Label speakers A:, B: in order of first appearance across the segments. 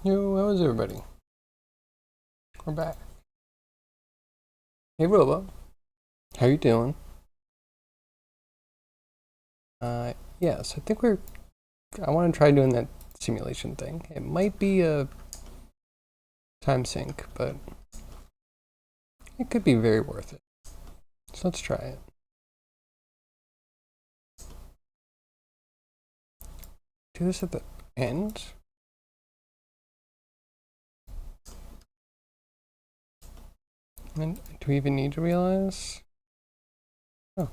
A: Yo, how is everybody? We're back. Hey, Robo. How you doing? Yes, I think I want to try doing that simulation thing. It might be a time sink, but it could be very worth it. So let's try it. Do this at the end. And do we even need to realize? Oh.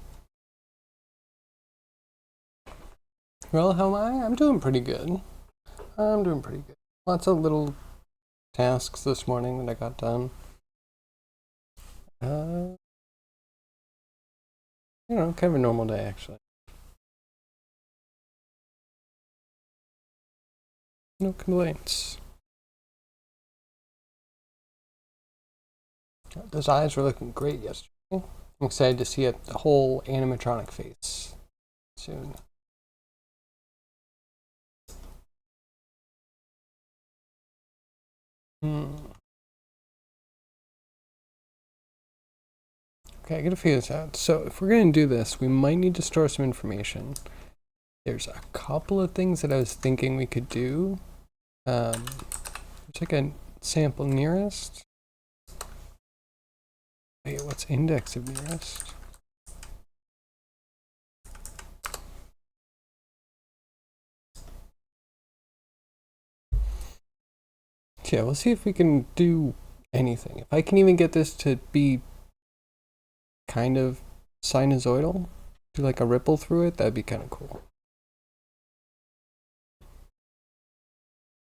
A: Well, how am I? I'm doing pretty good. Lots of little tasks this morning that I got done. Kind of a normal day, actually. No complaints. Those eyes were looking great yesterday. I'm excited to see a whole animatronic face soon. Okay, I gotta figure this out. So if we're gonna do this, we might need to store some information. There's a couple of things that I was thinking we could do. There's like a sample nearest. Wait, what's index of nearest? Yeah, we'll see if we can do anything. If I can even get this to be kind of sinusoidal, do like a ripple through it, that'd be kind of cool.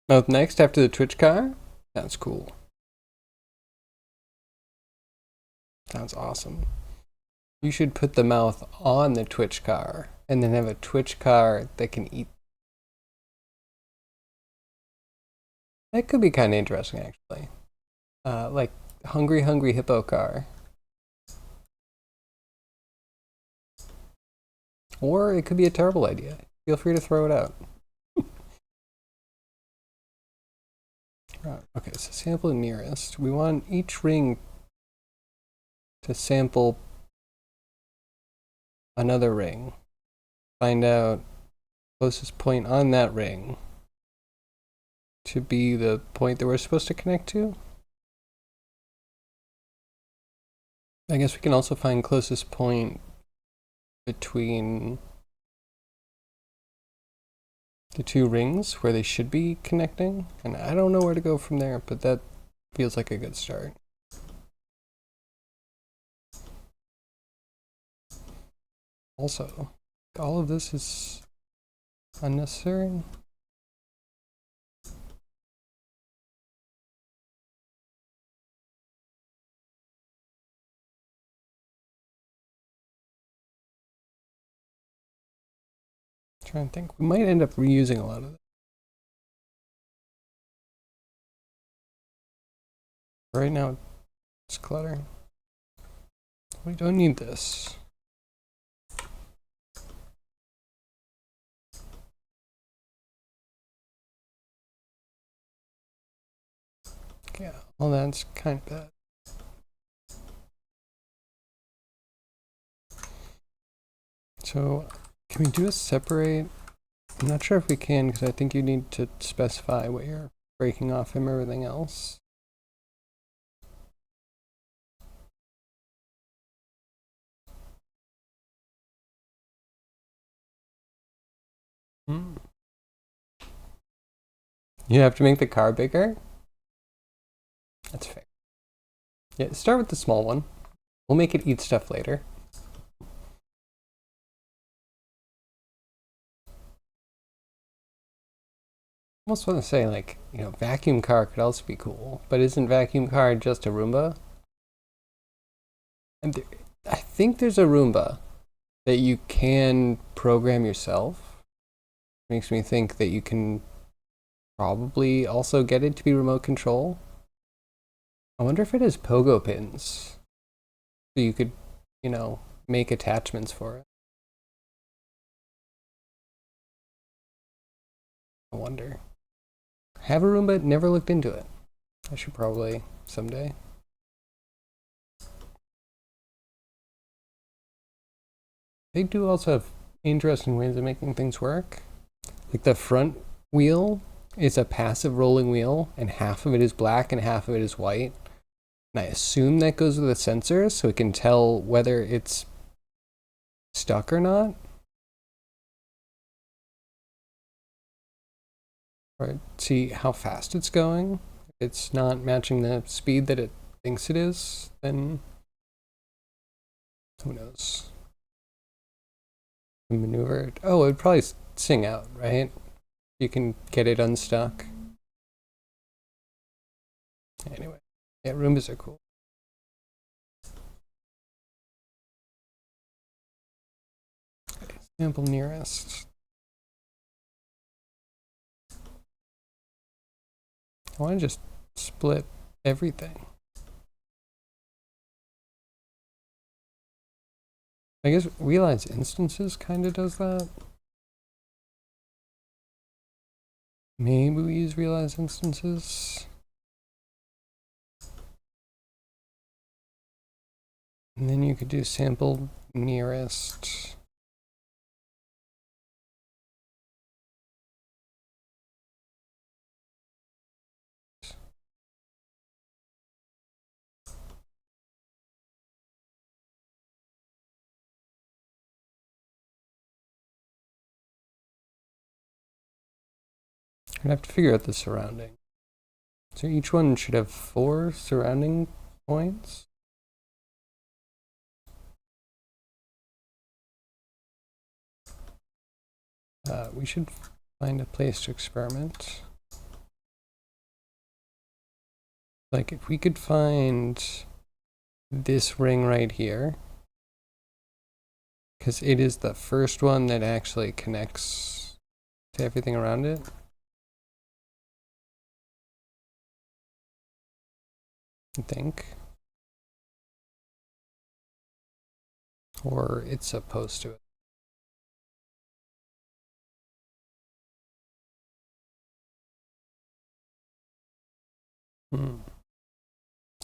A: Mouth next after the Twitch car? Sounds cool. Sounds awesome. You should put the mouth on the Twitch car and then have a Twitch car that can eat. That could be kind of interesting, actually. Like Hungry Hungry Hippo car. Or it could be a terrible idea. Feel free to throw it out. Okay, so sample nearest. We want each ring to sample another ring. Find out closest point on that ring to be the point that we're supposed to connect to. I guess we can also find closest point between the two rings where they should be connecting. And I don't know where to go from there, but that feels like a good start. Also, all of this is unnecessary. Trying to think. We might end up reusing a lot of it. Right now, it's clutter. We don't need this. Yeah, well, that's kind of bad. So, can we do a separate? I'm not sure if we can because I think you need to specify what you're breaking off from everything else. You have to make the car bigger? That's fair. Yeah, start with the small one. We'll make it eat stuff later. I almost want to say, like, vacuum car could also be cool, but isn't vacuum car just a Roomba? And I think there's a Roomba that you can program yourself. Makes me think that you can probably also get it to be remote control. I wonder if it has pogo pins. So you could, make attachments for it. I wonder. Have a Roomba, never looked into it. I should probably someday. They do also have interesting ways of making things work. Like the front wheel is a passive rolling wheel, and half of it is black and half of it is white. And I assume that goes with a sensor, so it can tell whether it's stuck or not. Or see how fast it's going. If it's not matching the speed that it thinks it is, then who knows? Maneuver. Oh, it would probably sing out, right? You can get it unstuck. Anyway, yeah, Roombas are cool. Okay, sample nearest. I want to just split everything. I guess realize instances kind of does that. Maybe we use realize instances. And then you could do sample nearest. I'd have to figure out the surrounding. So each one should have 4 surrounding points. We should find a place to experiment. Like if we could find this ring right here, because it is the first one that actually connects to everything around it. I think. Or it's supposed to.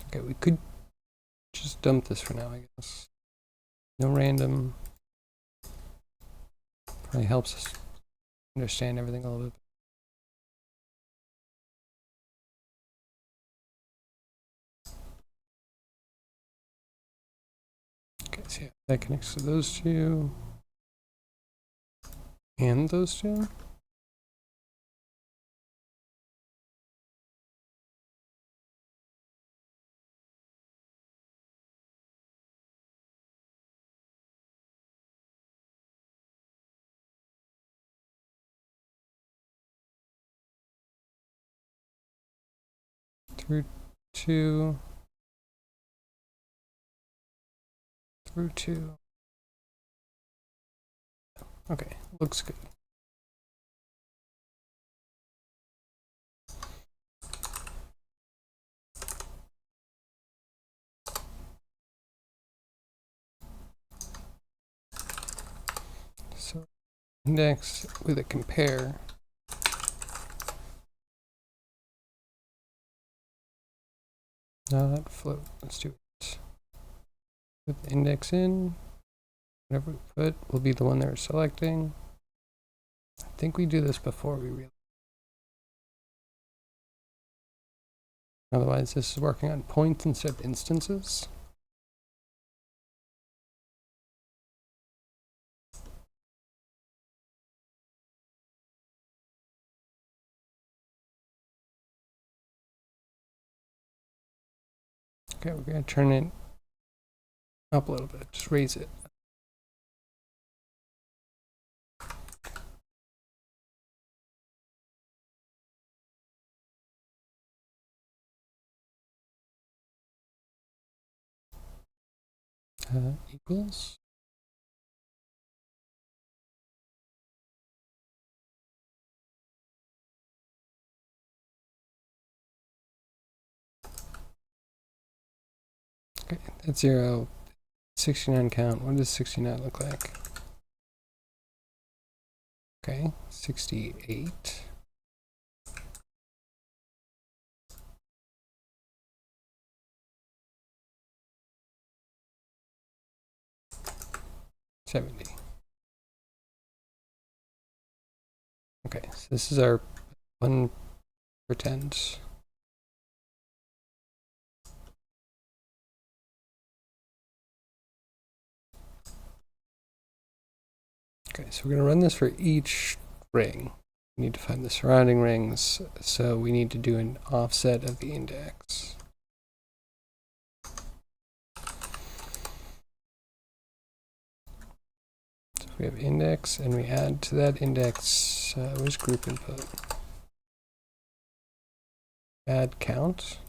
A: Okay, we could just dump this for now, I guess. No random. Probably helps us understand everything a little bit. Okay, so yeah, that connects to those two. And those two. Through 2. Through 2. Okay, looks good. So index with a compare. Not float. Let's do it. Put the index in. Whatever we put will be the one that we're selecting. I think we do this before we realize. Otherwise, this is working on points instead of instances. Okay, we're going to turn it up a little bit. Just raise it. Equals. Okay, that's 0. 69 count. What does 69 look like? Okay, 68. 70. Okay, so this is our one pretend. Okay, so we're going to run this for each ring. We need to find the surrounding rings, so we need to do an offset of the index. So we have index, and we add to that index, where's group input? Add count.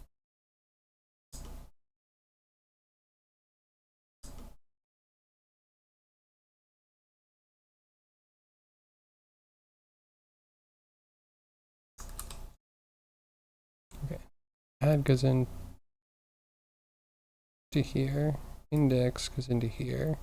A: Okay, add goes in to here, index goes into here.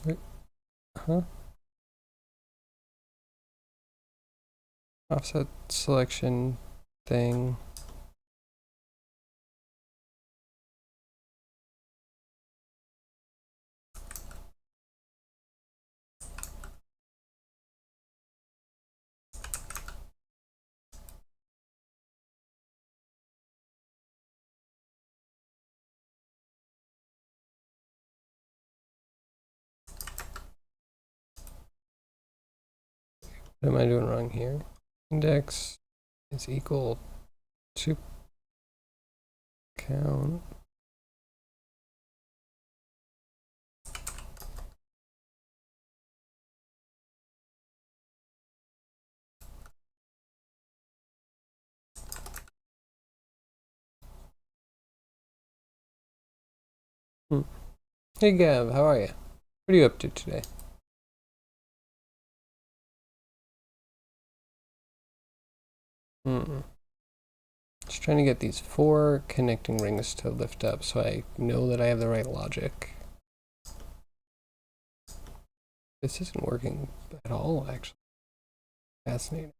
A: Wait, offset selection thing. What am I doing wrong here? Index is equal to count. Hey Gav, how are you? What are you up to today? Just trying to get these 4 connecting rings to lift up so I know that I have the right logic. This isn't working at all, actually. Fascinating.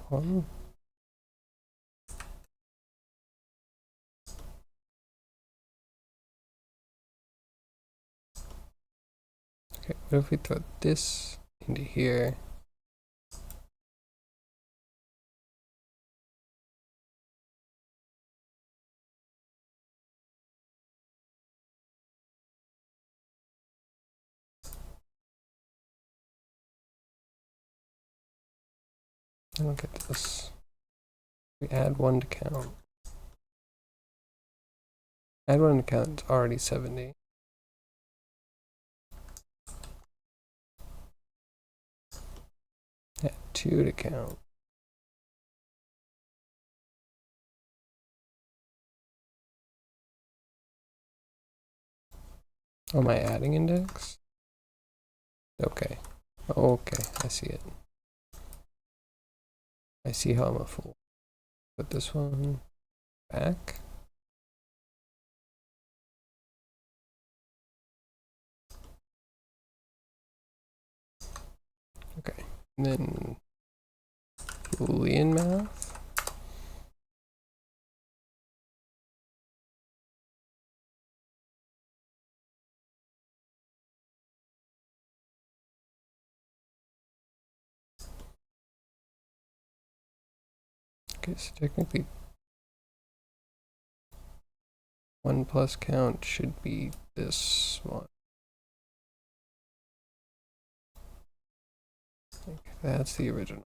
A: One. Okay, what if we throw this into here? I don't get this. We add 1 to count. Add 1 to count is already 70. Add 2 to count. Oh, am I adding index? Okay. Okay, I see it. I see how I'm a fool. Put this one back. Okay, and then Boolean math. Okay, so technically 1 plus count should be this one. think that's the original.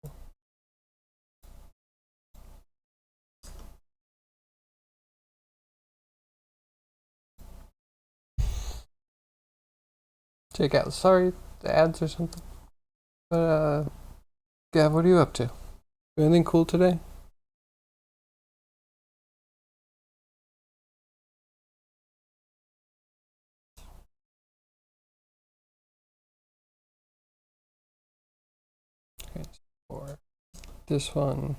A: Check out. Sorry, the ads or something. But Gav, what are you up to? Anything cool today? Okay, for this one.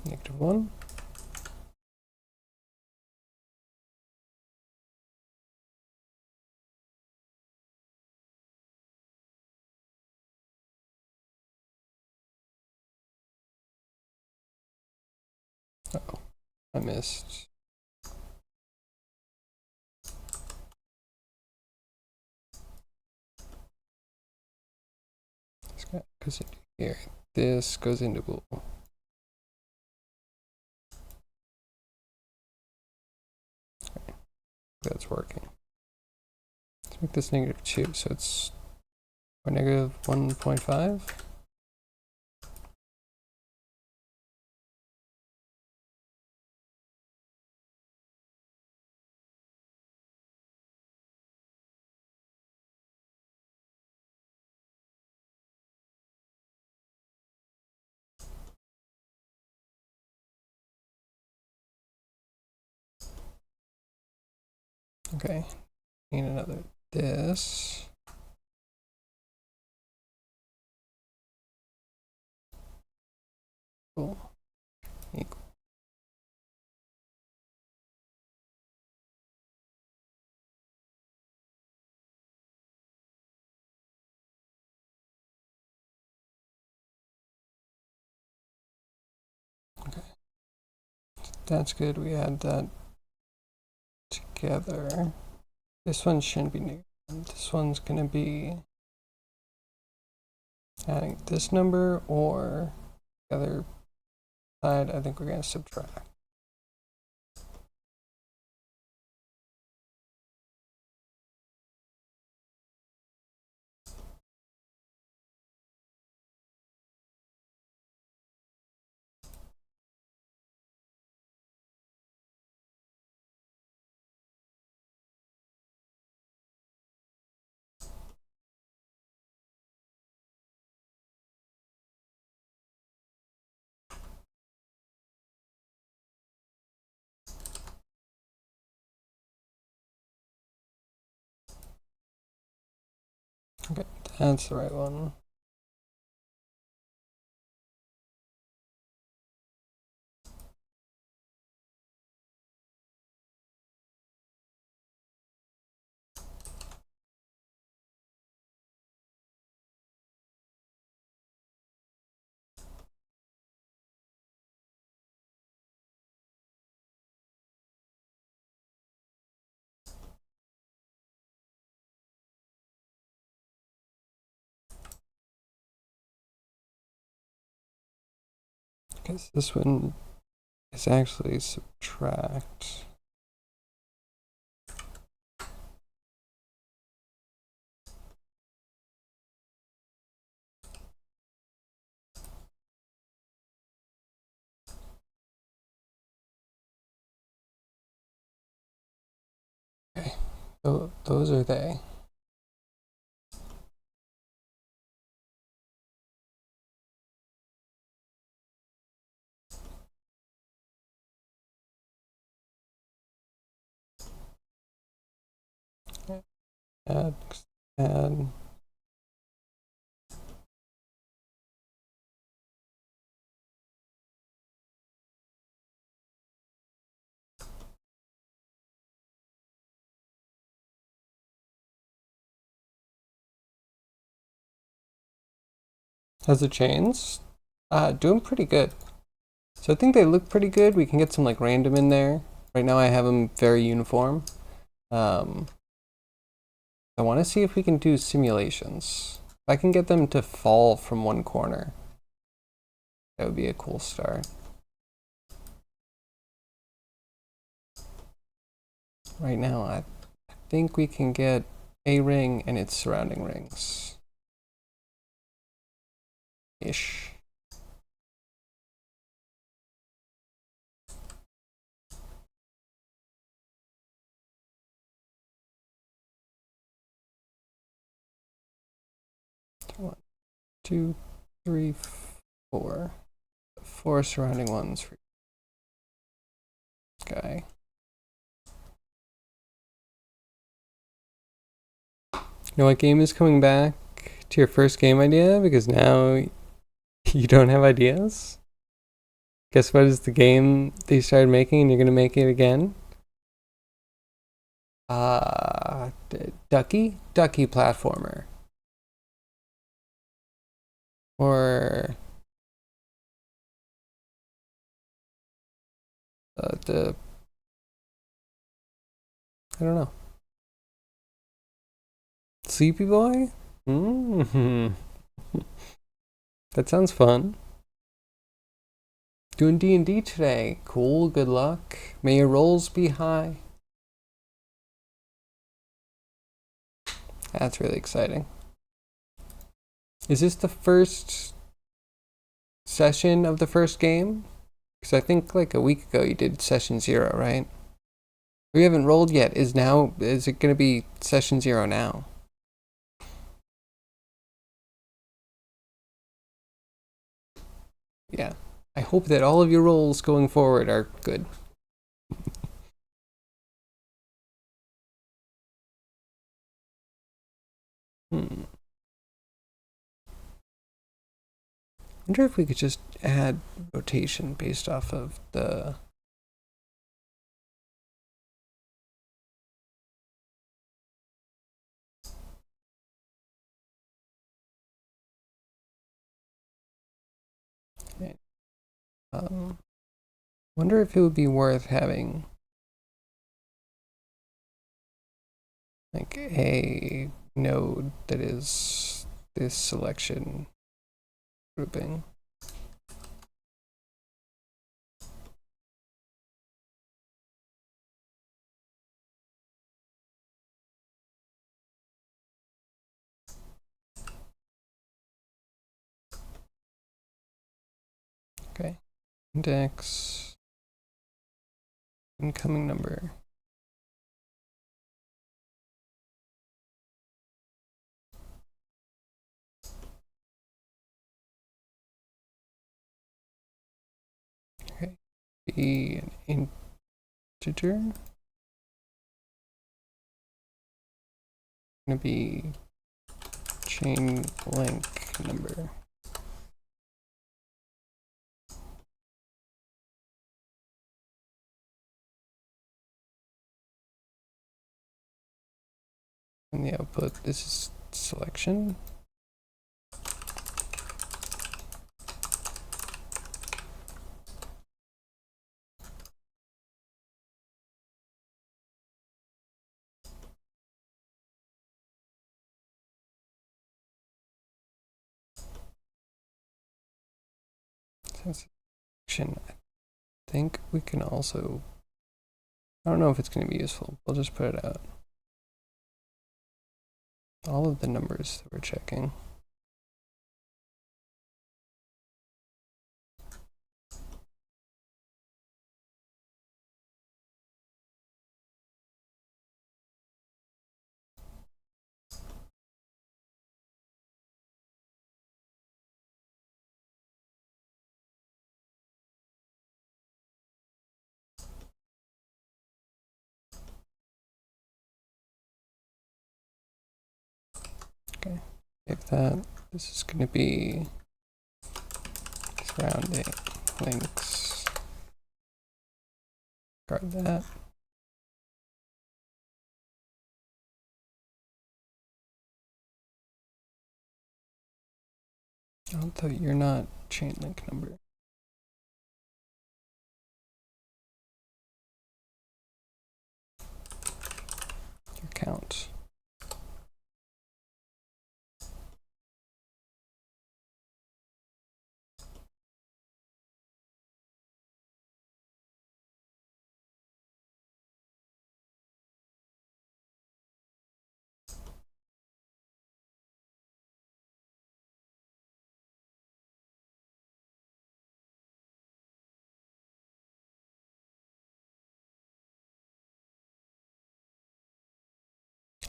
A: -1. Uh-oh, I missed. This guy goes into here. This goes into bool. Okay, that's working. Let's make this -2, so it's -1.5. Okay, need another this. Cool. Equal. Okay, that's good. We add that together. This one shouldn't be negative. This one's gonna be adding this number, or the other side, I think we're gonna subtract. Okay, that's the right one. Because this one is actually subtract. Okay, so those are they. Add, add. Has the chains? Doing pretty good. So I think they look pretty good. We can get some like random in there. Right now I have them very uniform. I want to see if we can do simulations. If I can get them to fall from one corner, that would be a cool start. right now. I think we can get a ring and its surrounding rings. Ish. One, two, three, four. Four surrounding ones for this guy. You know what game is coming back to your first game idea? Because now you don't have ideas? Guess what is the game they started making and you're gonna make it again? Ducky platformer. Or the I don't know. Sleepy Boy? Mm-hmm. That sounds fun. Doing D&D today. Cool, good luck. May your rolls be high. That's really exciting. Is this the first session of the first game? Because I think like a week ago you did session 0, right? We haven't rolled yet. Is it going to be session 0 now? Yeah. I hope that all of your rolls going forward are good. I wonder if we could just add rotation based off of the... wonder if it would be worth having like a node that is this selection grouping. Okay, index, incoming number. Okay, be an integer. Gonna be chain link number. And the output, this is selection. Selection. I think we can also, I don't know if it's going to be useful. We'll just put it out. All of the numbers that we're checking. Okay, if that, this is going to be surrounding links. Guard that. Although you're not chain link number. Your count.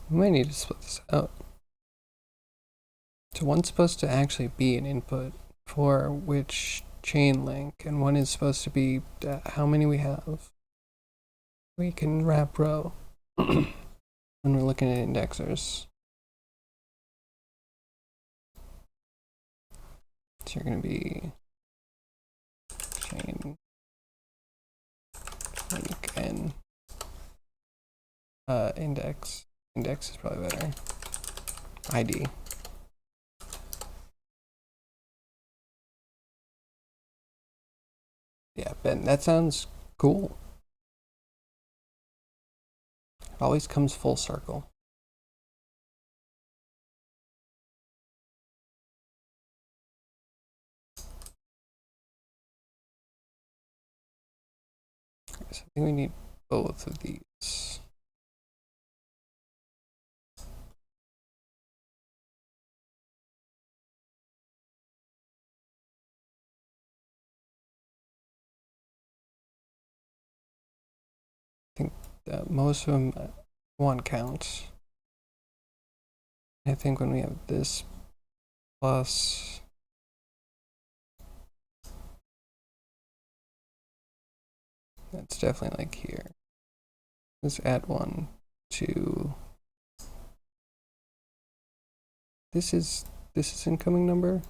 A: We might need to split this out. So one's supposed to actually be an input for which chain link, and one is supposed to be how many we have. We can wrap row when we're looking at indexers. So you're going to be chain link and index. Index is probably better. ID. Yeah, Ben, that sounds cool. It always comes full circle. So I think we need both of these. I think that most of them one counts. I think when we have this plus that's definitely like here. Let's add 1, 2. This is incoming number.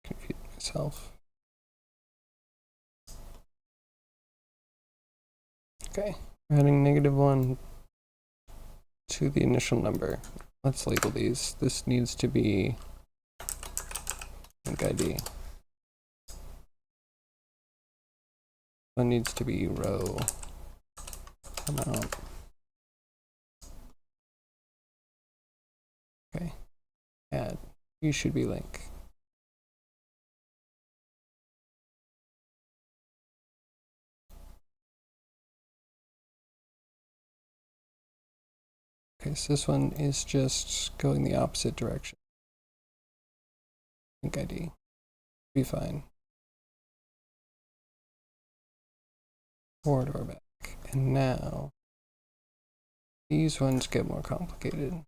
A: Confuse myself. Okay, we're adding -1 to the initial number. Let's label these. This needs to be link ID. One needs to be row amount. Okay, add. You should be link. Okay, so this one is just going the opposite direction. Link ID. Be fine. Forward or back. And now these ones get more complicated.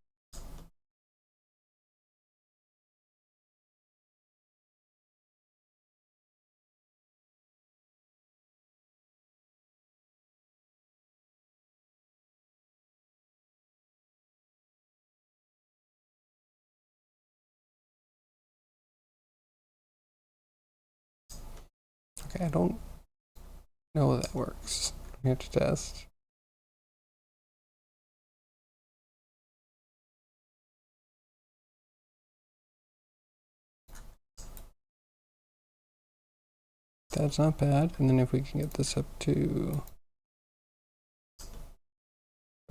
A: Okay, I don't know how that works. We have to test. That's not bad. And then if we can get this up to,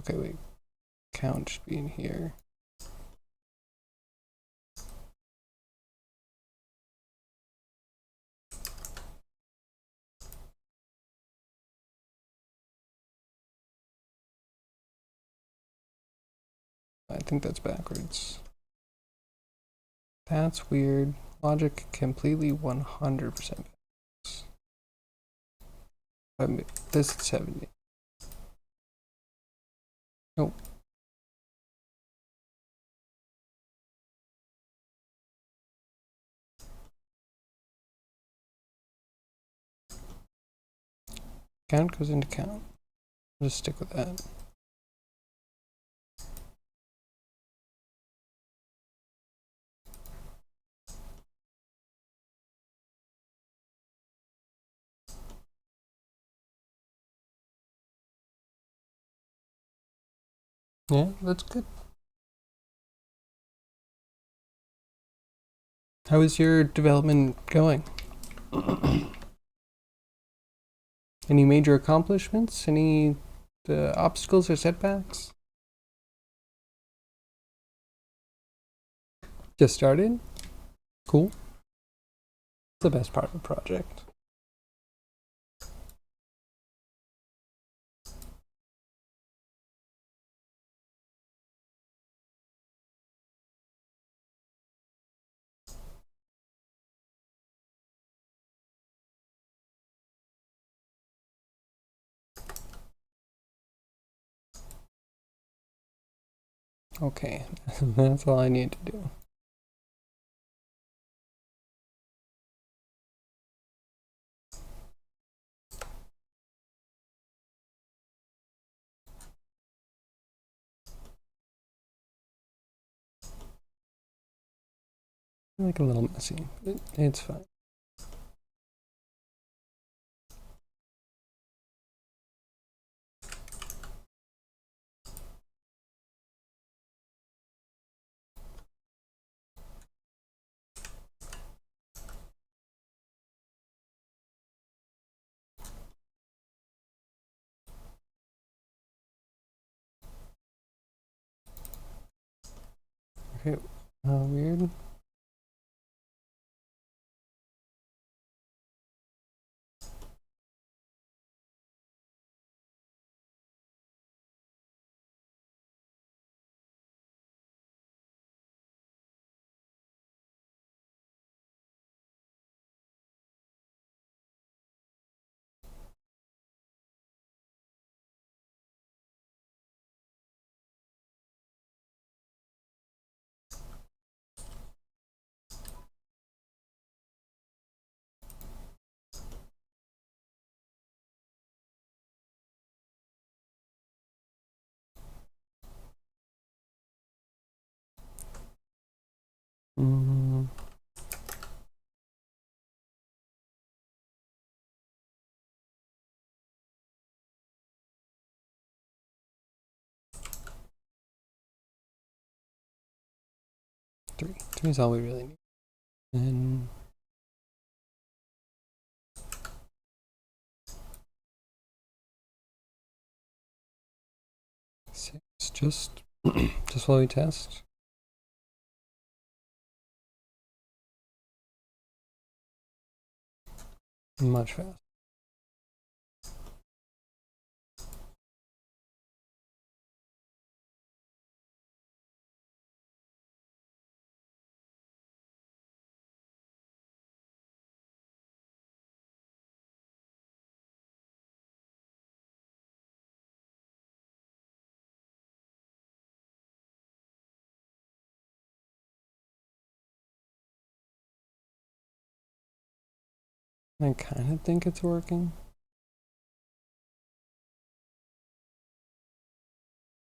A: okay, wait, count should be in here. I think that's backwards. That's weird. Logic completely 100% backwards. This is 70. Nope. Count goes into count. I'll just stick with that. Yeah, that's good. How is your development going? Any major accomplishments? Any obstacles or setbacks? Just started? Cool. It's the best part of a project. Okay, that's all I need to do. Like a little messy, but it's fine. Okay, weird. Mm. Three is all we really need. And 6, just while we test. Much faster. I kind of think it's working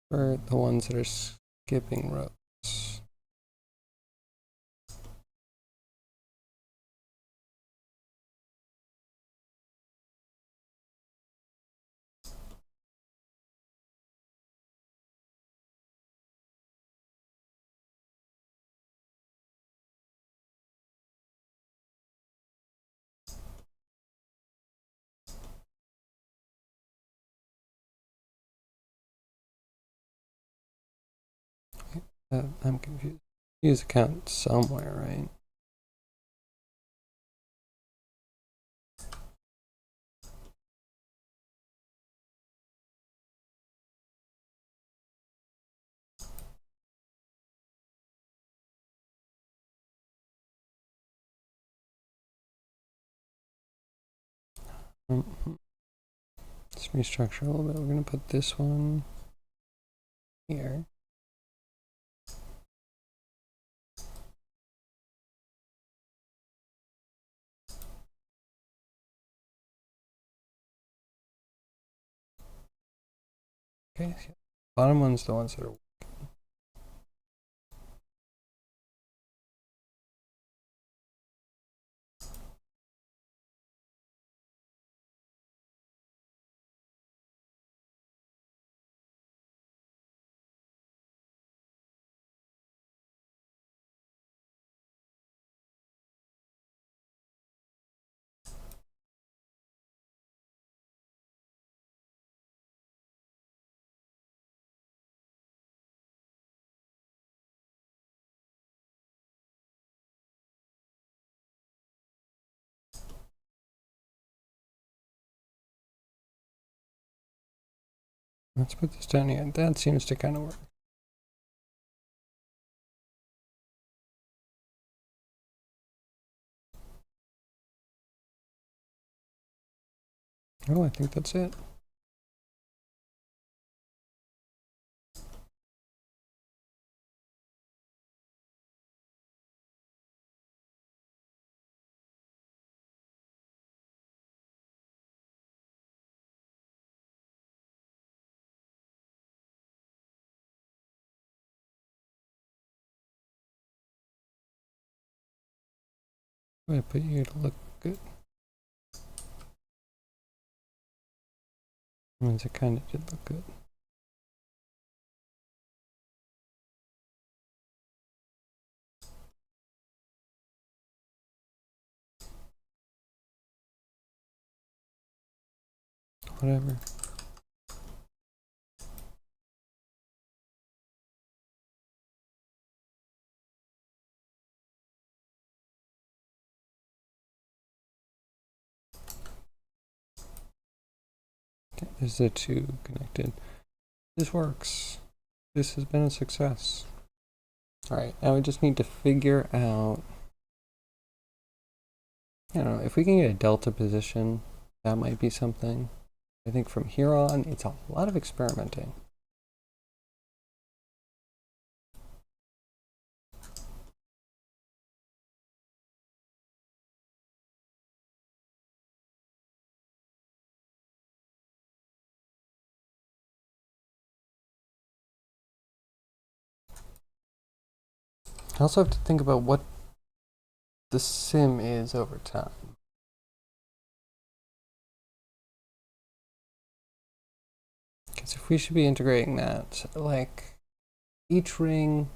A: for the ones that are skipping rows. I'm confused. Use account somewhere, right? Let's restructure a little bit. We're going to put this one here. Okay, bottom one's the ones that are. Let's put this down here. That seems to kind of work. Oh, I think that's it. do I put you to look good? Means it kind of did look good. Whatever. Okay, there's the two connected. This works. This has been a success. Alright, now we just need to figure out, I don't know, if we can get a delta position, that might be something. I think from here on, it's a lot of experimenting. I also have to think about what the sim is over time. Because if we should be integrating that, like each ring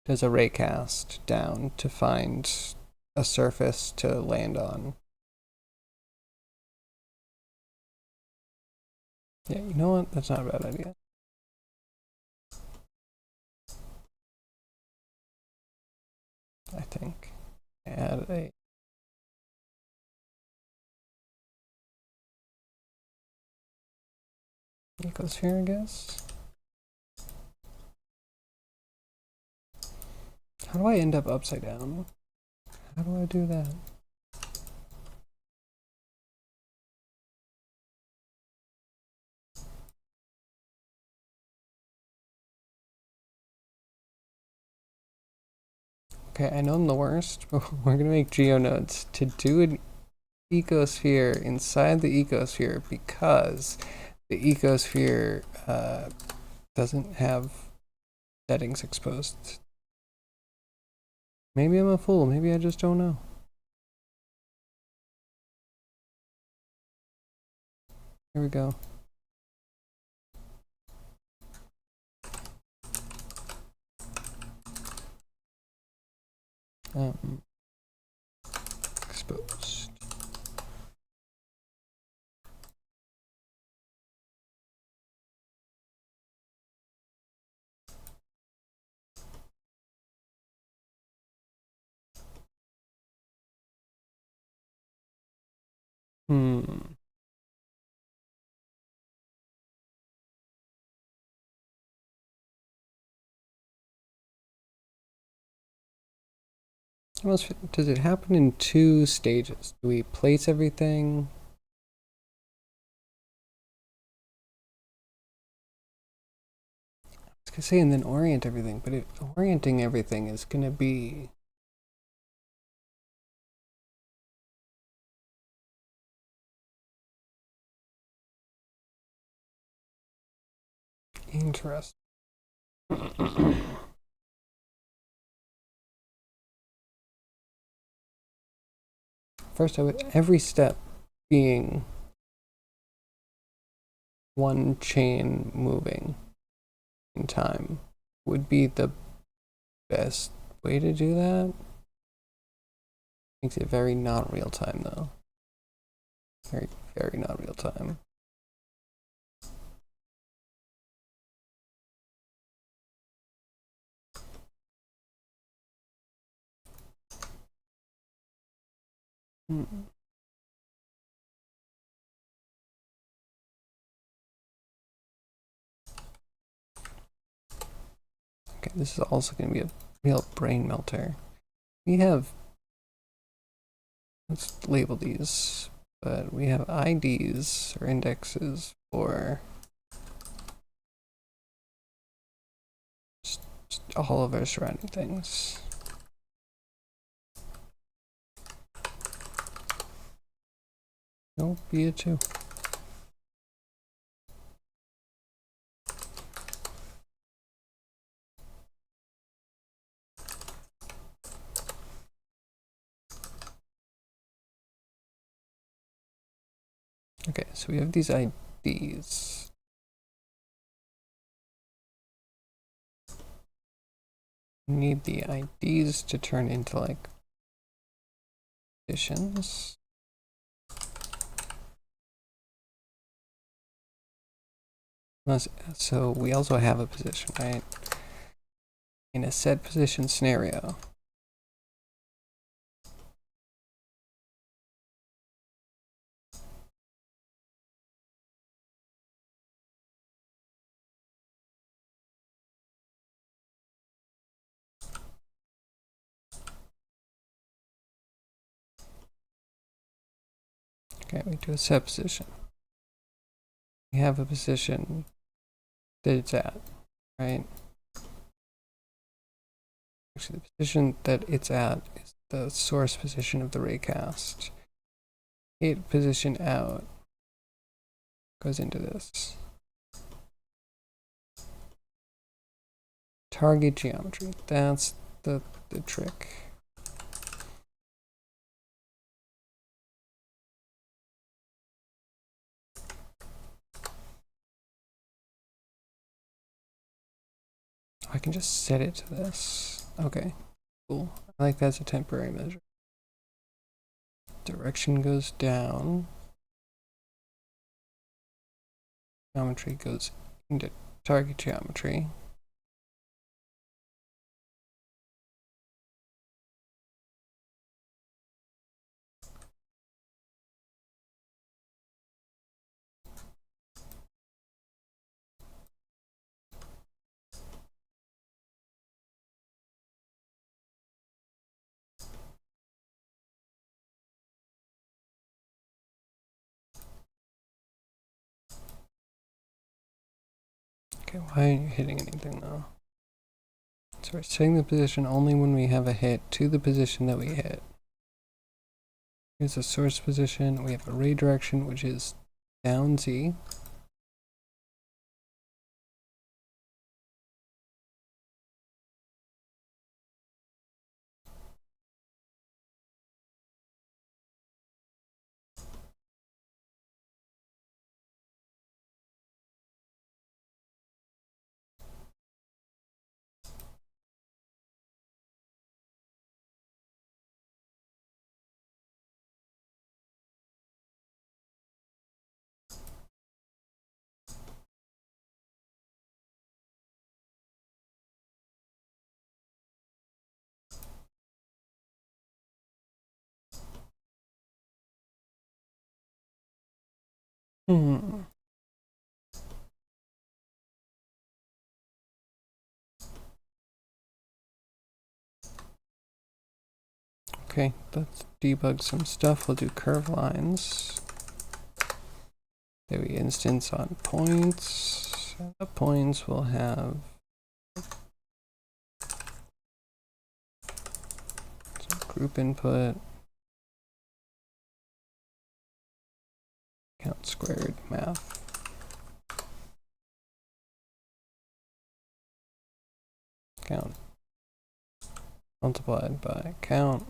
A: does a raycast down to find a surface to land on. Yeah, you know what? That's not a bad idea. I think. Add a ecosphere, I guess. How do I end up upside down? How do I do that? Okay, I know I'm the worst, but we're gonna make geonodes to do an ecosphere inside the ecosphere because the ecosphere doesn't have settings exposed. Maybe I'm a fool, maybe I just don't know. Here we go. Exposed. Does it happen in two stages? Do we place everything? I was gonna say and then orient everything, but orienting everything is gonna be interesting. First, I would every step being one chain moving in time would be the best way to do that. Makes it very not real time though. Very, very not real time. Okay, this is also going to be a real brain melter. We have, let's label these, but we have IDs or indexes for just all of our surrounding things. Nope, be it too. Okay, so we have these IDs. We need the IDs to turn into like positions. So we also have a position, right? In a set position scenario. Okay, we do a set position. We have a position that it's at, right? Actually, the position that it's at is the source position of the raycast. It position out goes into this. Target geometry, that's the trick. I can just set it to this. Okay, cool. I like that's a temporary measure. Direction goes down. Geometry goes into target geometry. Okay, why aren't you hitting anything though? So we're setting the position only when we have a hit to the position that we hit. Here's the source position. We have a ray direction, which is down Z. Okay, let's debug some stuff. We'll do curve lines. There we instance on points. The points will have some group input. Count squared math. Count multiplied by count.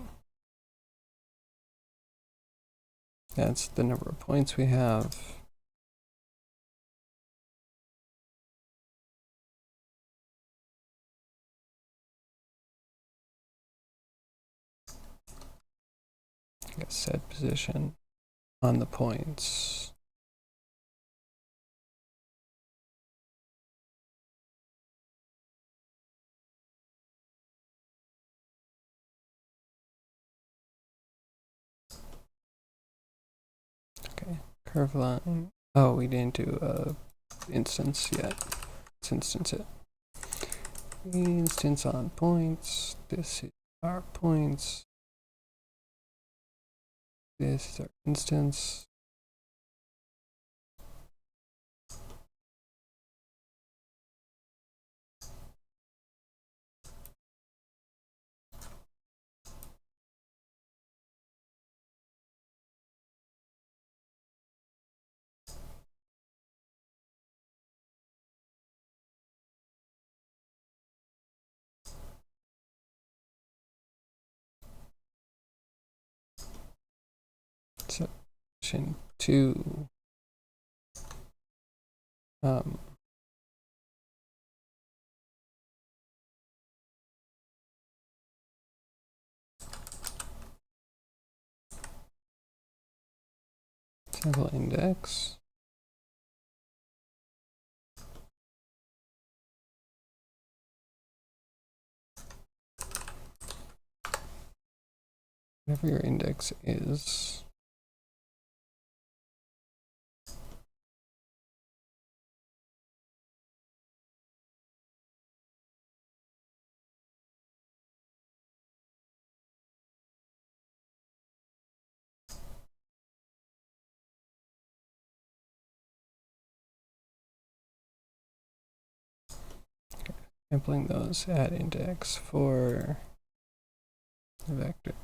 A: That's the number of points we have. Set position on the points. Okay, curve line. Oh, we didn't do a instance yet. Let's instance it. Instance on points. This is our points. This is our instance. So position 2. Um, sample index. Whatever your index is. Sampling those at index for the vector.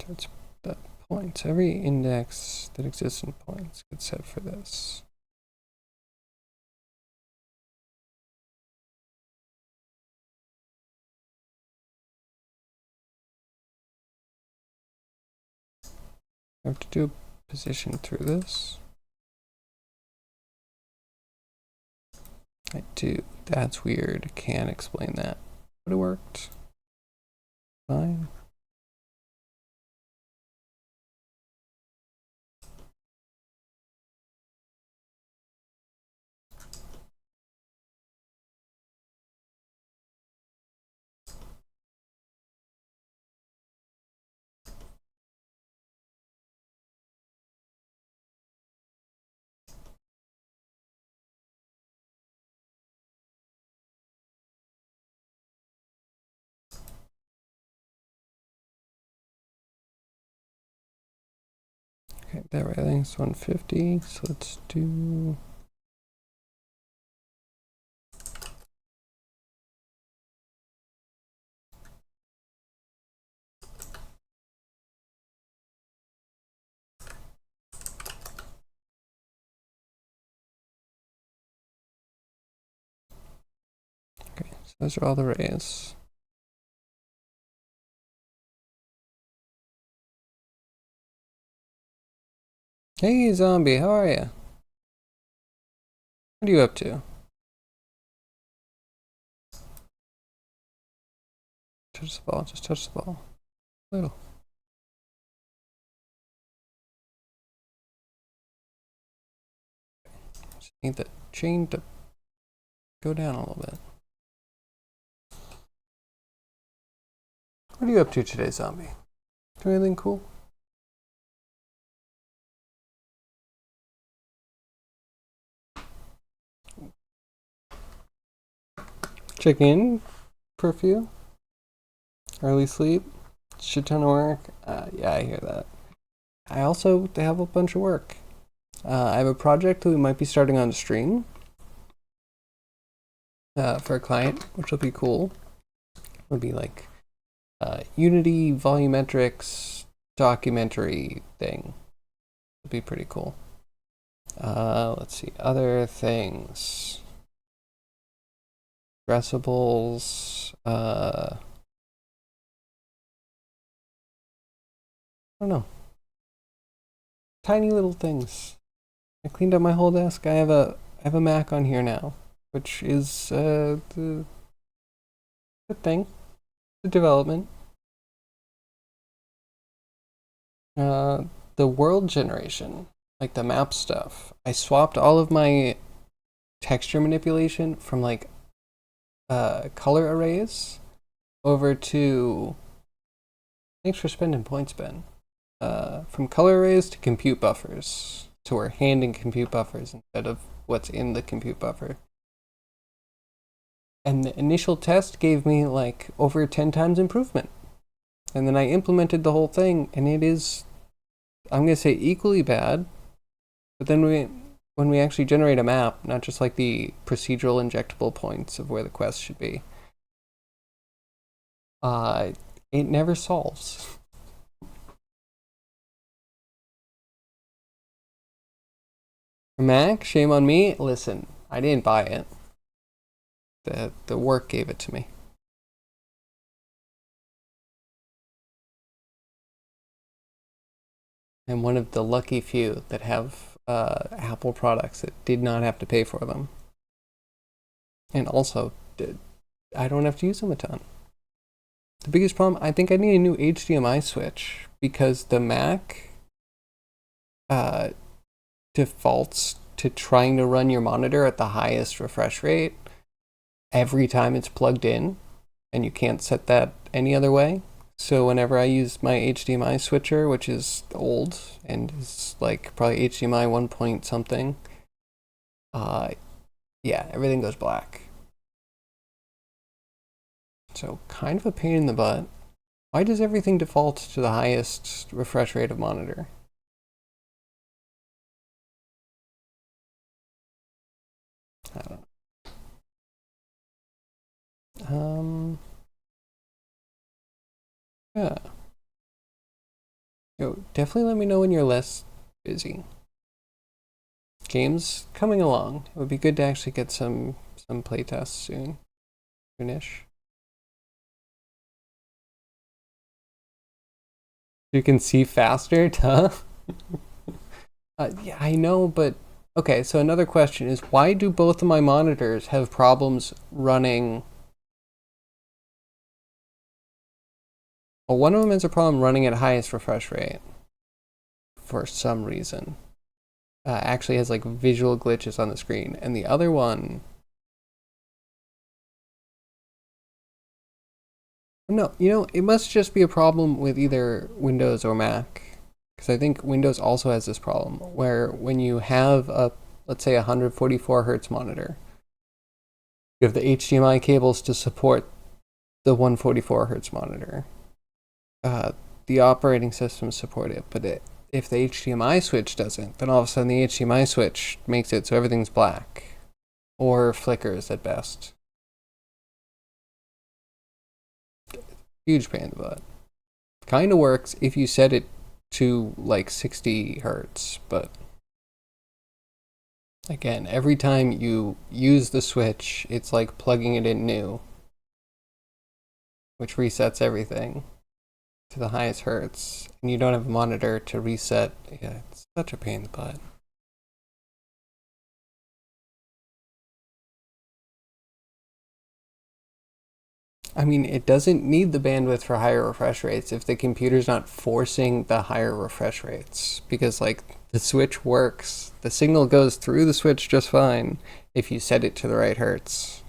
A: So it's the points. Every index that exists in points gets set for this. I have to do a position through this. I do. That's weird. Can't explain that. But it worked. Fine. Okay, that way I think it's 150. So let's do. Okay, so those are all the rays. Hey, zombie, how are you? What are you up to? Touch the ball, just touch the ball. Little. Just need the chain to go down a little bit. What are you up to today, zombie? Do anything cool? Check in for a few. Early sleep. Shit ton of work. Yeah, I hear that. I also have a bunch of work. I have a project that we might be starting on stream for a client, which will be cool. It'll be like Unity volumetrics documentary thing. It'll be pretty cool. Let's see, other things. Addressables. I don't know. Tiny little things. I cleaned up my whole desk. I have a Mac on here now, which is the thing, the development. The world generation, like the map stuff. I swapped all of my texture manipulation from like color arrays over to. Thanks for spending points, Ben. From color arrays to compute buffers. So we're handing compute buffers instead of what's in the compute buffer. And the initial test gave me like over 10 times improvement. And then I implemented the whole thing, and it is, I'm going to say, equally bad. But then when we actually generate a map, not just like the procedural injectable points of where the quest should be, uh, it never solves. Mac, shame on me. Listen, I didn't buy it. The work gave it to me. I'm one of the lucky few that have Apple products that did not have to pay for them. And also, I don't have to use them a ton. The biggest problem, I think I need a new HDMI switch because the Mac uh, defaults to trying to run your monitor at the highest refresh rate every time it's plugged in, and you can't set that any other way. So whenever I use my HDMI switcher, which is old and is like probably HDMI 1 point something, yeah, everything goes black. So kind of a pain in the butt. Why does everything default to the highest refresh rate of monitor? I don't know. Yeah. Yo, definitely let me know when you're less busy. Games coming along. It would be good to actually get some playtests soonish. You can see faster, huh? Yeah, I know, but okay. So another question is, why do both of my monitors have problems running? Well, one of them has a problem running at highest refresh rate for some reason. Actually has like visual glitches on the screen, and the other one, no, it must just be a problem with either Windows or Mac, because I think Windows also has this problem where when you have a, let's say, 144 hertz monitor, you have the HDMI cables to support the 144 hertz monitor. Uh, the operating systems support it, but if the HDMI switch doesn't, then all of a sudden the HDMI switch makes it so everything's black or flickers at best. Huge pain in the butt. Kind of works if you set it to like 60 hertz, but again, every time you use the switch, it's like plugging it in new, which resets everything to the highest hertz, and you don't have a monitor to reset. Yeah, it's such a pain in the butt. I mean, it doesn't need the bandwidth for higher refresh rates if the computer's not forcing the higher refresh rates. Because, like, the switch works. The signal goes through the switch just fine if you set it to the right hertz.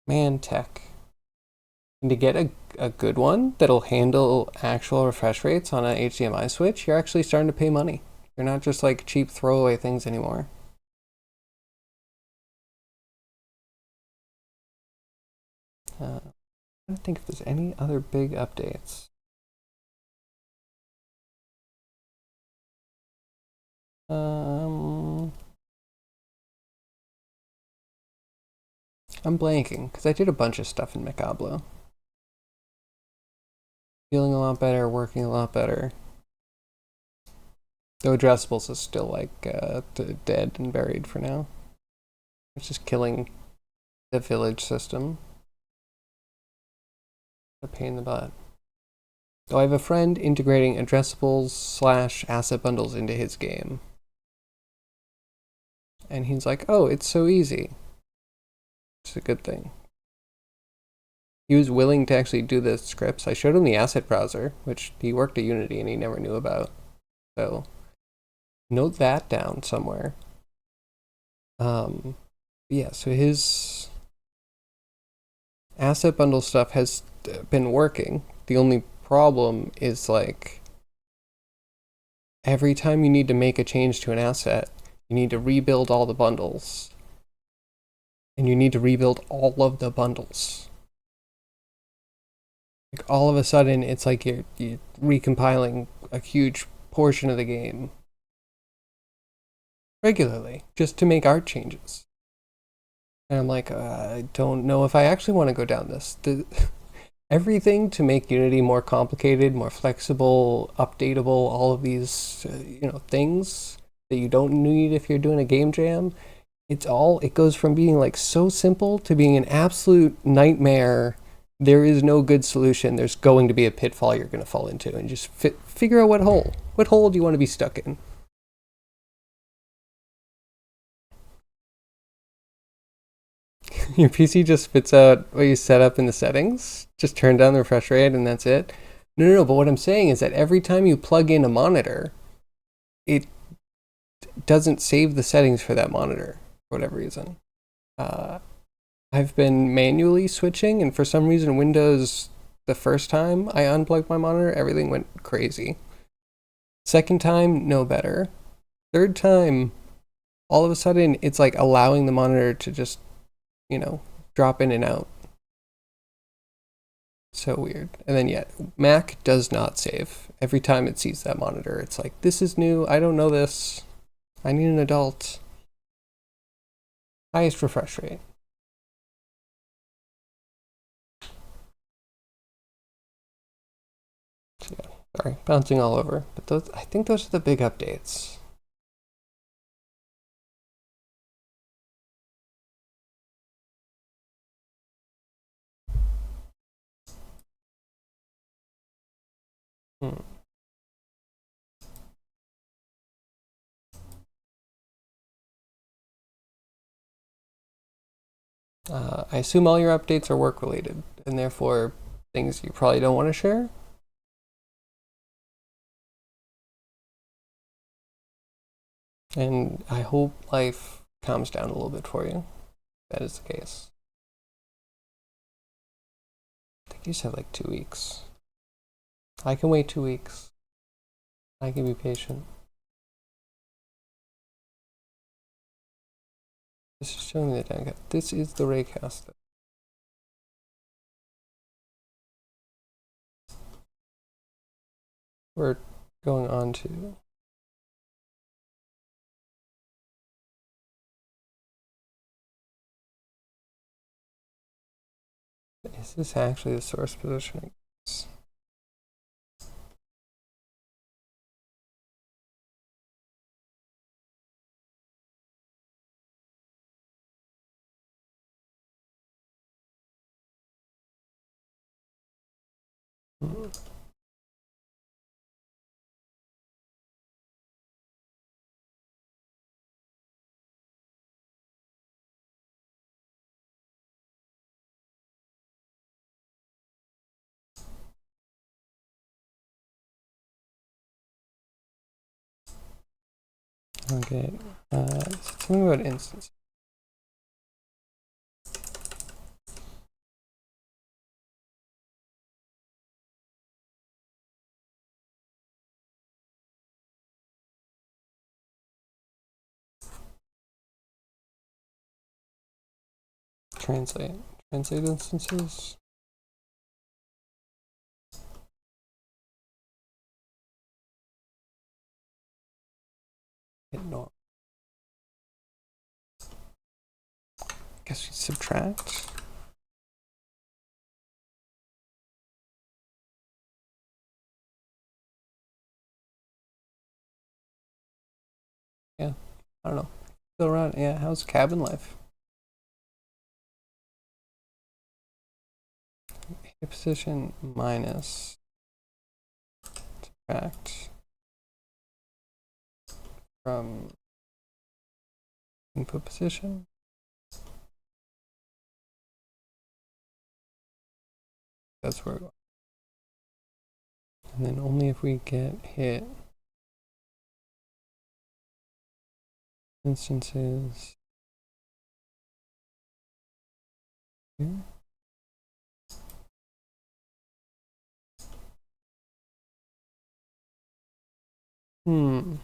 A: Man, tech. And to get a good one that'll handle actual refresh rates on a HDMI switch, you're actually starting to pay money. You're not just like cheap throwaway things anymore. I don't think if there's any other big updates. Um, I'm blanking because I did a bunch of stuff in Macablo. Feeling a lot better, working a lot better. Though addressables is still like dead and buried for now. It's just killing the village system. A pain in the butt. So I have a friend integrating addressables slash asset bundles into his game. And he's like, oh, it's so easy. It's a good thing. He was willing to actually do the scripts. I showed him the asset browser, which he worked at Unity and he never knew about. So note that down somewhere. Yeah, so his asset bundle stuff has been working. The only problem is like every time you need to make a change to an asset, you need to rebuild all the bundles. And you need to rebuild all of the bundles. Like all of a sudden, it's like you're recompiling a huge portion of the game. regularly just to make art changes. And I'm like, I don't know if I actually want to go down this. Everything to make Unity more complicated, more flexible, updatable, all of these, things that you don't need if you're doing a game jam. It goes from being like so simple to being an absolute nightmare. There is no good solution. There's going to be a pitfall you're going to fall into, and just figure out what hole. What hole do you want to be stuck in? Your PC just spits out what you set up in the settings. Just turn down the refresh rate and that's it. No. But what I'm saying is that every time you plug in a monitor, it doesn't save the settings for that monitor for whatever reason. I've been manually switching, and for some reason, Windows, the first time I unplugged my monitor, everything went crazy. Second time, no better. Third time, all of a sudden, it's like allowing the monitor to just, drop in and out. So weird. And then, Mac does not save. Every time it sees that monitor, it's like, this is new. I don't know this. I need an adult. Highest refresh rate. So, sorry, bouncing all over. But I think those are the big updates. I assume all your updates are work related, and therefore things you probably don't want to share. And I hope life calms down a little bit for you. That is the case. I think you said like 2 weeks. I can wait 2 weeks. I can be patient. This is showing me the downcast. This is the raycast. We're going on to. Is this actually the source positioning? Okay. Something about instance. Translate instances. Ignore. Guess we subtract. Yeah, I don't know. Still around. Yeah, how's cabin life? Hit position minus subtract from input position. That's where we're going. And then only if we get hit instances here. Hmm.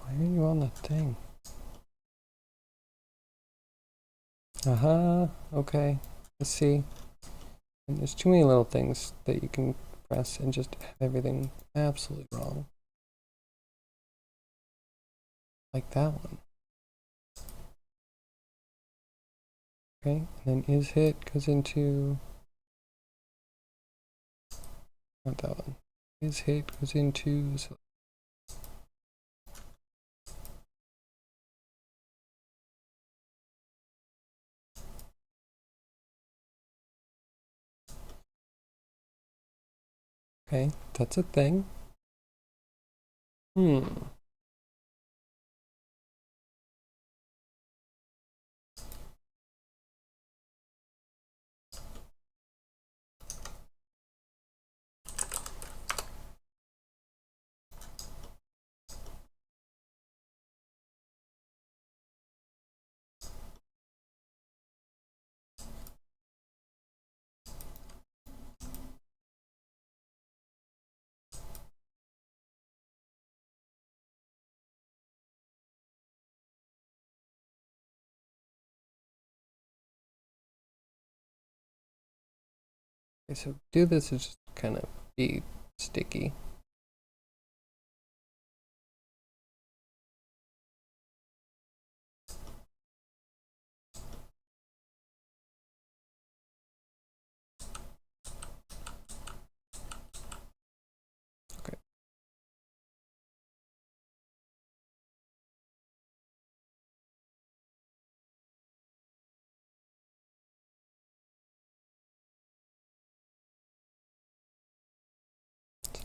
A: Why are you on the thing? Okay. Let's see. And there's too many little things that you can press and just have everything absolutely wrong. Like that one. Okay, and then is hit goes into, not that one. Is hit goes into, so okay, that's a thing. Okay, so do this is just kind of be sticky. Okay.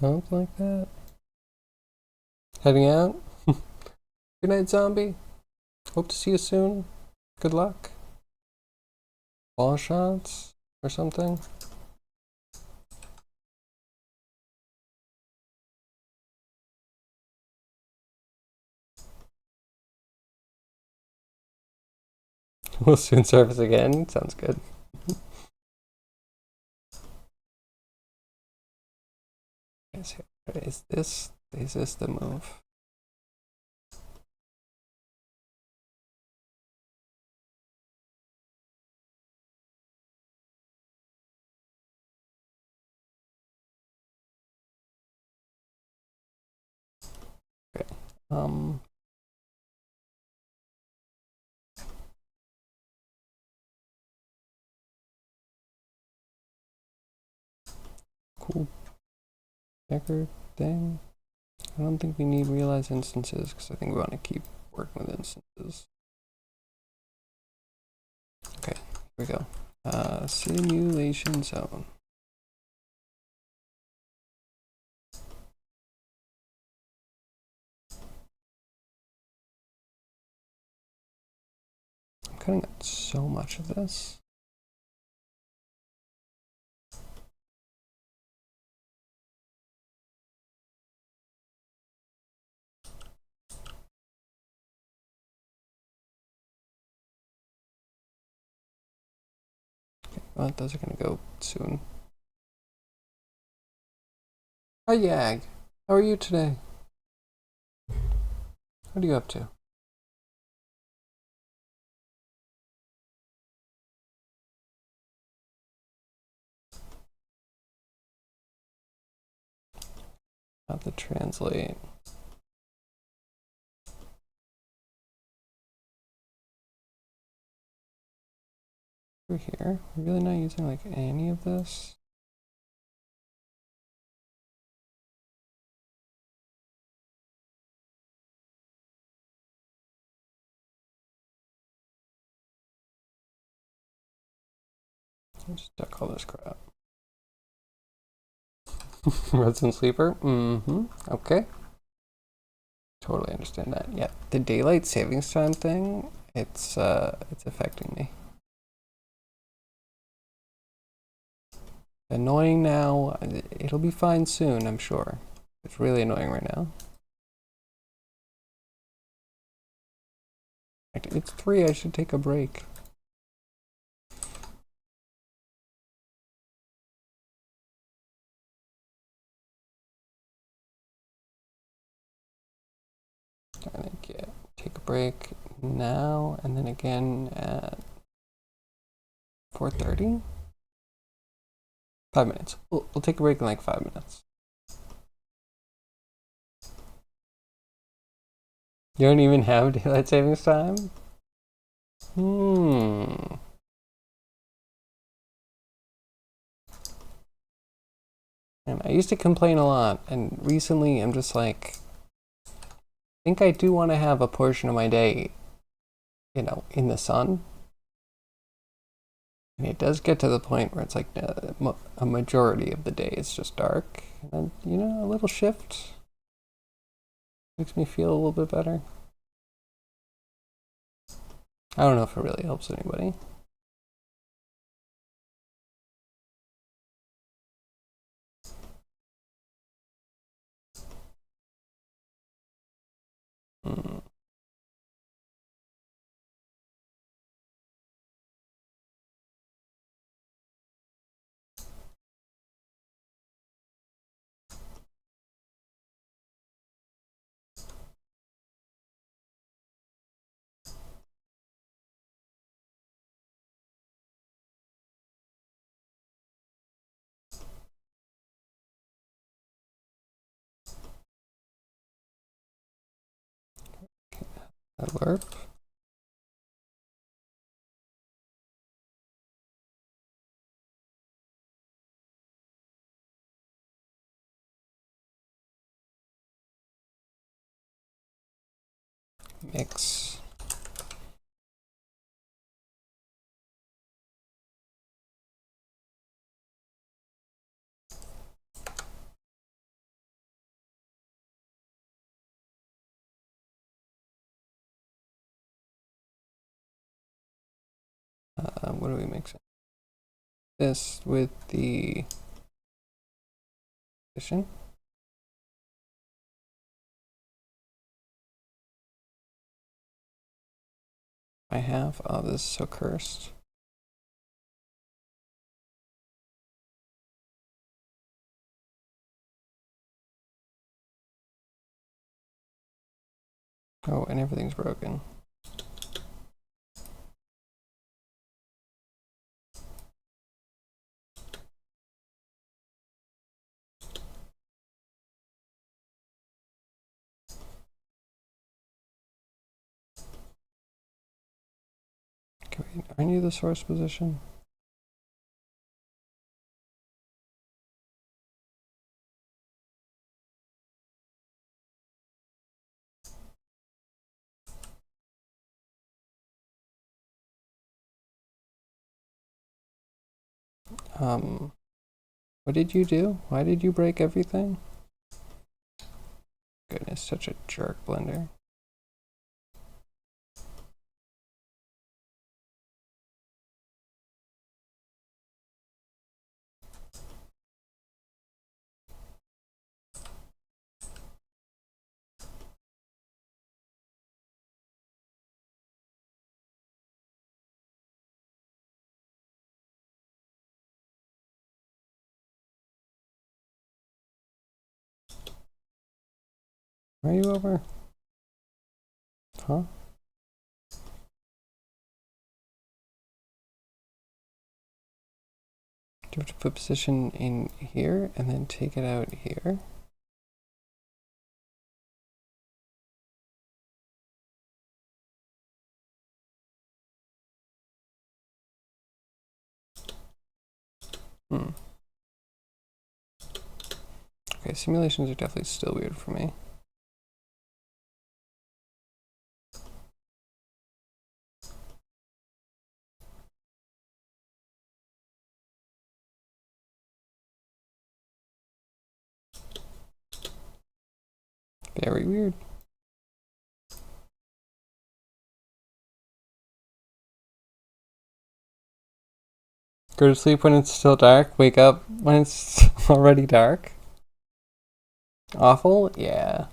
A: Sounds like that. Heading out. Good night, zombie. Hope to see you soon. Good luck. Ball shots or something. We'll soon surface again. Sounds good. Is this the move? Okay. Cool. Checker thing. I don't think we need realize instances because I think we want to keep working with instances. Okay, here we go. Simulation zone. I'm cutting out so much of this. Well, those are gonna go soon. Hi, Yag. How are you today? What are you up to? Have to translate. Over here. We're really not using like any of this. I'll just duck all this crap. Resident sleeper? Okay. Totally understand that. Yeah. The daylight savings time thing, it's affecting me. Annoying now. It'll be fine soon, I'm sure. It's really annoying right now. It's 3, I should take a break. gonna take a break now and then again at 4:30. 5 minutes. We'll take a break in like 5 minutes. You don't even have daylight savings time? And I used to complain a lot, and recently I'm just like, I think I do want to have a portion of my day, in the sun. And it does get to the point where it's like a majority of the day is just dark. And then, a little shift makes me feel a little bit better. I don't know if it really helps anybody. Alert. Mix. What are we mixing? This with the addition. I have. Oh, this is so cursed. Oh, and everything's broken. Okay, wait, aren't you the source position? What did you do? Why did you break everything? Goodness, such a jerk, Blender. Where are you over? Huh? Do you have to put position in here and then take it out here? Okay, simulations are definitely still weird for me. Very weird. Go to sleep when it's still dark, wake up when it's already dark. Awful? Yeah.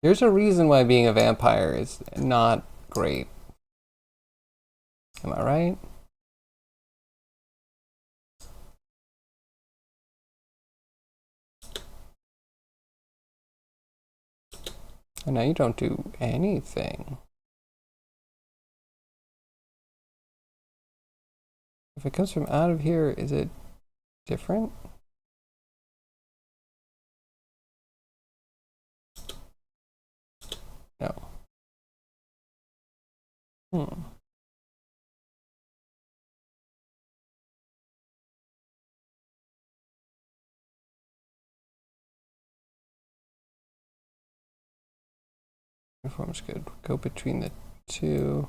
A: There's a reason why being a vampire is not great. Am I right? And now you don't do anything. If it comes from out of here, is it different? No. Uniform's good. Go between the two.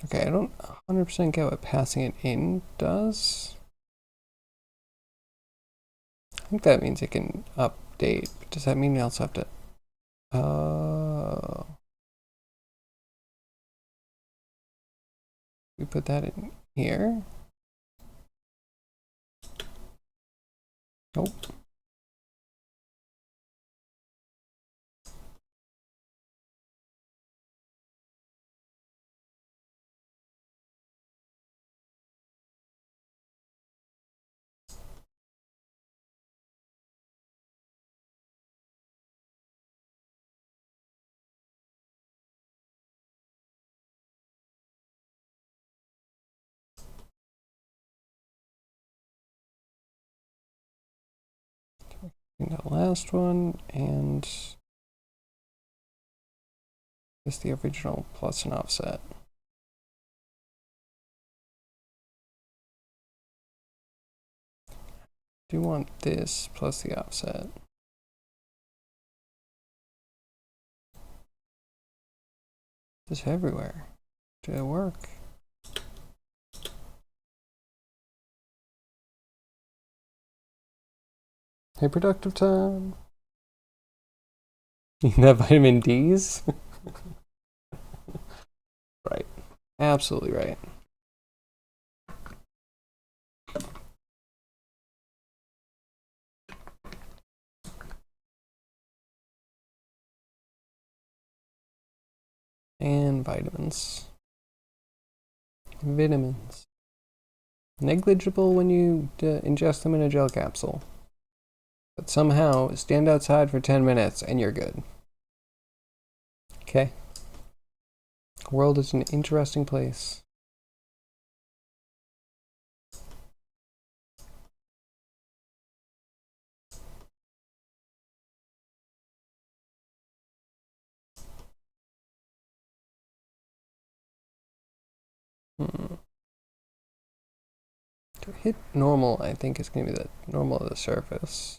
A: Okay, I don't 100% get what passing it in does. I think that means it can update. But does that mean we also have to... Oh. We put that in here? Nope. And the last one, and it's the original plus an offset. Do you want this plus the offset? This everywhere. Did it work? Hey, productive time. You have vitamin D's? Right. Absolutely right. And vitamins. Vitamins. Negligible when you ingest them in a gel capsule. But somehow, stand outside for 10 minutes and you're good. Okay? The world is an interesting place. To hit normal, I think it's going to be the normal of the surface.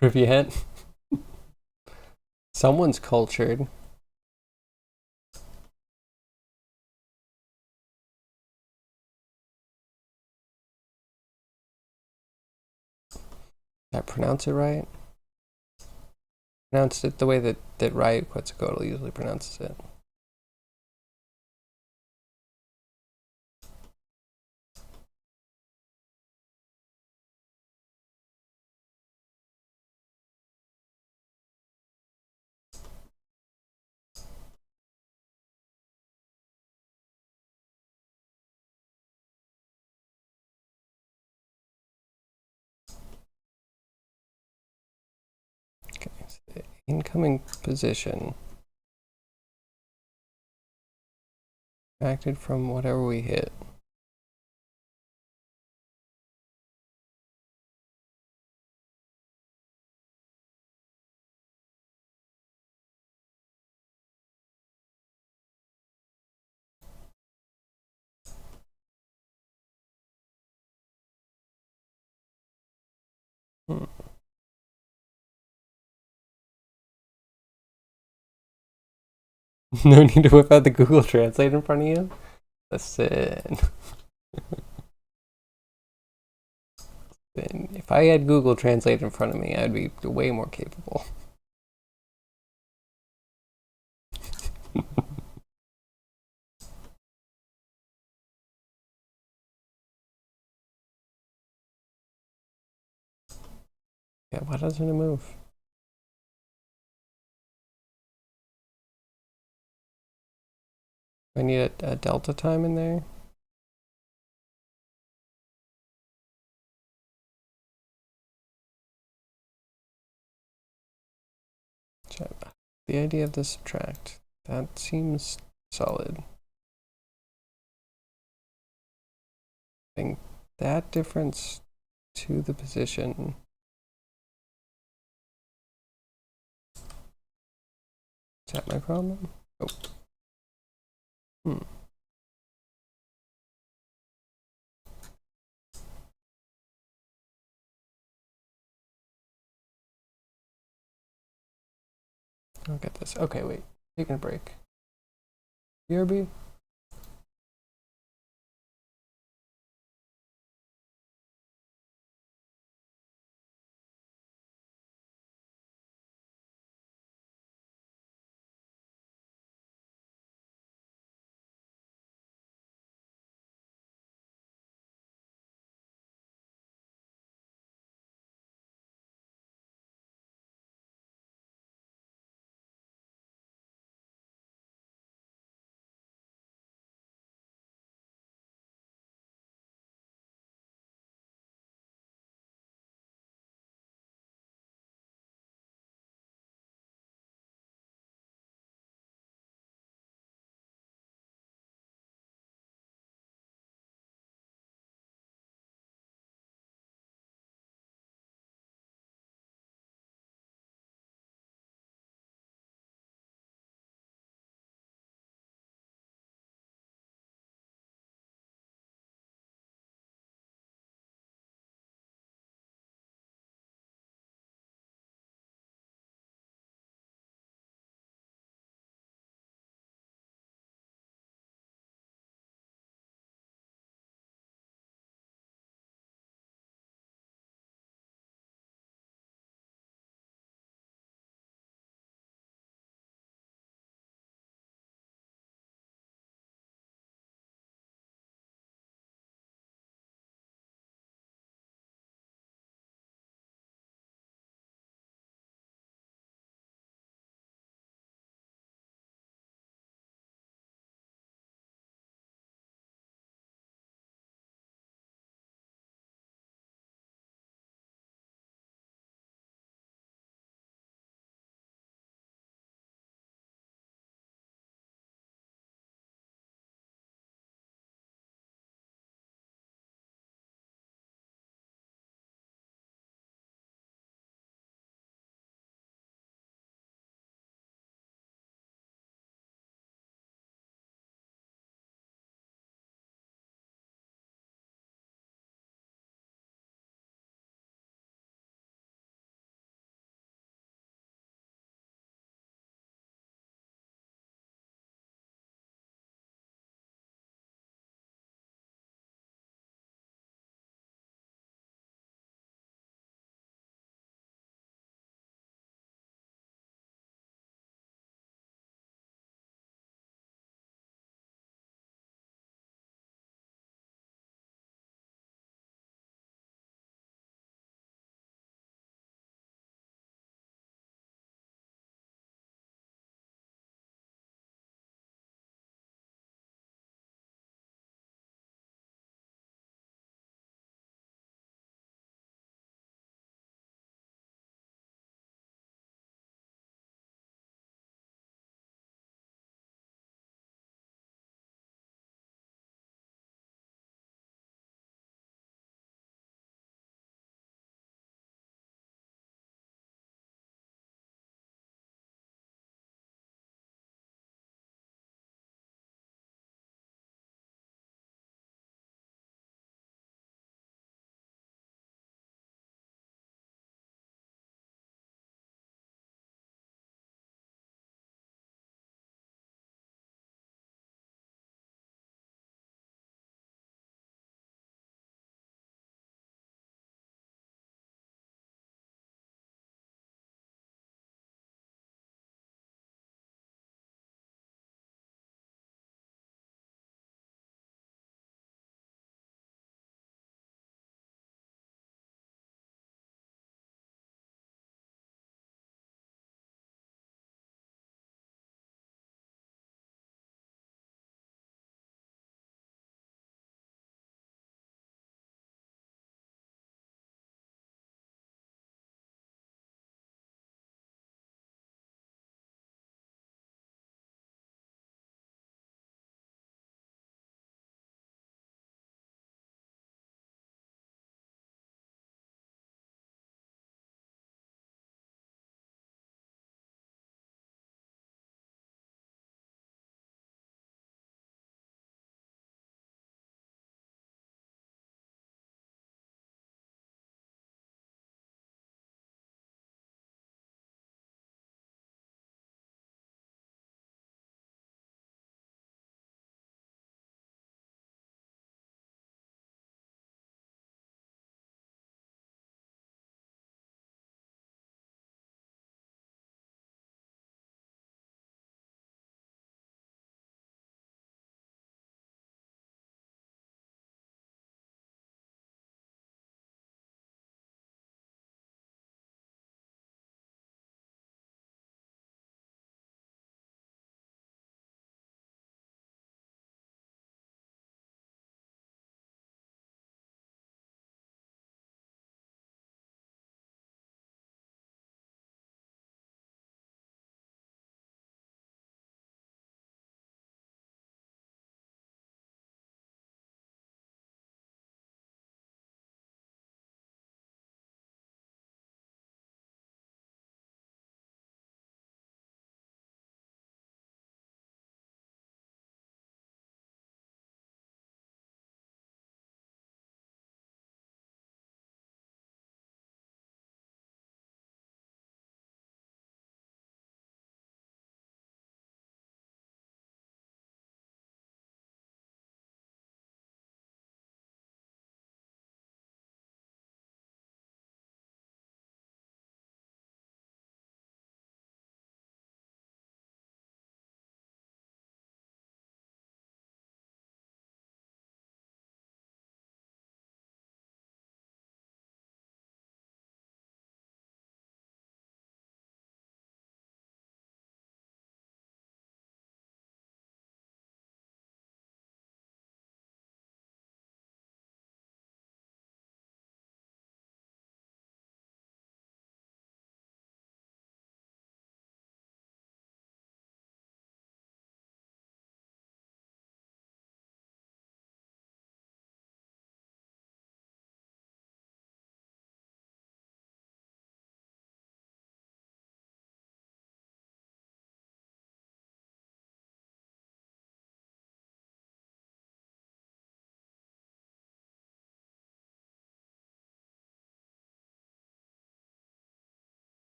A: Privyet. Someone's cultured. Did I pronounce it right? Pronounced it the way that Riot Quetzalcoatl usually pronounces it. Okay, so the incoming position acted from whatever we hit. No need to whip out the Google Translate in front of you? Listen. If I had Google Translate in front of me, I'd be way more capable. Yeah, why doesn't it move? I need a delta time in there. The idea of the subtract. That seems solid. I think that difference to the position. Is that my problem? Oh. I'll get this. Okay, wait. Taking a break. BRB?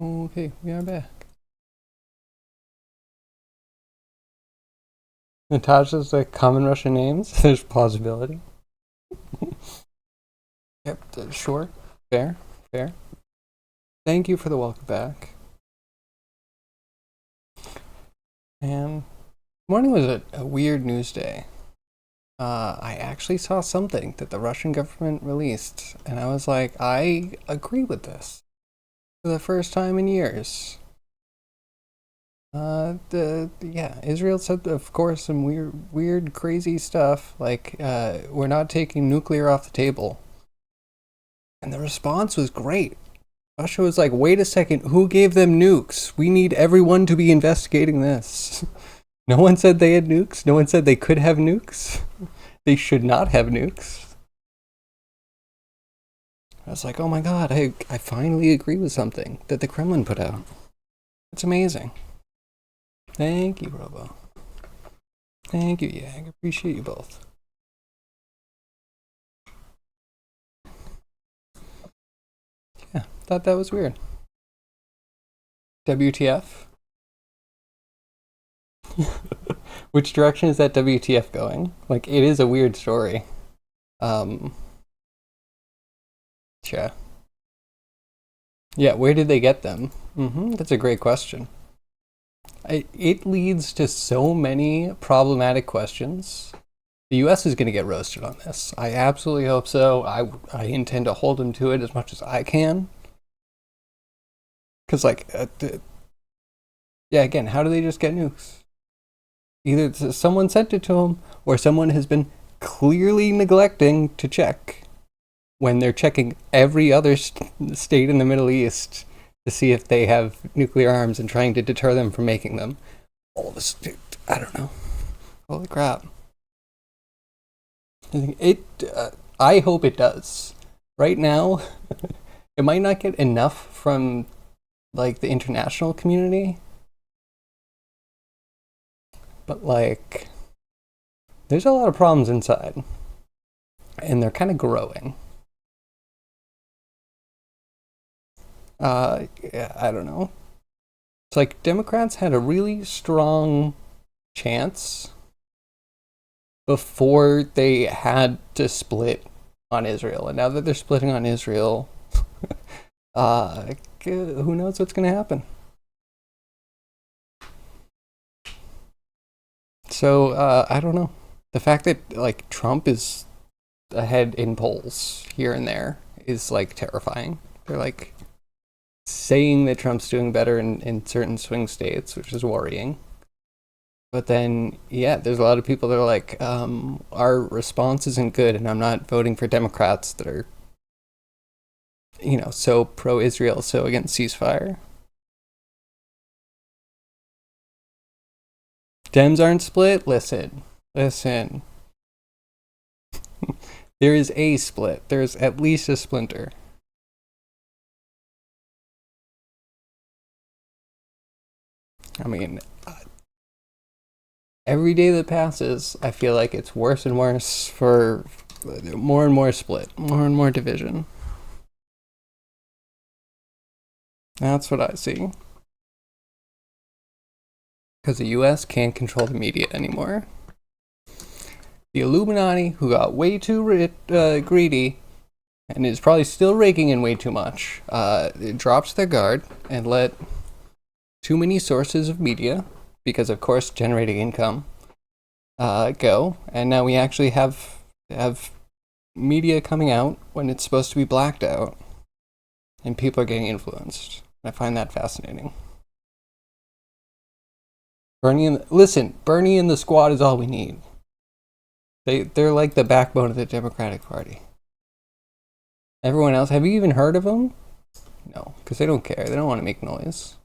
A: Okay, we are back. Natasha's like common Russian names. There's plausibility. Yep, sure. Fair, fair. Thank you for the welcome back. And morning was a weird news day. I actually saw something that the Russian government released, and I was like, I agree with this for the first time in years. Israel said, of course, some weird, crazy stuff like we're not taking nuclear off the table, and the response was great. Russia was like, wait a second, who gave them nukes? We need everyone to be investigating this. No one said they had nukes. No one said they could have nukes. They should not have nukes. I was like, oh my god, I finally agree with something that the Kremlin put out. It's amazing. Thank you, Robo. Thank you, Yag. Appreciate you both. Yeah, thought that was weird. WTF? Which direction is that WTF going? Like, it is a weird story. Yeah. Yeah, where did they get them? That's a great question. It leads to so many problematic questions. The U.S. is going to get roasted on this. I absolutely hope so. I intend to hold them to it as much as I can. Because, like, yeah, again, how do they just get nukes? Either someone sent it to them, or someone has been clearly neglecting to check when they're checking every other state in the Middle East to see if they have nuclear arms and trying to deter them from making them. All this, I don't know. Holy crap. I hope it does. Right now, it might not get enough from like the international community, but like there's a lot of problems inside, and they're kind of growing. Yeah, I don't know. It's like Democrats had a really strong chance before they had to split on Israel, and now that they're splitting on Israel, who knows what's going to happen? So I don't know. The fact that like Trump is ahead in polls here and there is like terrifying. They're like saying that Trump's doing better in certain swing states, which is worrying. But then, yeah, there's a lot of people that are like, our response isn't good, and I'm not voting for Democrats that are, so pro-Israel, so against ceasefire. Dems aren't split? Listen. There is a split. There's at least a splinter. I mean, every day that passes, I feel like it's worse and worse for more and more split, more and more division. That's what I see. Because the US can't control the media anymore. The Illuminati, who got way too greedy and is probably still raking in way too much, it drops their guard and let too many sources of media, because of course generating income, go, and now we actually have media coming out when it's supposed to be blacked out, and people are getting influenced. I find that fascinating. Bernie and the squad is all we need. They're like the backbone of the Democratic Party. Everyone else, have you even heard of them? No, because they don't care. They don't want to make noise.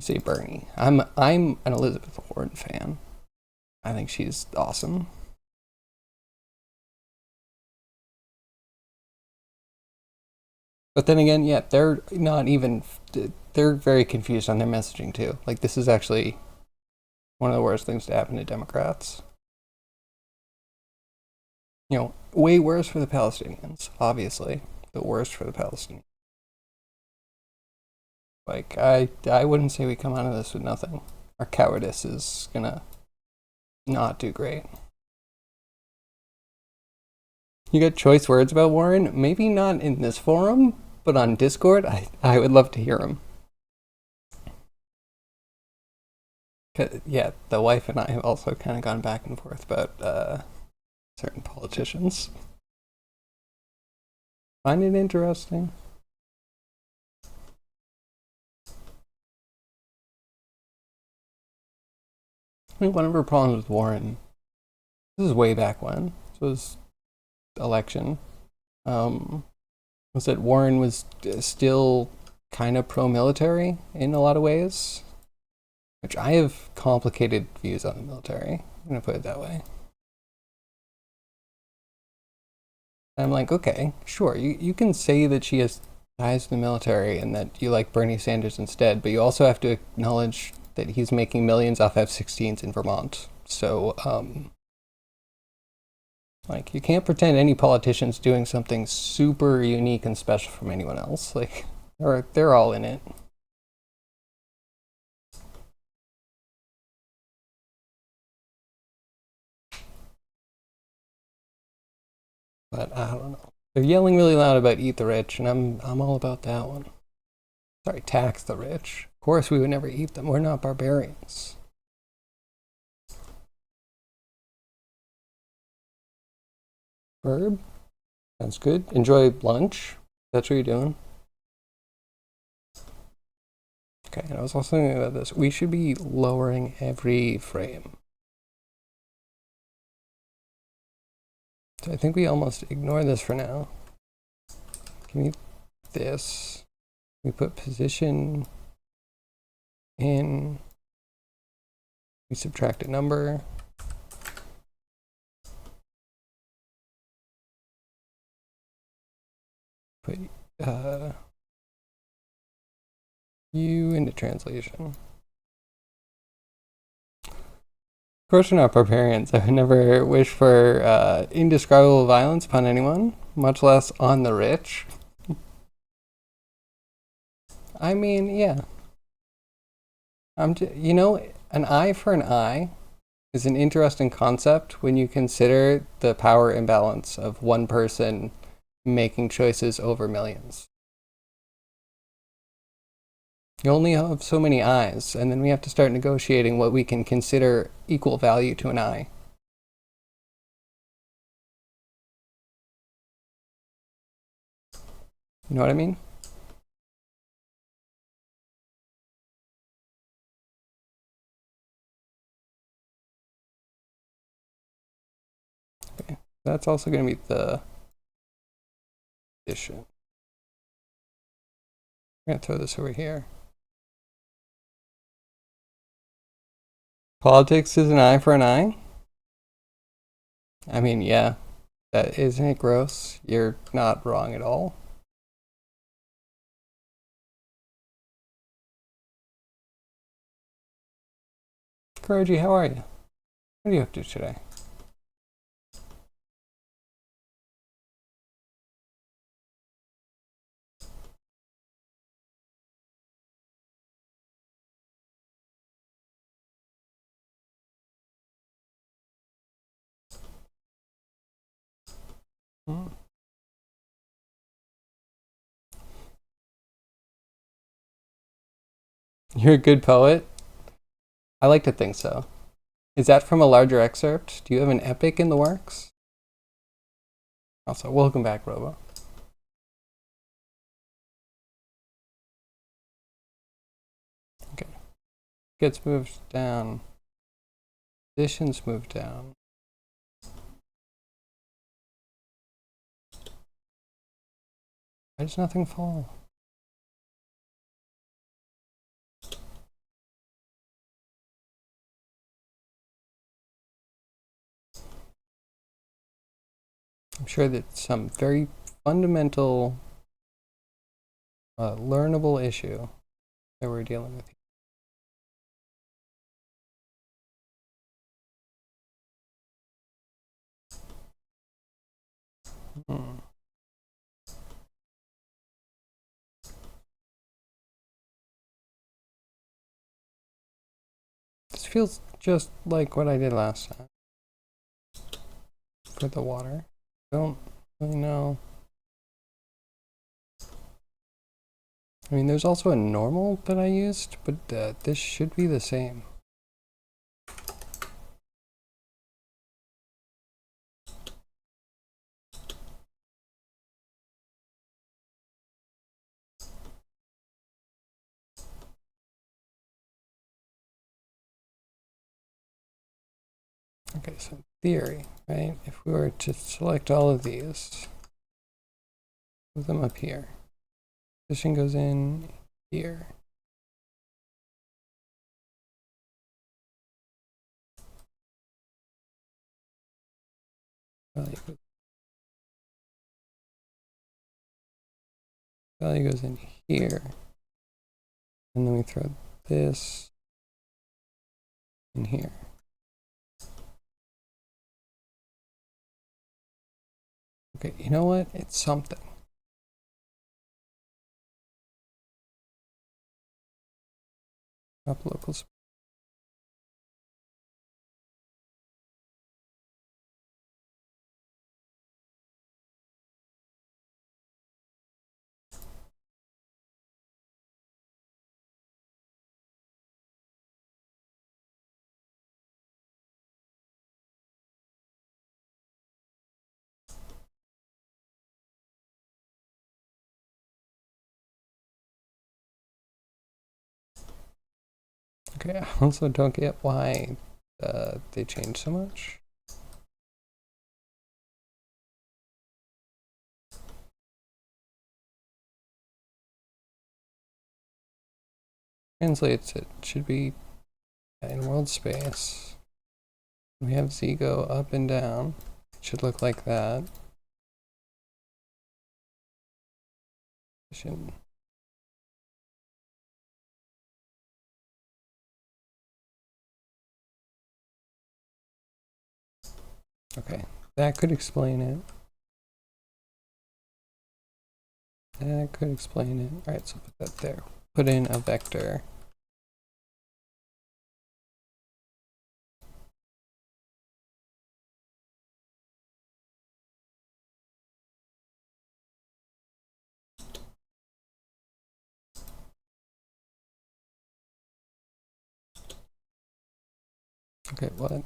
A: Say Bernie. I'm an Elizabeth Warren fan. I think she's awesome. But then again, yeah, they're not even. They're very confused on their messaging too. Like, this is actually one of the worst things to happen to Democrats. way worse for the Palestinians, obviously. The worst for the Palestinians. Like, I wouldn't say we come out of this with nothing. Our cowardice is gonna not do great. You got choice words about Warren? Maybe not in this forum, but on Discord, I would love to hear them. Yeah, the wife and I have also kind of gone back and forth about certain politicians. Find it interesting. I think one of her problems with Warren, this is way back when, this was election, was that Warren was still kind of pro-military in a lot of ways, which I have complicated views on the military. I'm going to put it that way. I'm like, okay, sure, you can say that she has ties to the military and that you like Bernie Sanders instead, but you also have to acknowledge that he's making millions off F-16s in Vermont. So, like, you can't pretend any politician's doing something super unique and special from anyone else. Like, they're all in it. But I don't know. They're yelling really loud about eat the rich, and I'm all about that one. Sorry, tax the rich. Of course, we would never eat them. We're not barbarians. Verb? Sounds good. Enjoy lunch. That's what you're doing. Okay, and I was also thinking about this. We should be lowering every frame. So I think we almost ignore this for now. Give me this. We put position in. We subtract a number. Put U into translation. Of course, we're not barbarians. I would never wish for indescribable violence upon anyone, much less on the rich. I mean, yeah. You know, an eye for an eye is an interesting concept when you consider the power imbalance of one person making choices over millions. You only have so many eyes, and then we have to start negotiating what we can consider equal value to an eye. You know what I mean? Okay. That's also going to be the addition. I'm going to throw this over here. Politics is an eye for an eye? I mean, yeah. That isn't it gross? You're not wrong at all. Kuroji, how are you? What are you up to today? Hmm. You're a good poet? I like to think so. Is that from a larger excerpt? Do you have an epic in the works? Also, welcome back, Robo. Okay. Gets moved down. Positions move down. Why does nothing fall? I'm sure that some very fundamental, learnable issue that we're dealing with. This feels just like what I did last time for the water. Don't really know. I mean, there's also a normal that I used, but this should be the same. Okay, so theory, right? If we were to select all of these, move them up here. Position goes in here. Value goes in here. And then we throw this in here. Okay, you know what? It's something. Drop local. Okay, I also don't get why they changed so much. Translates it should be in world space. We have Z go up and down. It should look like that. Okay, that could explain it. That could explain it. All right, so put that there. Put in a vector. Okay, what?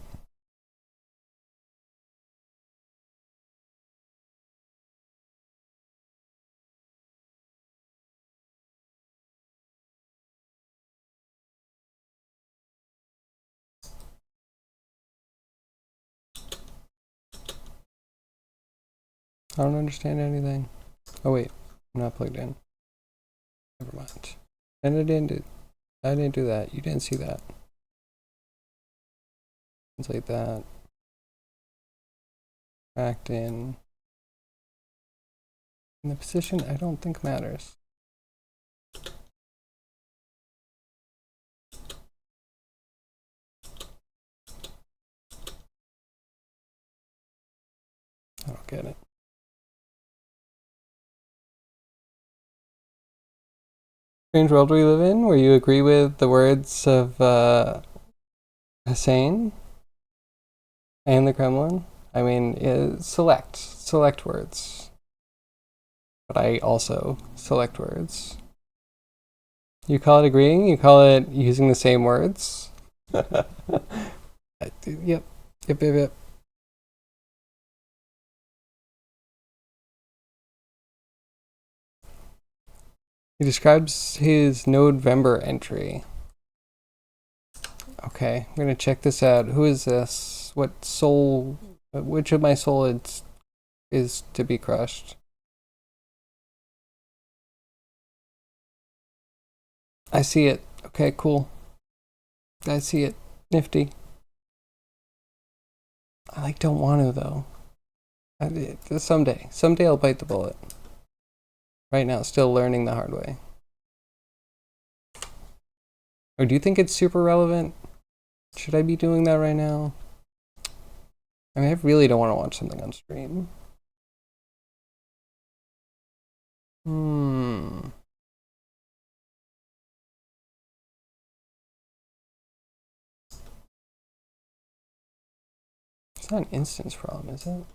A: I don't understand anything. Oh wait, I'm not plugged in. Never mind. And I didn't do that. You didn't see that. Translate that. Backed in. And the position I don't think matters. I don't get it. Strange world we live in, where you agree with the words of Hussein and the Kremlin. I mean, select words. But I also select words. You call it agreeing, you call it using the same words. Yep. He describes his November entry. Okay, I'm gonna check this out. Who is this? What soul? Which of my soul is to be crushed? I see it. Okay, cool. I see it. Nifty. I don't want to though. Someday I'll bite the bullet. Right now, still learning the hard way. Or do you think it's super relevant? Should I be doing that right now? I mean, I really don't want to watch something on stream. Hmm. It's not an instance problem, is it?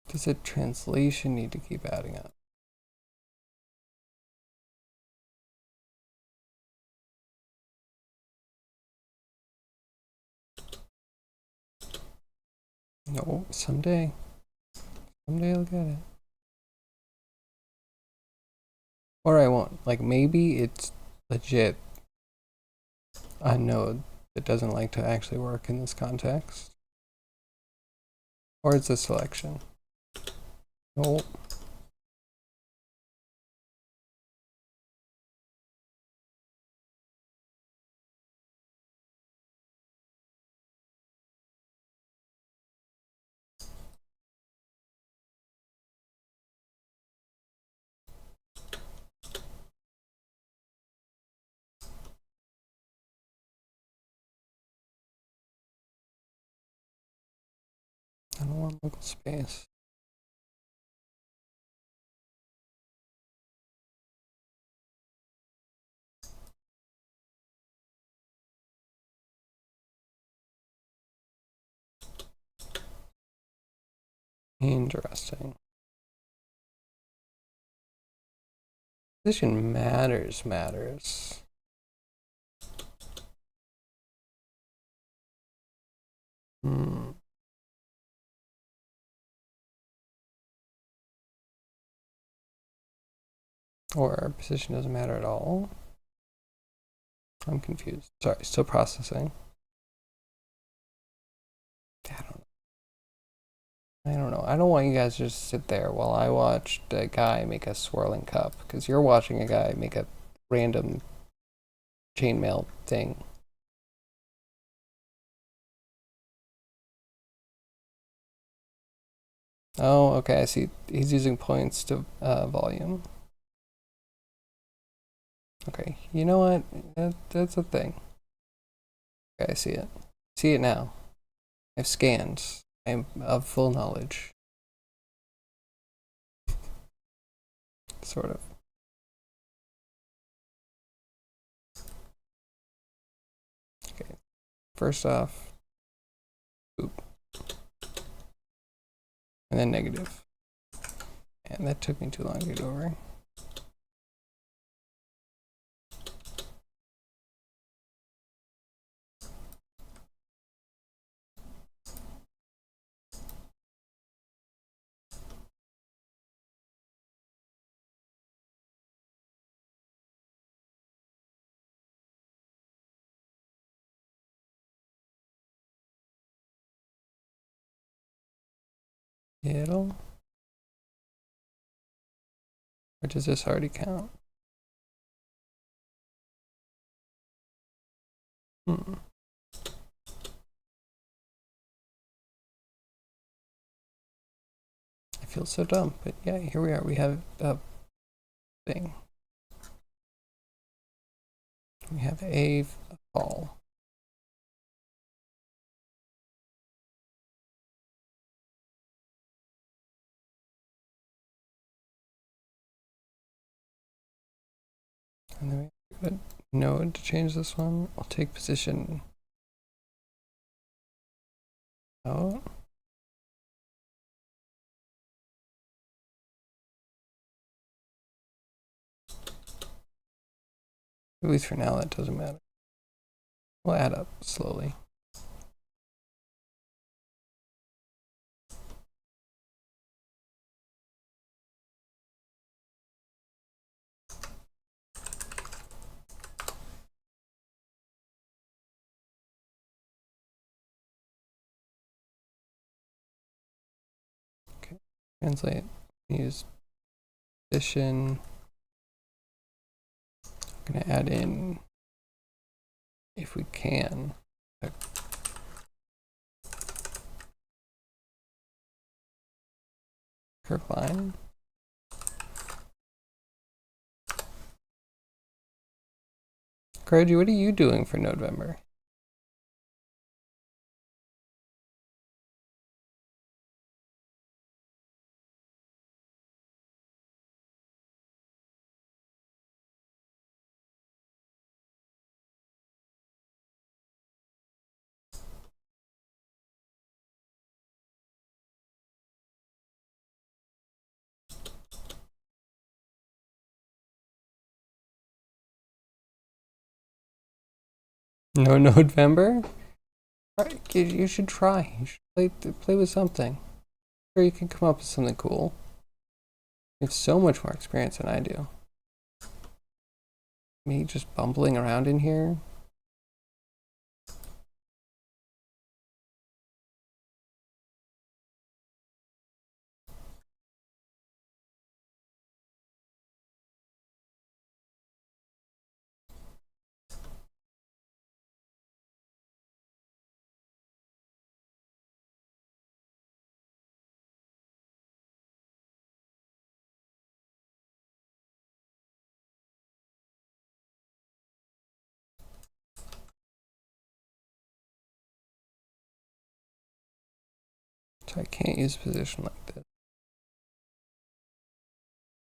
A: Does a translation need to keep adding up? No, someday. Someday I'll get it. Or I won't. Like, maybe it's legit a node that doesn't like to actually work in this context. Or it's a selection. No. I don't want local space. Interesting. Position matters. Hmm. Or position doesn't matter at all. I'm confused. Sorry, still processing. I don't know. I don't want you guys to just sit there while I watch a guy make a swirling cup, because you're watching a guy make a random chainmail thing. Oh, okay. I see. He's using points to volume. Okay. You know what? That's a thing. Okay, I see it. See it now. I've scanned. I'm of full knowledge. Sort of. Okay. First off, boop. And then negative. And that took me too long to get over. It'll. Or does this already count? Hmm. I feel so dumb, but yeah, here we are. We have a thing. We have a fall. And then we have a node to change this one. I'll take position. Oh. At least for now, that doesn't matter. We'll add up slowly. Okay. Translate. Use position. I'm gonna add in, if we can, a curve line. Courage, what are you doing for November? No November? Alright, you should try. You should play with something. Or you can come up with something cool. You have so much more experience than I do. Me just bumbling around in here. So I can't use a position like this.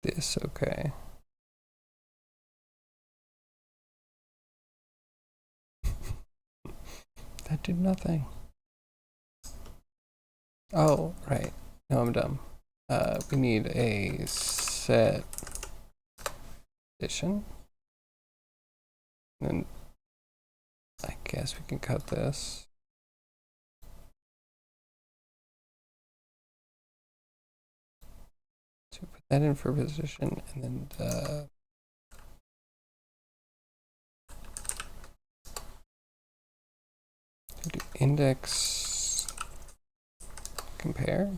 A: This, okay. That did nothing. Oh, right. No, I'm dumb. We need a set position. And then I guess we can cut this. So put that in for position, and then do index compare.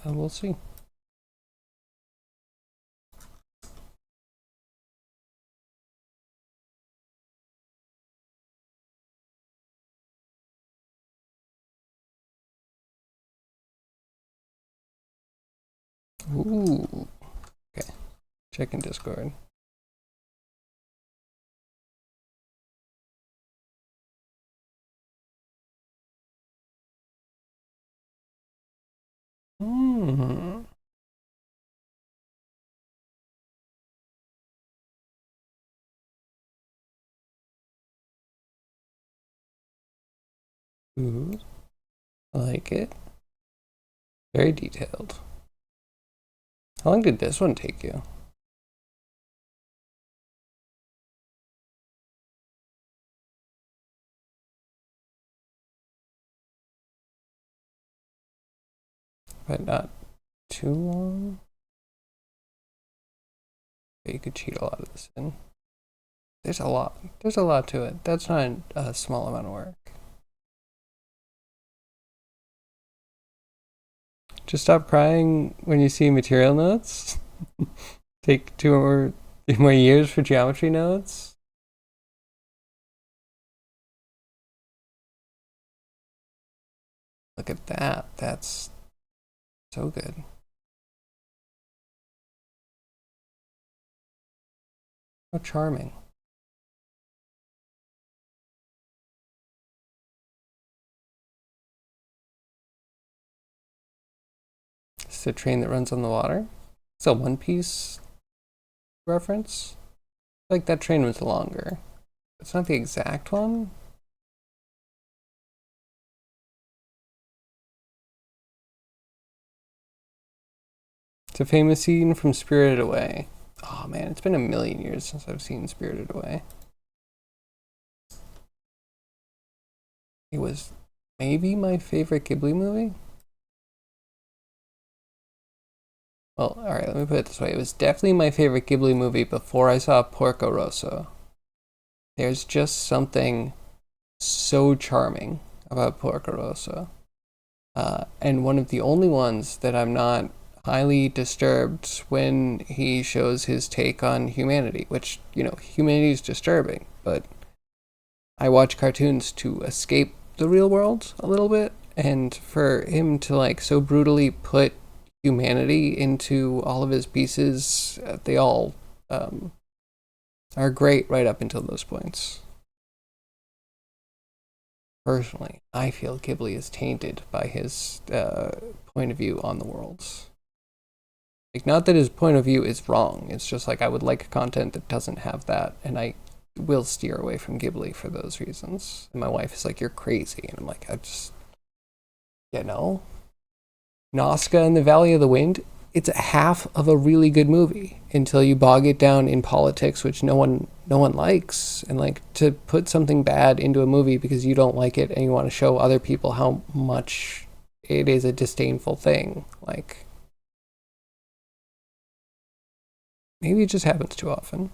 A: We'll see. Ooh. Okay. Check in Discord. Hmm. Ooh. I like it. Very detailed. How long did this one take you? But not too long. But you could cheat a lot of this in. There's a lot. There's a lot to it. That's not a small amount of work. Just stop crying when you see material notes. Take 2 or 3 more years for geometry notes. Look at that. That's so good. How charming. It's a train that runs on the water. It's a One Piece reference. Like that train was longer. It's not the exact one. It's a famous scene from Spirited Away. Oh man, it's been a million years since I've seen Spirited Away. It was maybe my favorite Ghibli movie. Well, alright, let me put it this way. It was definitely my favorite Ghibli movie before I saw Porco Rosso. There's just something so charming about Porco Rosso. And one of the only ones that I'm not highly disturbed when he shows his take on humanity, which, humanity is disturbing, but I watch cartoons to escape the real world a little bit, and for him to like so brutally put humanity into all of his pieces, they all are great right up until those points. Personally, I feel Ghibli is tainted by his point of view on the worlds. Like, not that his point of view is wrong. It's just like I would like content that doesn't have that, and I will steer away from Ghibli for those reasons. And my wife is like, "You're crazy," and I'm like, "I just, you know, Nazca and the Valley of the Wind. It's a half of a really good movie until you bog it down in politics, which no one likes. And like to put something bad into a movie because you don't like it and you want to show other people how much it is a disdainful thing. Like maybe it just happens too often.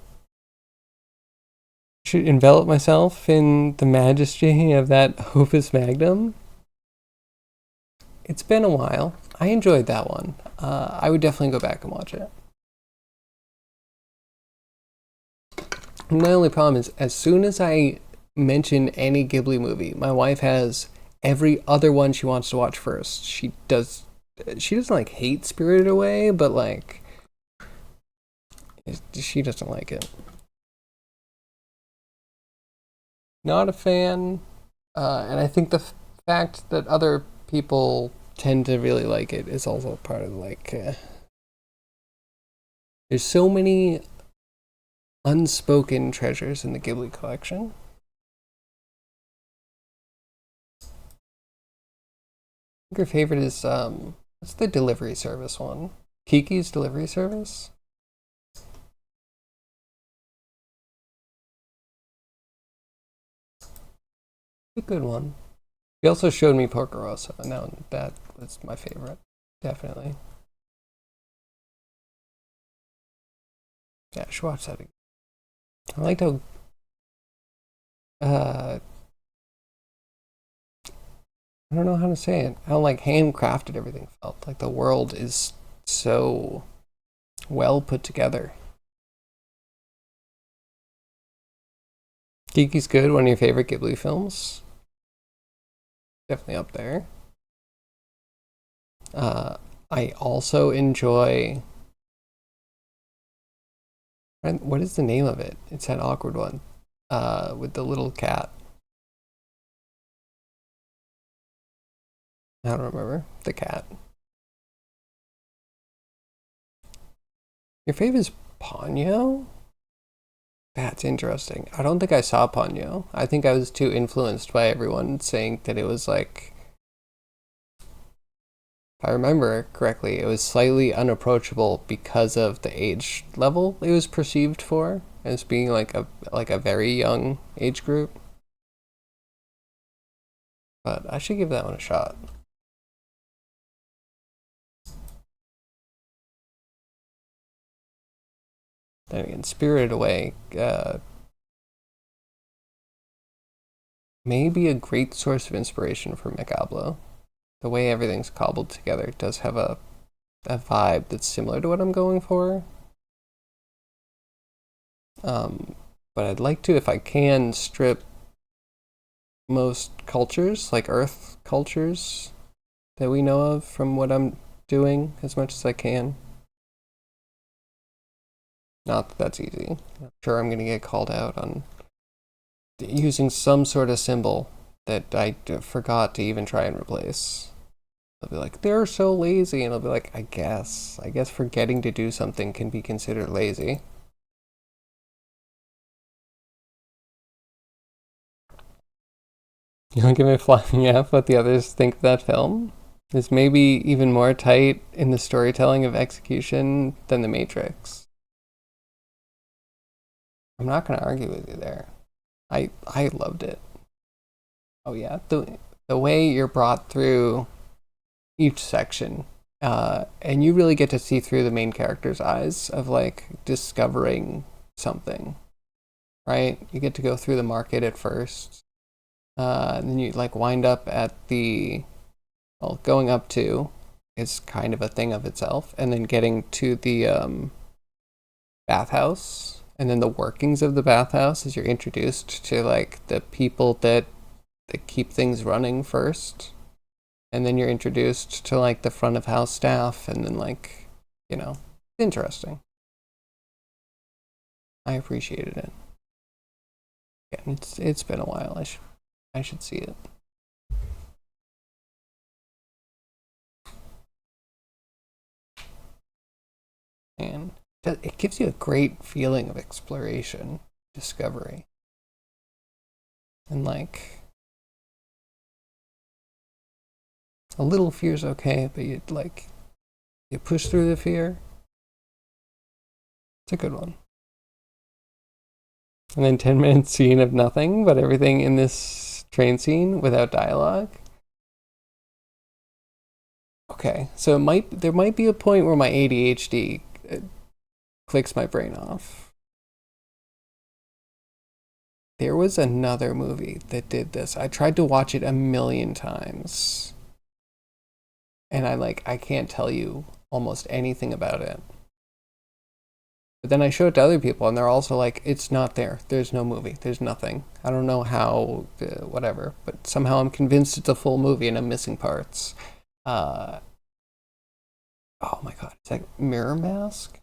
A: I should envelop myself in the majesty of that opus magnum. It's been a while. I enjoyed that one. I would definitely go back and watch it. My only problem is, as soon as I mention any Ghibli movie, my wife has every other one she wants to watch first. She does. She doesn't like hate Spirited Away, but like she doesn't like it. Not a fan, and I think the fact that other people tend to really like it is also part of like. There's so many unspoken treasures in the Ghibli collection. I think your favorite is what's the delivery service one? Kiki's delivery service? A good one. He also showed me Porco Rosso, and that was my favorite. Definitely. Yeah, I should watch that again. I liked how uh I don't know how to say it. How like handcrafted everything felt. Like the world is so well put together. Kiki's Good, one of your favorite Ghibli films. Definitely up there. I also enjoy. What is the name of it? It's that awkward one. With the little cat. I don't remember the cat. Your favorite is Ponyo? That's interesting. I don't think I saw Ponyo. I think I was too influenced by everyone saying that it was like, if I remember correctly, it was slightly unapproachable because of the age level it was perceived for as being like a very young age group. But I should give that one a shot. Then again, Spirited Away, may be a great source of inspiration for Macablo. The way everything's cobbled together does have a vibe that's similar to what I'm going for. But I'd like to, if I can, strip most cultures, like Earth cultures that we know of, from what I'm doing as much as I can. Not that that's easy. I'm sure I'm going to get called out on using some sort of symbol that I forgot to even try and replace. They'll be like, they're so lazy. And I'll be like, I guess. I guess forgetting to do something can be considered lazy. You don't give a flying F what the others think of that film? Is maybe even more tight in the storytelling of execution than The Matrix. I'm not going to argue with you there. I loved it. Oh yeah, the way you're brought through each section And you really get to see through the main character's eyes of like discovering something, right? You get to go through the market at first, and then you like wind up at the, well, going up to is kind of a thing of itself, and then getting to the bathhouse, and then the workings of the bathhouse as you're introduced to like the people that keep things running first, and then you're introduced to like the front of house staff, and then like, you know, interesting. I appreciated it. Yeah, it's been a while. I should see it. And it gives you a great feeling of exploration, discovery, and like a little fear's okay, but you push through the fear. It's a good one. And then 10 minute scene of nothing but everything in this train scene without dialogue. Okay, so there might be a point where my ADHD clicks my brain off. There was another movie that did this. I tried to watch it a million times, and I can't tell you almost anything about it. But then I show it to other people, and they're also like, "It's not there. There's no movie. There's nothing. I don't know how, whatever." But somehow I'm convinced it's a full movie, and I'm missing parts. Uh, oh my god, it's like Mirror Mask.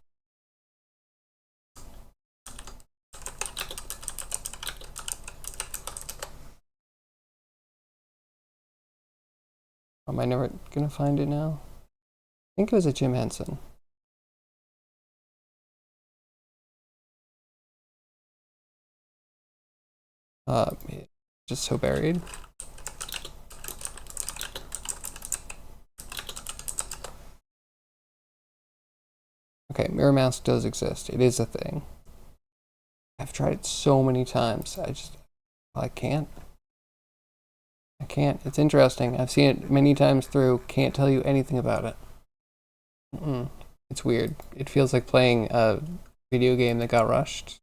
A: Am I never gonna find it now? I think it was a Jim Henson. Uh, just so buried. Okay, Mirror Mask does exist. It is a thing. I've tried it so many times. I can't. I can't. It's interesting. I've seen it many times through. Can't tell you anything about it. Mm-mm. It's weird. It feels like playing a video game that got rushed.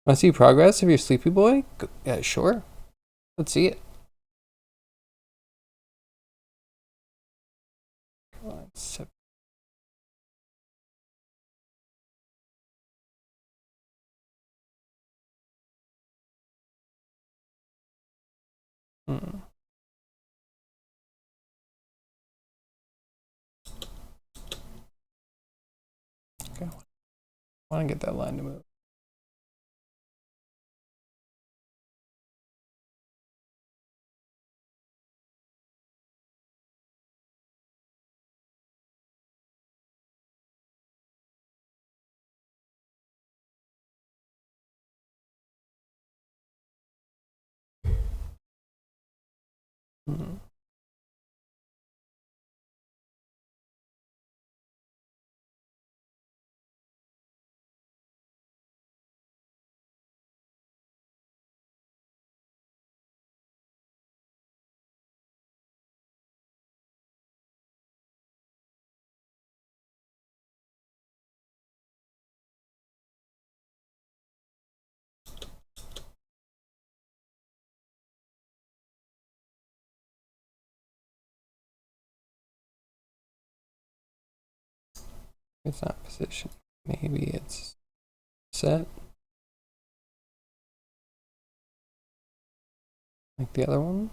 A: Want to see progress of your Sleepy Boy? Yeah, sure. Let's see it. Mm. Okay. I want to get that line to move. Mm. It's not position. Maybe it's set. Like the other one.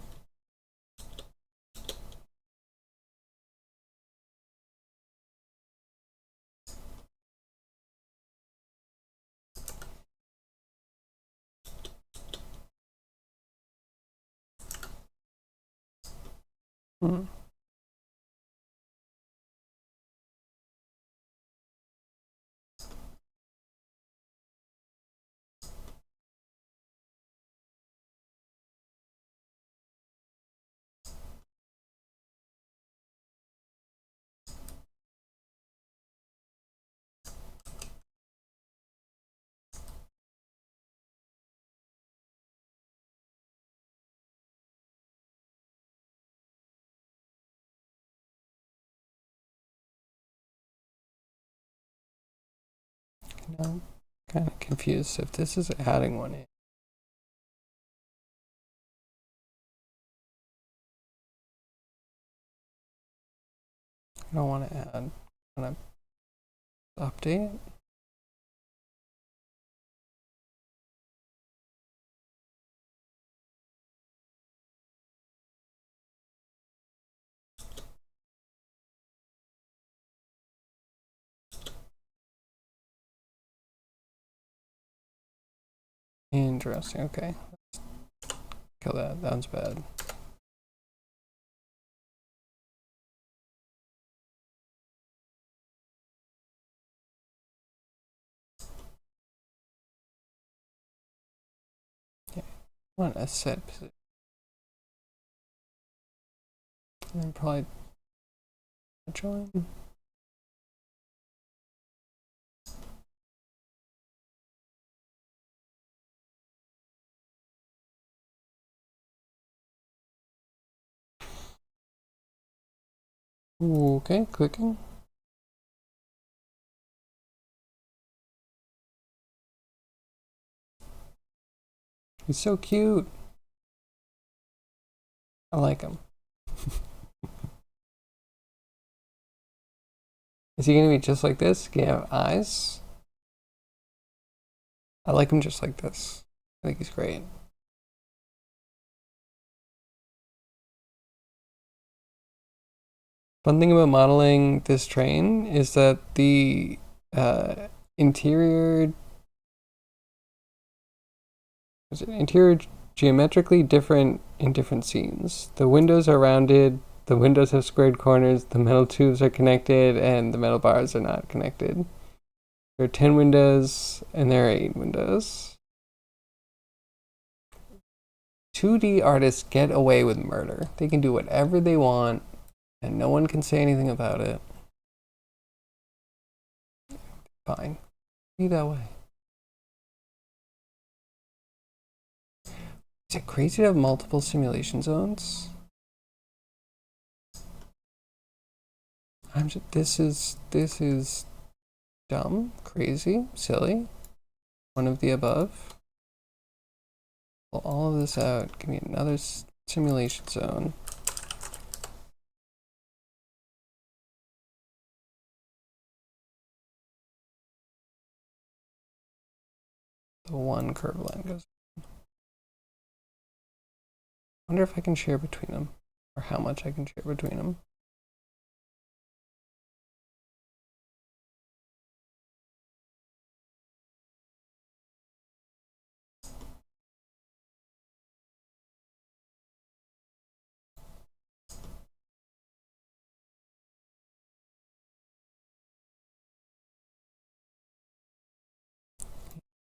A: Mm. Now I'm kind of confused if this is adding one in. I don't want to add, I want to update. Interesting, okay. Kill that, that one's bad. Yeah, I want a set position. And then probably join. Ooh, okay, clicking. He's so cute. I like him. Is he gonna be just like this? Can he have eyes? I like him just like this. I think he's great. Fun thing about modeling this train is that the interior geometrically different in different scenes. The windows are rounded, the windows have squared corners, the metal tubes are connected, and the metal bars are not connected. There are 10 windows, and there are 8 windows. 2D artists get away with murder. They can do whatever they want, and no one can say anything about it. Fine. Be that way. Is it crazy to have multiple simulation zones? This is dumb, crazy, silly. One of the above. Pull all of this out. Give me another simulation zone. The one curved line goes. I wonder if I can share between them, or how much I can share between them.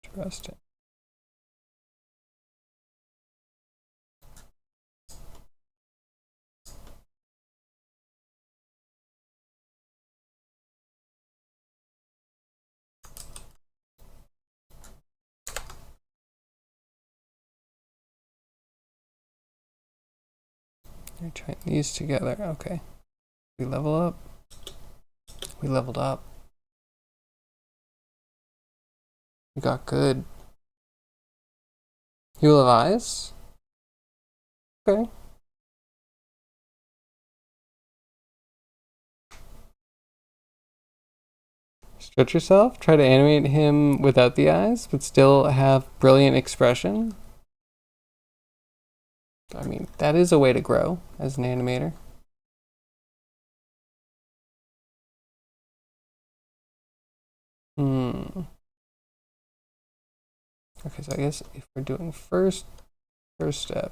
A: Interesting. You're trying these together. Okay. We level up. We leveled up. We got good. You will have eyes? Okay. Stretch yourself. Try to animate him without the eyes, but still have brilliant expression. I mean, that is a way to grow as an animator. Okay, so I guess if we're doing first step,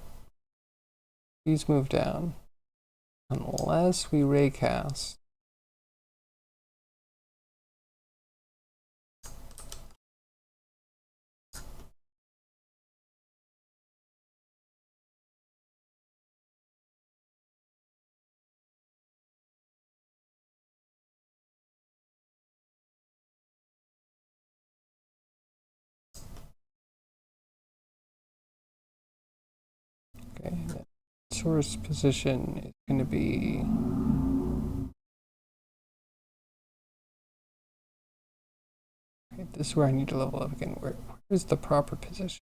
A: these move down. Unless we raycast. Okay, the source position is going to be this is where I need to level up again. Where's the proper position?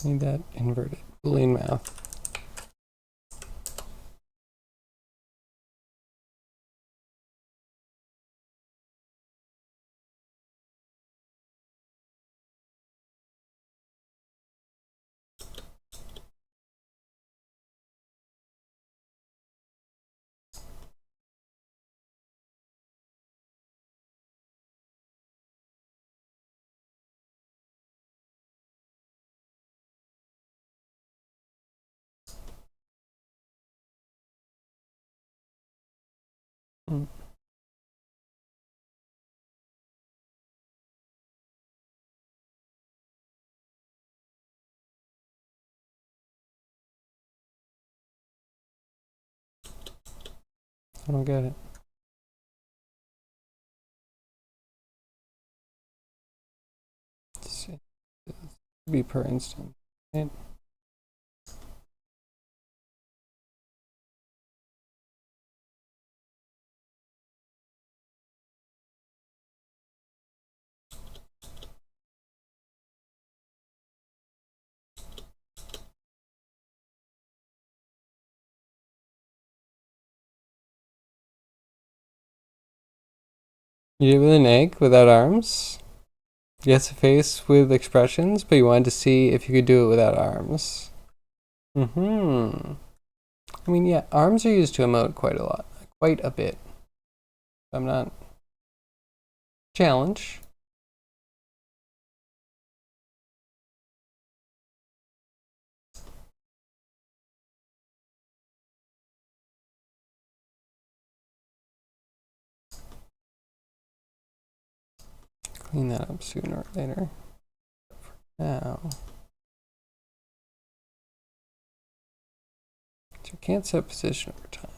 A: I need that inverted Boolean math. Hmm. I don't get it. Be per instance. Right? You did it with an egg without arms? Yes, a face with expressions, but you wanted to see if you could do it without arms. Mm-hmm. I mean, yeah, arms are used to emote quite a lot. Quite a bit. I'm not... Challenge. Clean that up sooner or later. Now... So you can't set position over time.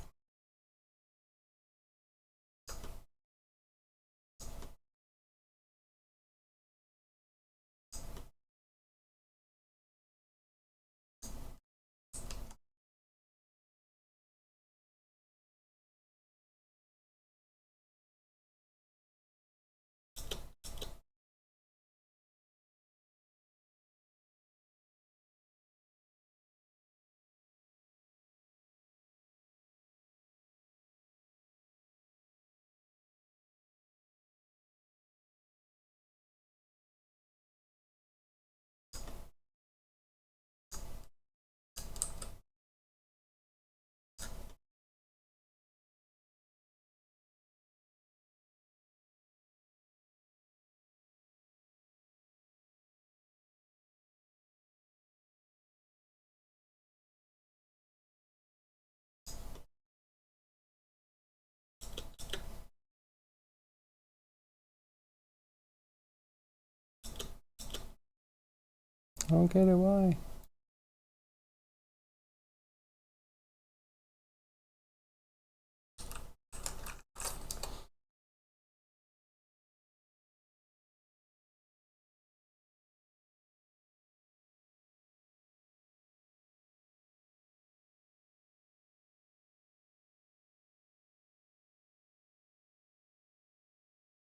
A: I don't get it, why?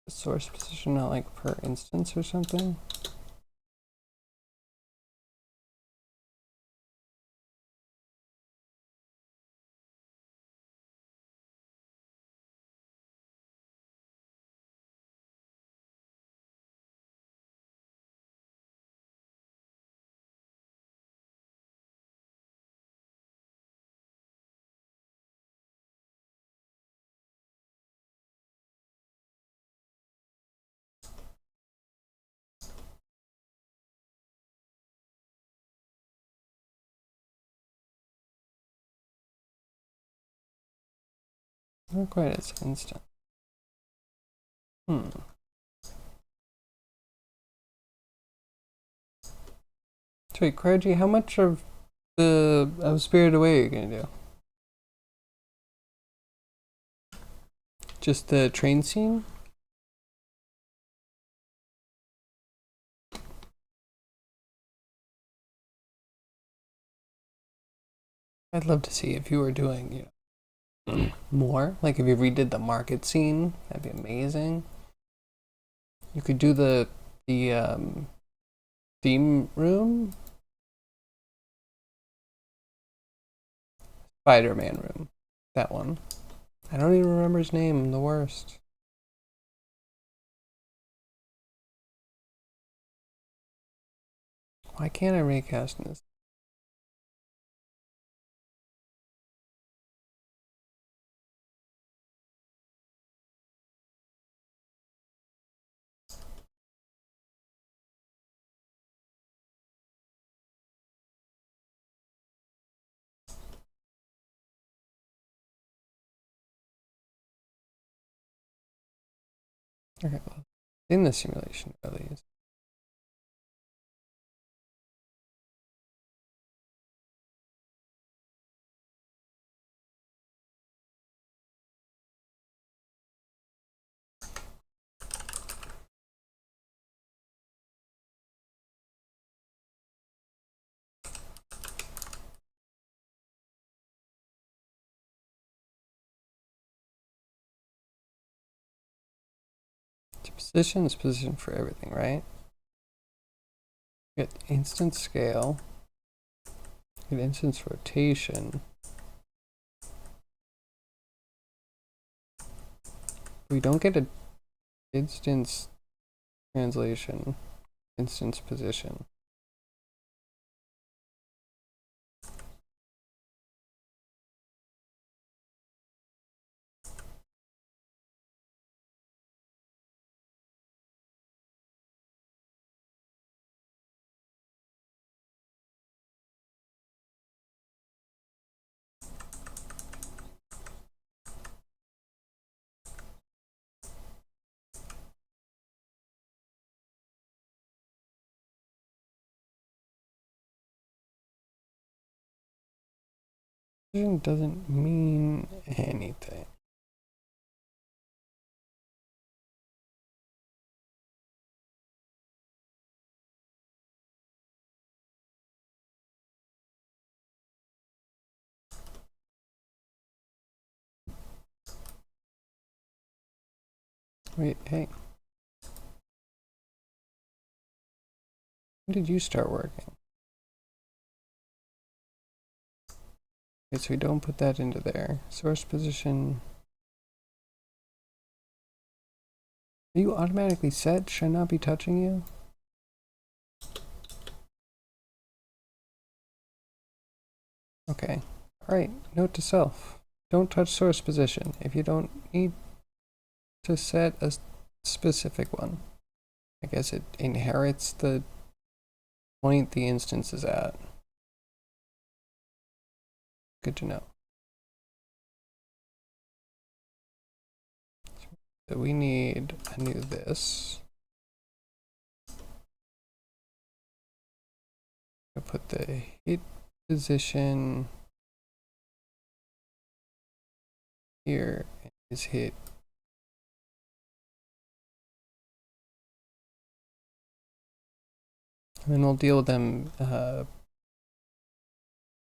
A: Source position, not like per instance or something? Not quite as instant. Hmm. So wait, Craigie, how much of the Spirited Away are you gonna do? Just the train scene? I'd love to see if you were doing, more. Like if you redid the market scene, that'd be amazing. You could do the theme room, Spider-Man room, that one. I don't even remember his name. I'm the worst. Why can't I recast this? Okay, well, in the simulation at least. Position is position for everything, right? Get instance scale. Get instance rotation. We don't get an instance translation, instance position. Position doesn't mean anything. Wait, hey. When did you start working? Okay, so we don't put that into there. Source position. Are you automatically set? Should I not be touching you? Okay. Alright, note to self. Don't touch source position if you don't need to set a specific one. I guess it inherits the point the instance is at. Good to know. So we need a new this. I'll put the hit position here is hit. And then we'll deal with them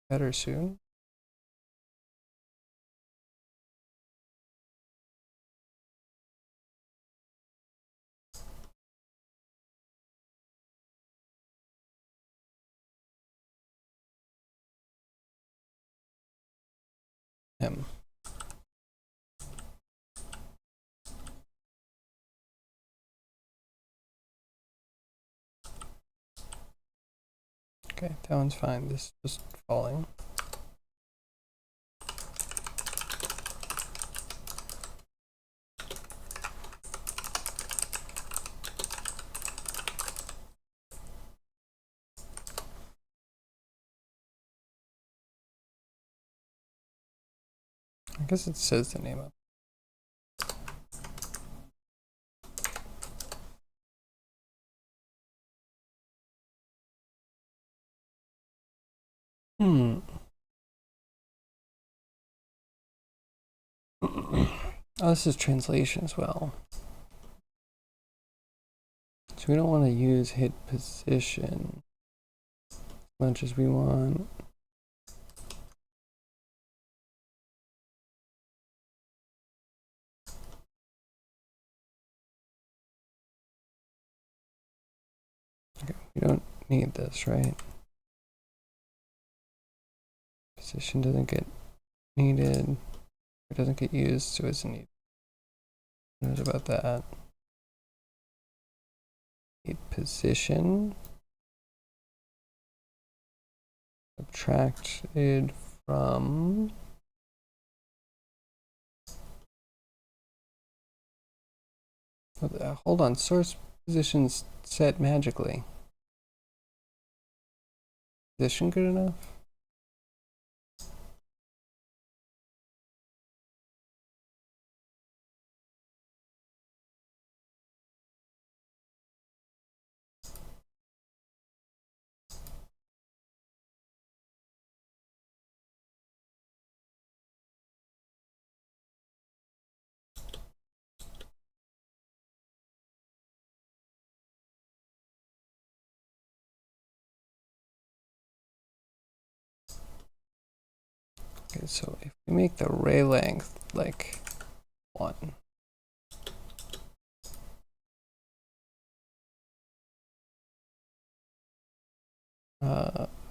A: better soon. Him. Okay, that one's fine. This is just falling. I guess it says the name of it. Hmm. Oh, this is translation as well. So we don't want to use hit position as much as we want. Okay, we don't need this, right? Position doesn't get needed. It doesn't get used, so it's needed. Who knows about that? Hit position. Subtracted from hold on, source positions set magically. Position good enough? Okay, so if we make the ray length like 1.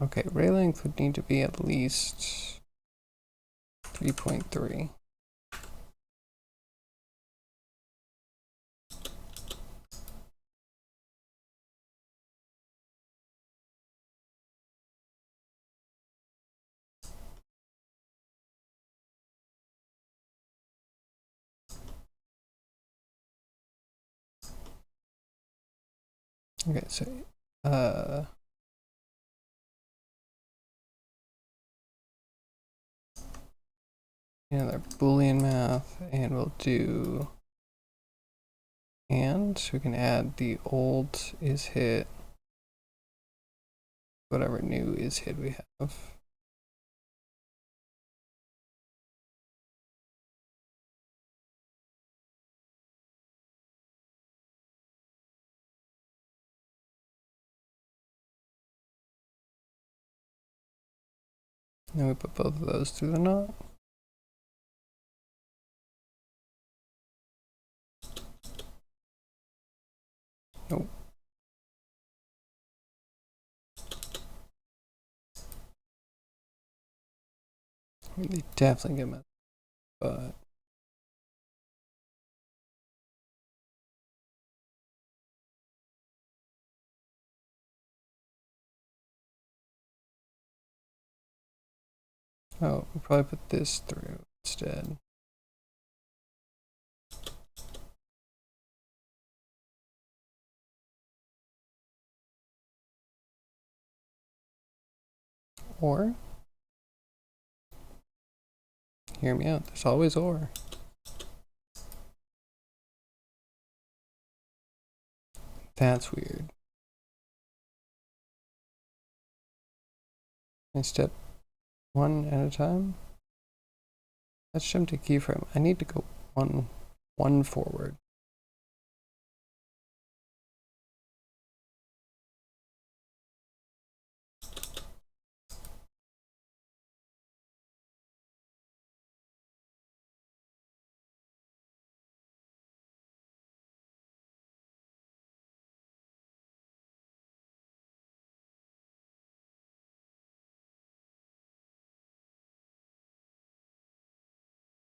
A: Okay, ray length would need to be at least 3.3. Okay, so another Boolean math, and we'll do and so we can add the old is hit, whatever new is hit we have. Now we put both of those through the knot. Nope. I mean, they definitely get messed up, but oh, we'll probably put this through instead. Or, hear me out, there's always or. That's weird. I step 1 at a time. Let's jump to keyframe. I need to go one forward.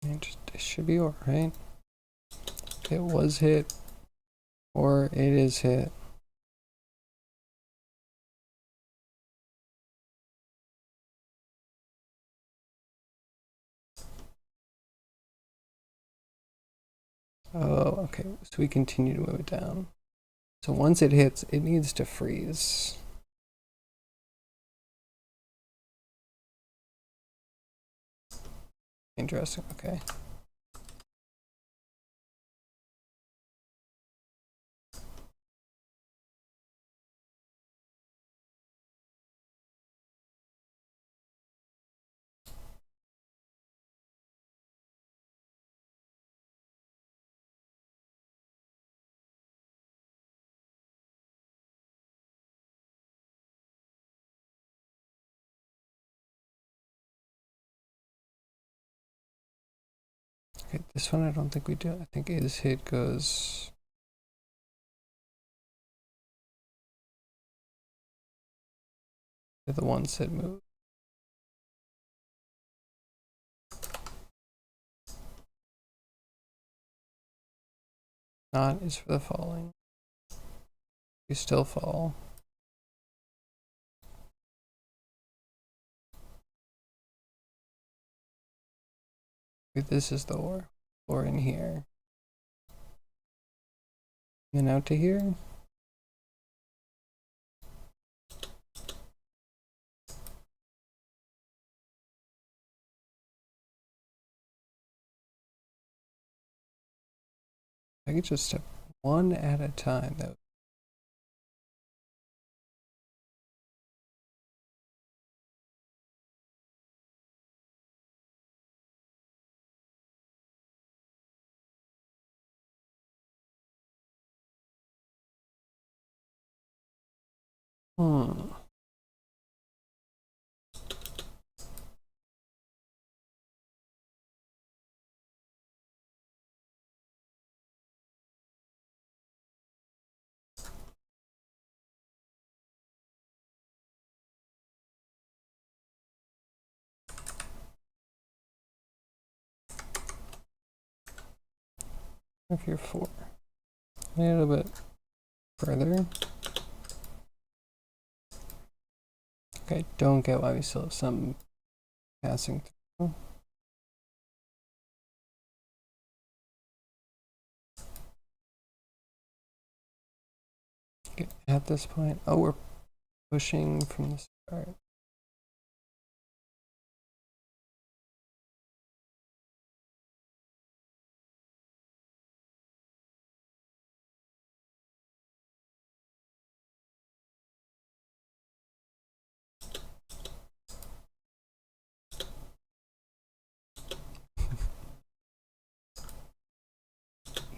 A: And just, it should be or, right? It was hit, or it is hit. Oh, okay, so we continue to move it down. So once it hits, it needs to freeze. Interesting, okay. Okay, this one I don't think we do. I think is hit goes. To the ones that move. Not is for the falling. You still fall. This is the or in here. And out to here. I could just step one at a time. That if you're 4. A little bit further. Okay, don't get why we still have some passing through. Okay, at this point, oh, we're pushing from the start.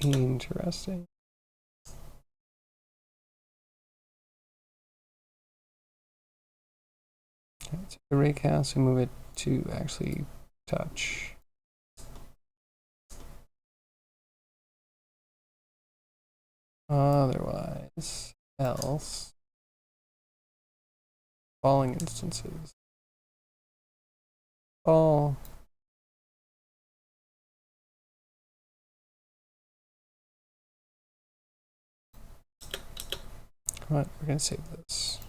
A: Interesting. Okay, so the raycast, we move it to actually touch. Otherwise, else, falling instances. Fall. Come on, we're gonna save this.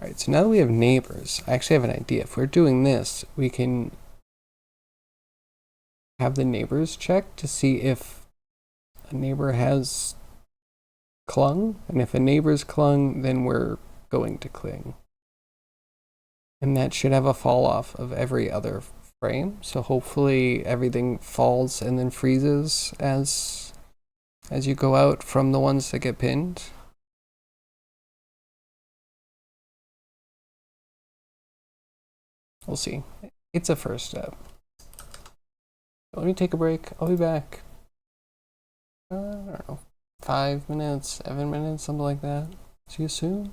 A: All right, so now that we have neighbors, I actually have an idea. If we're doing this, we can have the neighbors check to see if a neighbor has clung, and if a neighbor's clung, then we're going to cling. And that should have a fall off of every other frame, so hopefully everything falls and then freezes as you go out from the ones that get pinned. We'll see. It's a first step. Let me take a break. I'll be back. I don't know, 5 minutes, 7 minutes, something like that. See you soon.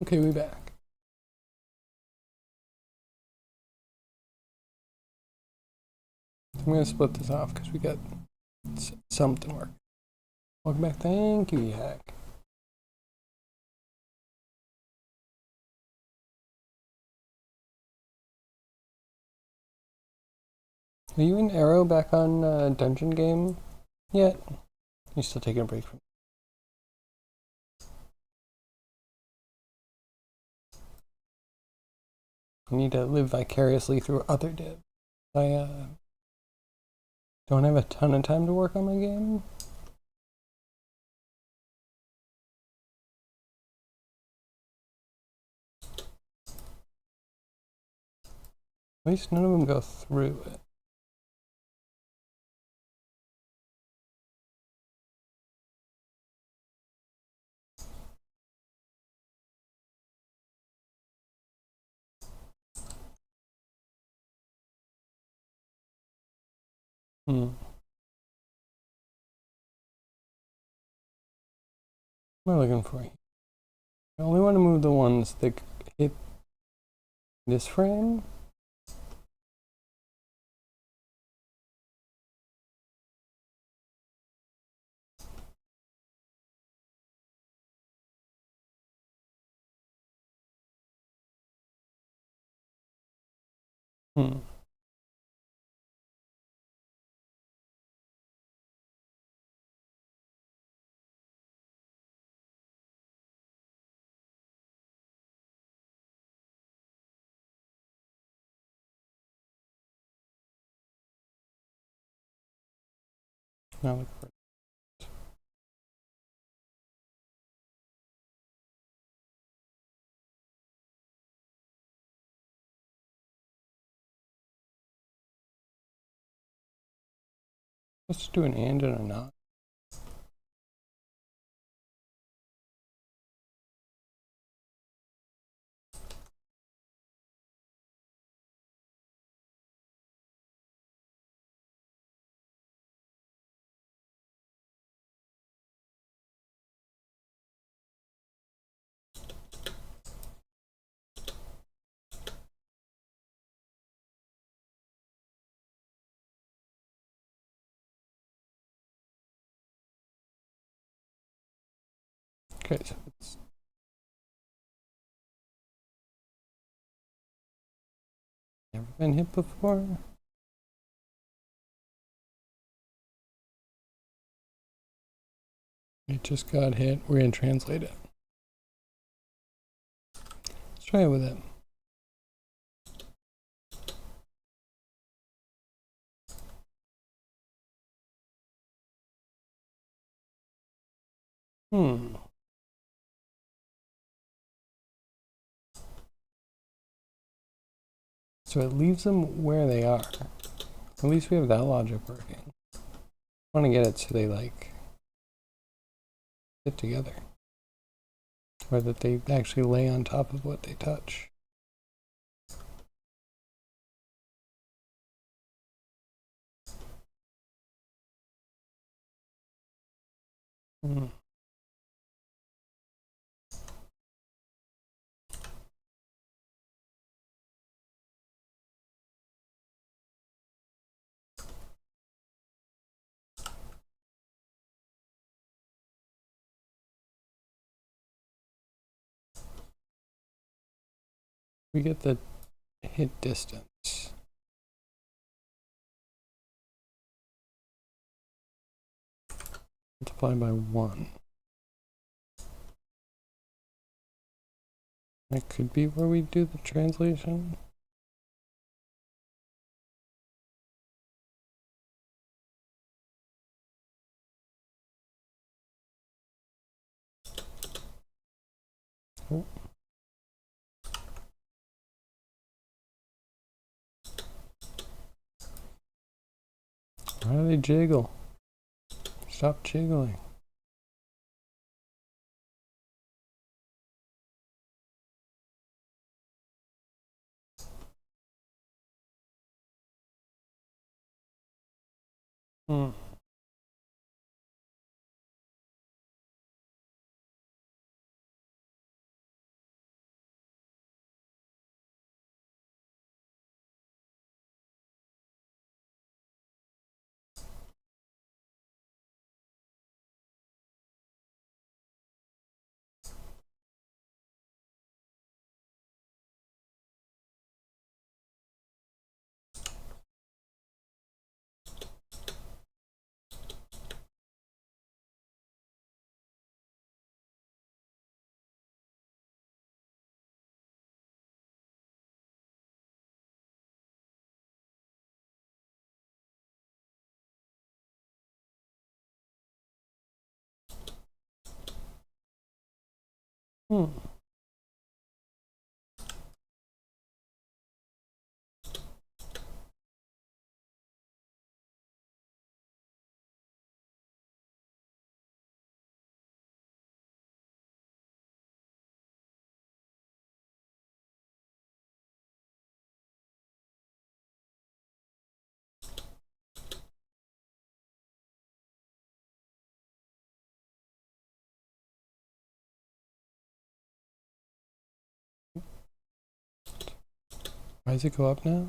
A: Okay, we back. I'm gonna split this off because we got something work. Welcome back. Thank you, Hack. Are you and Arrow back on dungeon game yet? You still taking a break from? I need to live vicariously through other devs. I don't have a ton of time to work on my game. At least none of them go through it. What am I looking for? I only want to move the ones that hit this frame. Now look for it. Let's do an and a not. Okay, so it's never been hit before. It just got hit. We're gonna translate it. Let's try it with it. So it leaves them where they are. At least we have that logic working. I want to get it so they like fit together. Or that they actually lay on top of what they touch. We get the hit distance. Multiplied by 1. That could be where we do the translation. Oh. Why do they jiggle? Stop jiggling. Hmm. Why does it go up now?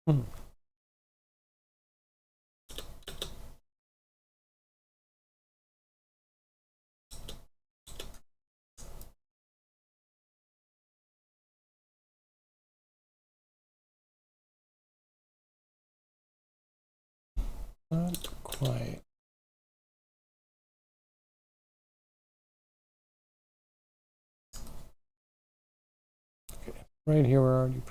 A: Hmm. Not quite. Okay. Right here we're already.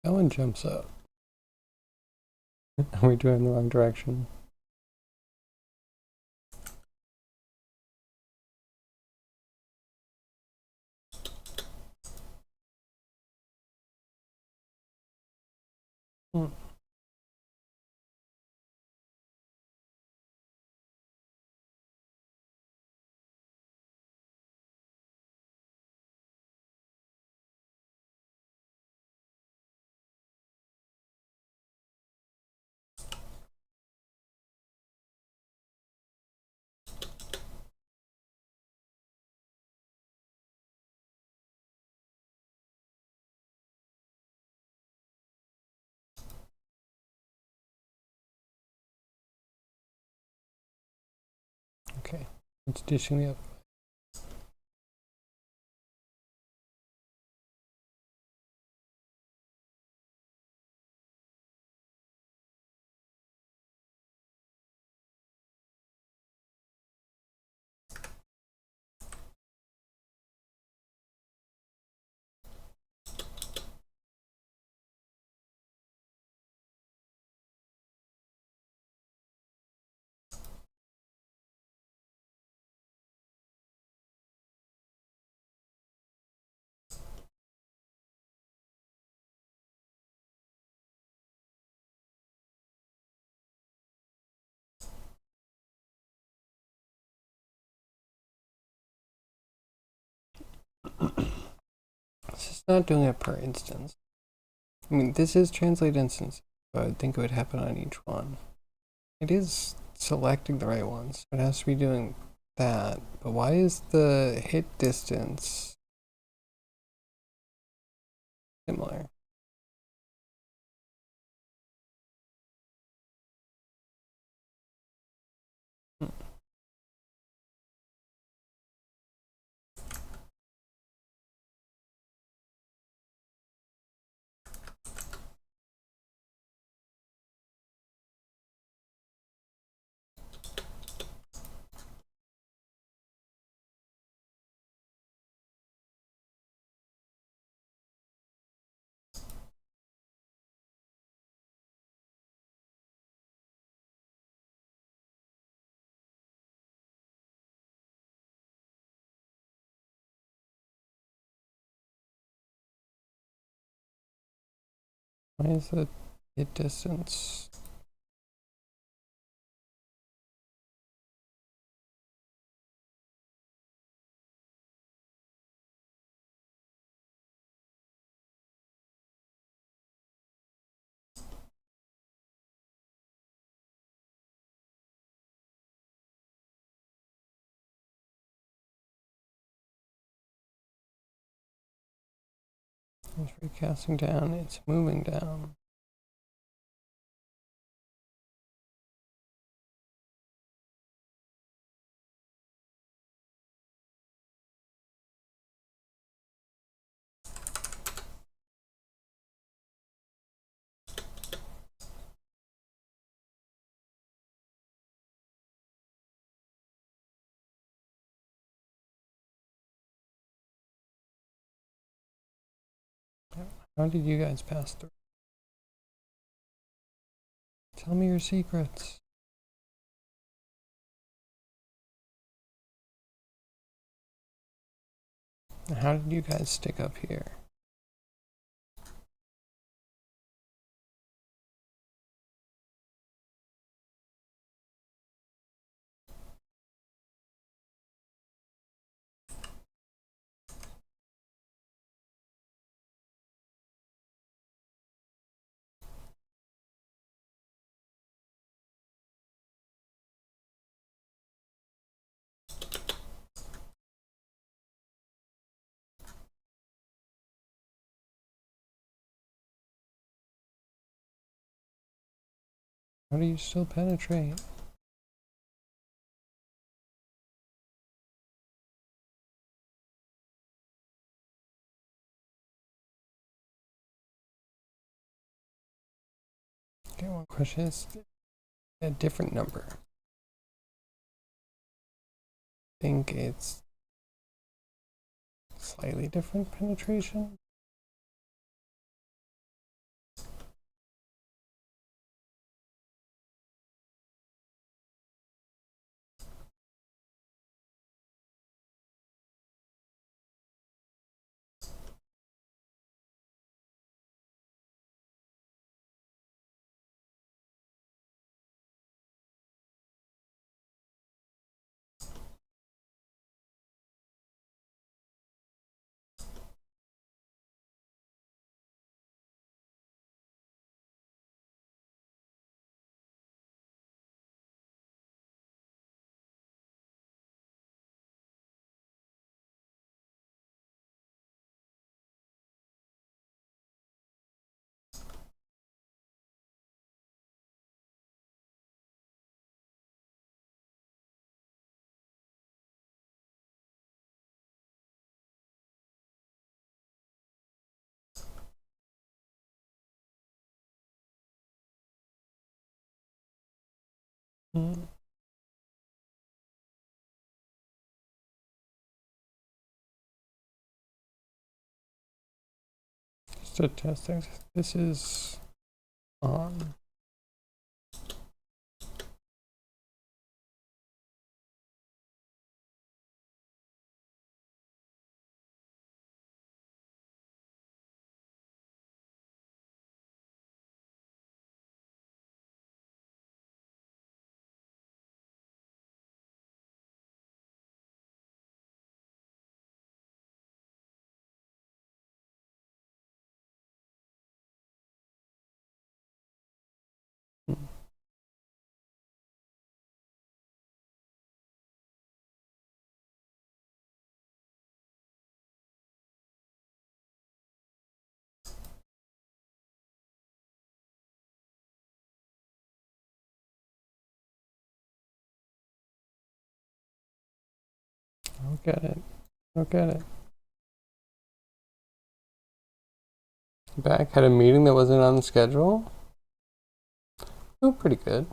A: That one jumps up. Are we doing the wrong direction? Hmm. Okay. It's dishing the other. It's just not doing it per instance. I mean, this is translate instance, but I would think it would happen on each one. It is selecting the right ones. It has to be doing that. But why is the hit distance similar. Why is the hit distance? It's recasting down, it's moving down. How did you guys pass through? Tell me your secrets. How did you guys stick up here? How do you still penetrate? Okay, one question is a different number. I think it's slightly different penetration. Mm. Just a testing. This is on. Don't get it. Don't get it. Back, had a meeting that wasn't on the schedule. Oh, pretty good.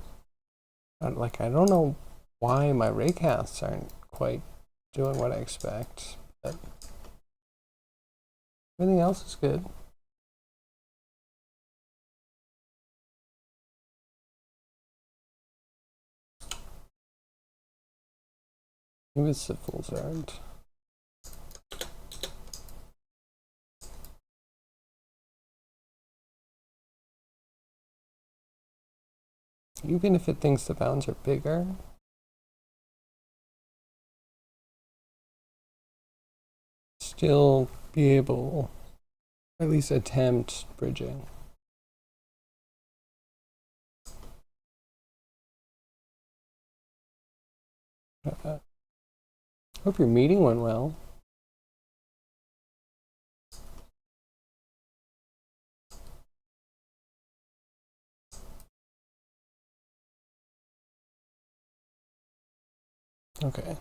A: Like, I don't know why my raycasts aren't quite doing what I expect, but everything else is good. Maybe it's the Fool's Errand. Even if it thinks the bounds are bigger, still be able, or at least attempt bridging. Hope your meeting went well. Okay.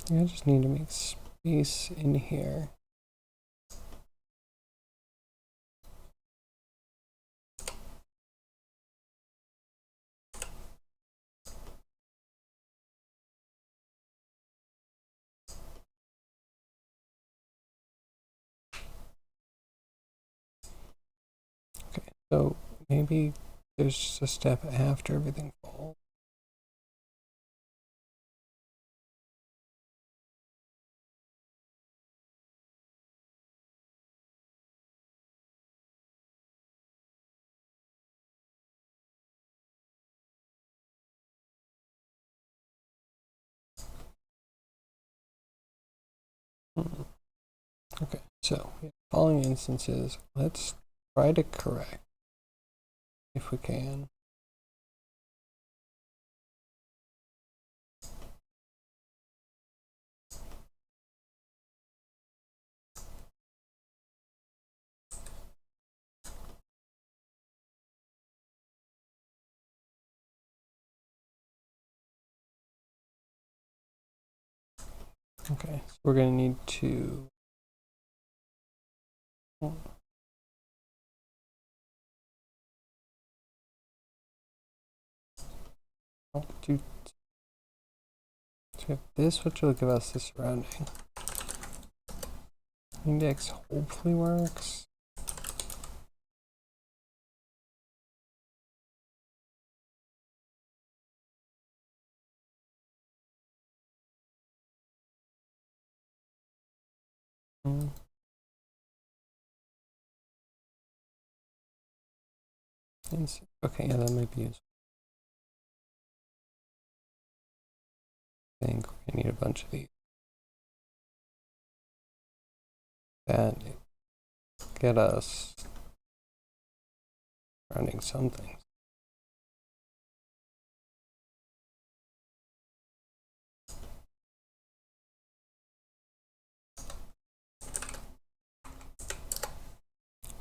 A: Yeah, I just need to make space in here. Okay, so maybe there's just a step after everything falls. Okay, so following instances, let's try to correct if we can. Okay, so we're going to need to do so this, which will give us the surrounding. Index hopefully works. Okay, yeah, that might be useful. I think we need a bunch of these. That get us running something.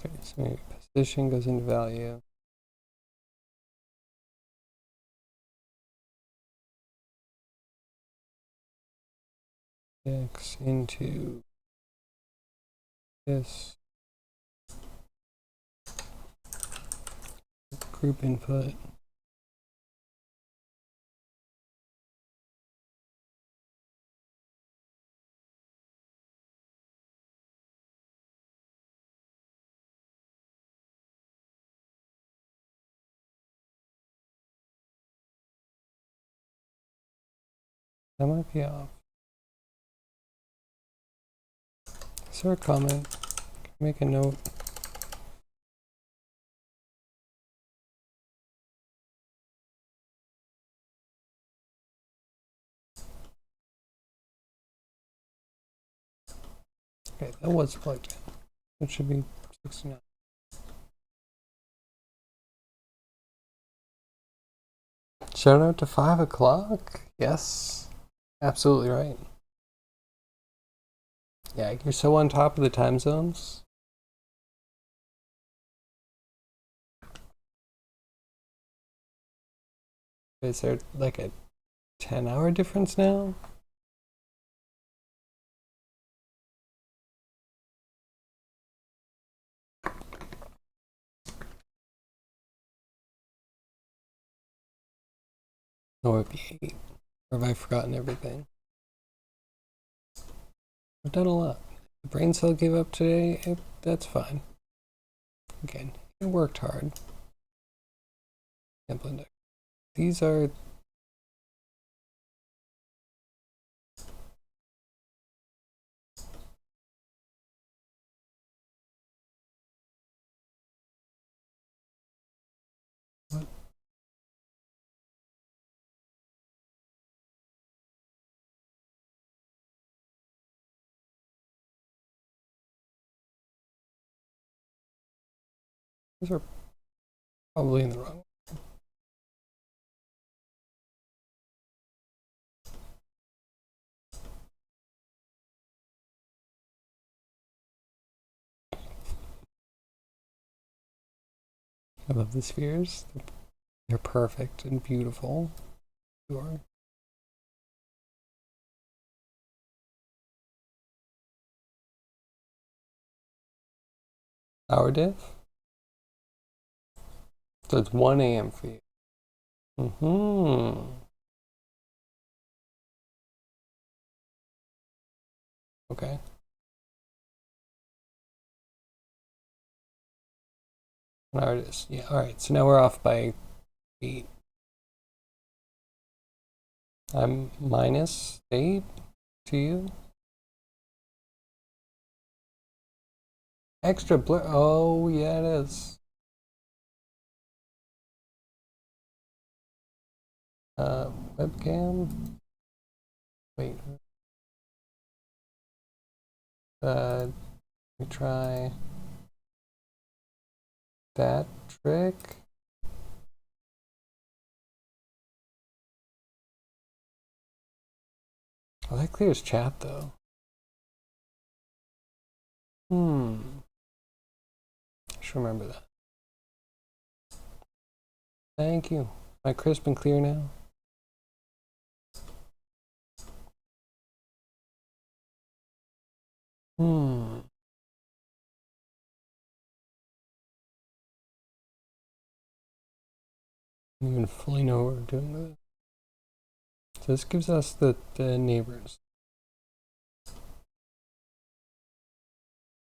A: Okay, so maybe position goes into value. X into this group input. That might be off. Is there a comment? Make a note. Okay, that was plugged in. It should be 69. Shout out to 5 o'clock. Yes, absolutely right. Yeah, you're so on top of the time zones. Is there like a 10-hour difference now? Or it'd be 8. Or have I forgotten everything? I've done a lot. The brain cell gave up today. That's fine. Again, it worked hard. Sample index. These are what? These are probably in the wrong. I love the spheres. They're perfect and beautiful. Sure. Hour diff? So it's 1 a.m. for you. Okay. An hour it is. Yeah, alright. So now we're off by 8. I'm minus 8 to you. Extra blur. Oh, yeah, it is. Webcam. Wait. Let me try that trick. Oh, that clears chat though. I should remember that. Thank you. Am I crisp and clear now? I don't even fully know what we're doing with it. So this gives us the neighbors.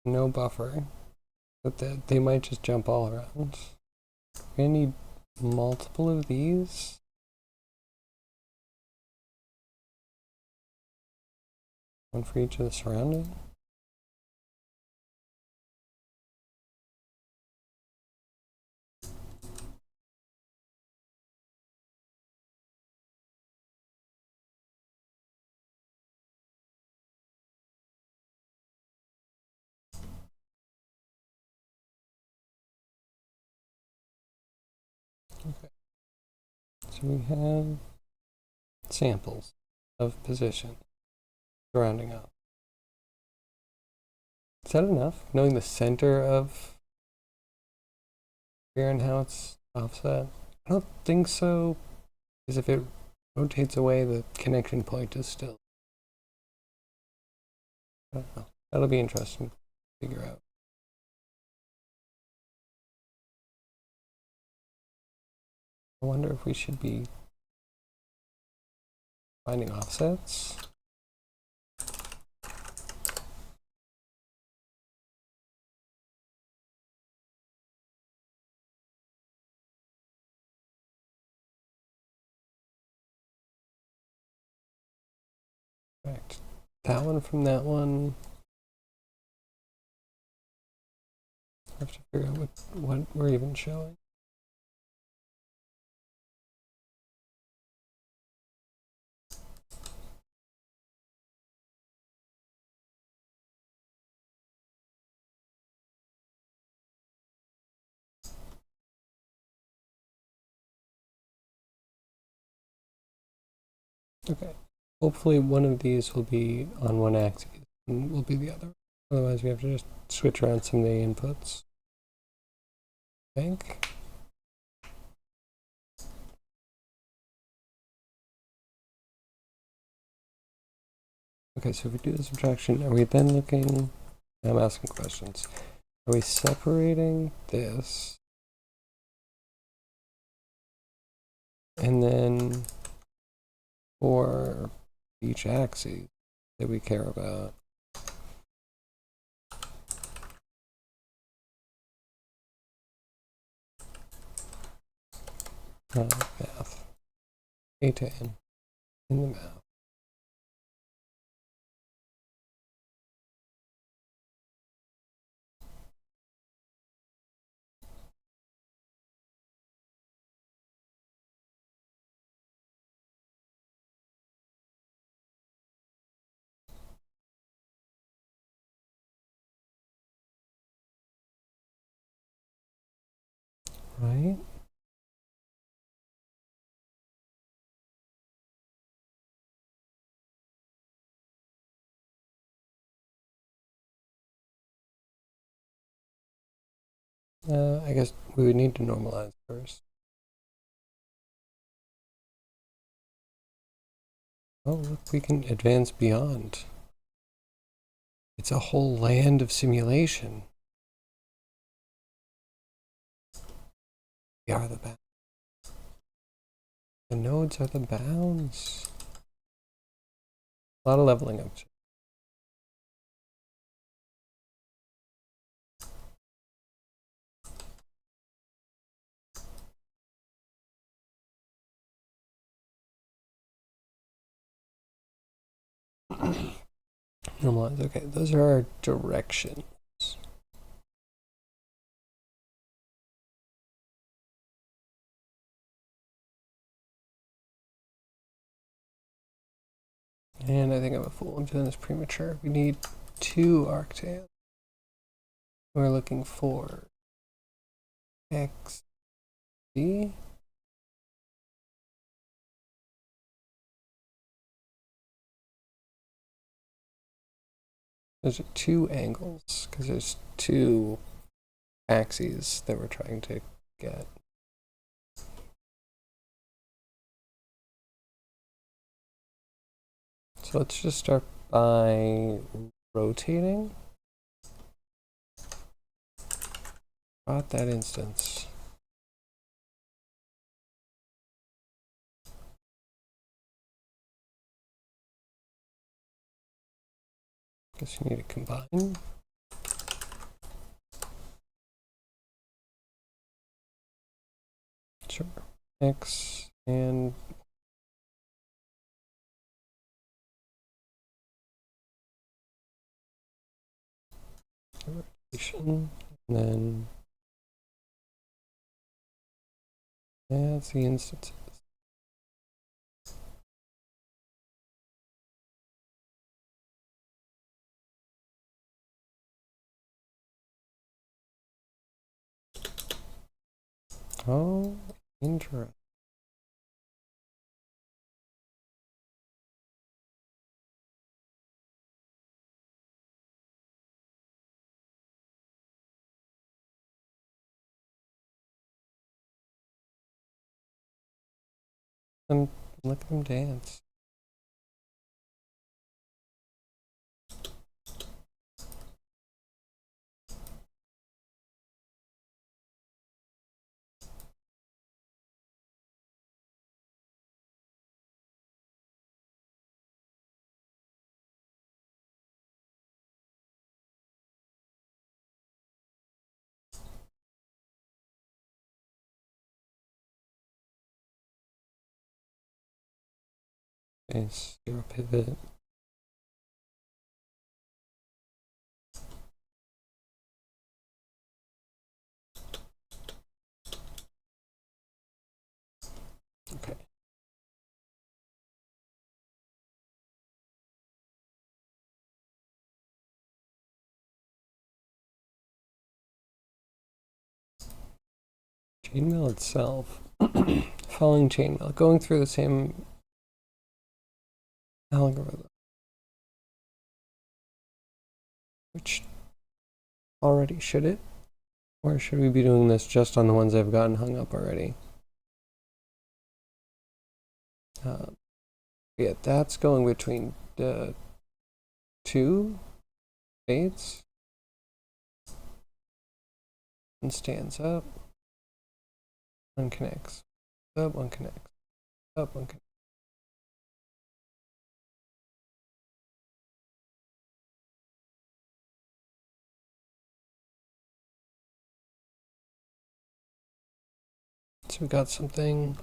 A: No buffer. But they might just jump all around. We're gonna need multiple of these. One for each of the surrounding. Okay. So we have samples of position surrounding us. Is that enough? Knowing the center of here and how it's offset? I don't think so, because if it rotates away, the connection point is still. I don't know. That'll be interesting to figure out. I wonder if we should be finding offsets. Correct. That one from that one. I have to figure out what we're even showing. Okay. Hopefully one of these will be on one axis and will be the other. Otherwise we have to just switch around some of the inputs. I think. Okay, so if we do the subtraction, are we then looking, I'm asking questions. Are we separating this? And then for each axis that we care about, math, A to N in the math. Right? I guess we would need to normalize first. Oh, look, we can advance beyond. It's a whole land of simulation. We are the bounds. The nodes are the bounds. A lot of leveling up. Normalize. Okay, those are our directions. And I think I'm a fool. I'm doing this premature. We need 2 arctans. We're looking for X, D. Those are 2 angles because there's 2 axes that we're trying to get. So let's just start by rotating. Got that instance. Guess you need to combine. Sure. X and rotation, and then that's the instances. Oh, interesting. And look at them dance. Base, 0 pivot. Okay. Chainmail itself, following chainmail, going through the same algorithm, which already should it? Or should we be doing this just on the ones that have gotten hung up already? Yeah, that's going between the 2 fades. And stands up. One connects. Up, one connects. Up, one connects. So we got something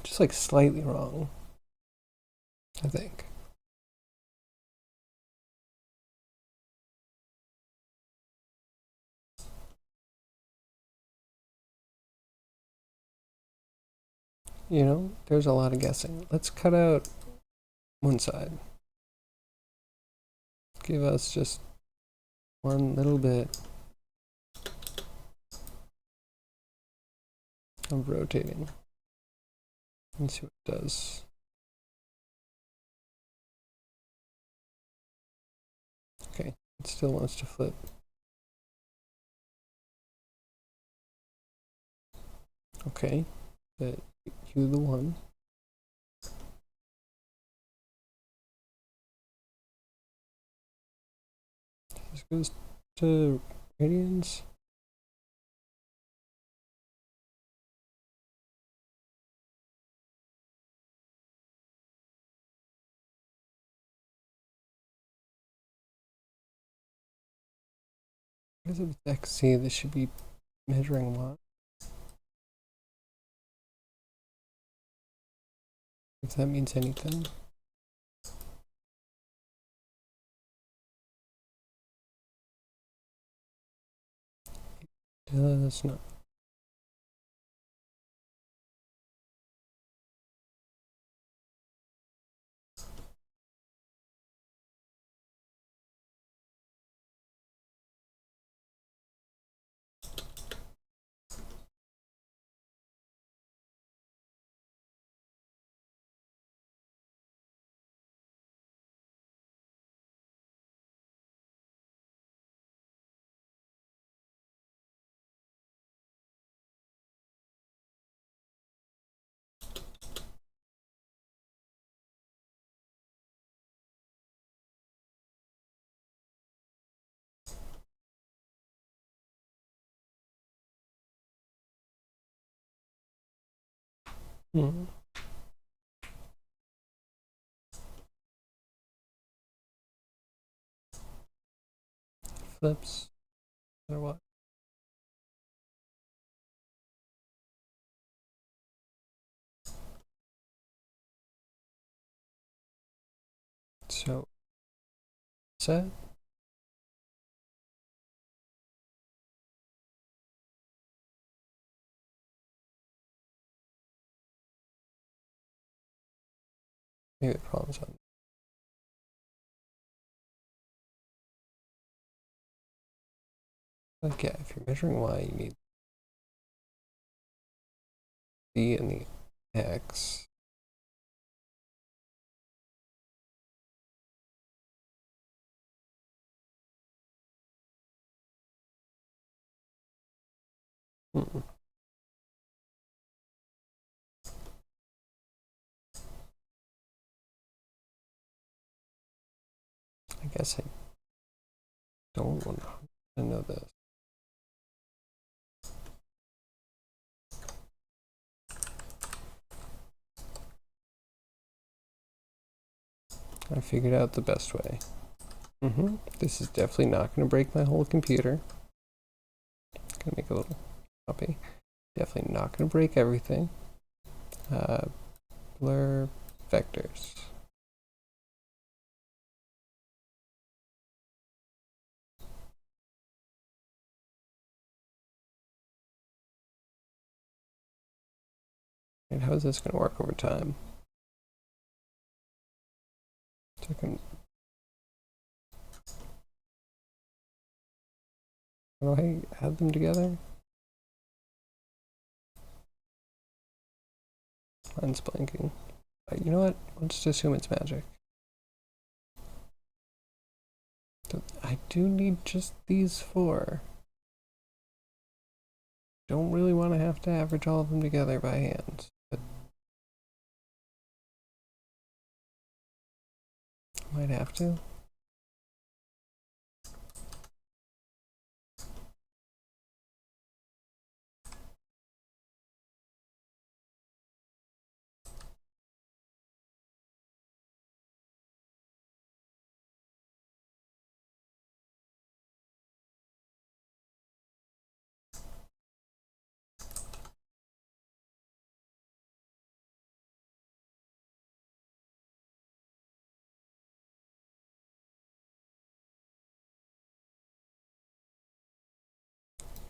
A: just like slightly wrong, I think. You know, there's a lot of guessing. Let's cut out one side. Give us just one little bit of rotating. Let's see what it does. Okay, it still wants to flip. Okay, but you the one. This goes to radians. What is it with XC? This should be measuring what? If that means anything. Does not. Flips or what? So set. Maybe the problem's on. Like, yeah, if you're measuring Y, you need the and the X. I guess I don't want to know this. I figured out the best way. This is definitely not going to break my whole computer. Gonna make a little copy. Definitely not going to break everything. Blur vectors. And how is this going to work over time? Second. How do I add them together? Mine's blanking. You know what? Let's just assume it's magic. I do need just these 4. Don't really want to have to average all of them together by hand, but I might have to.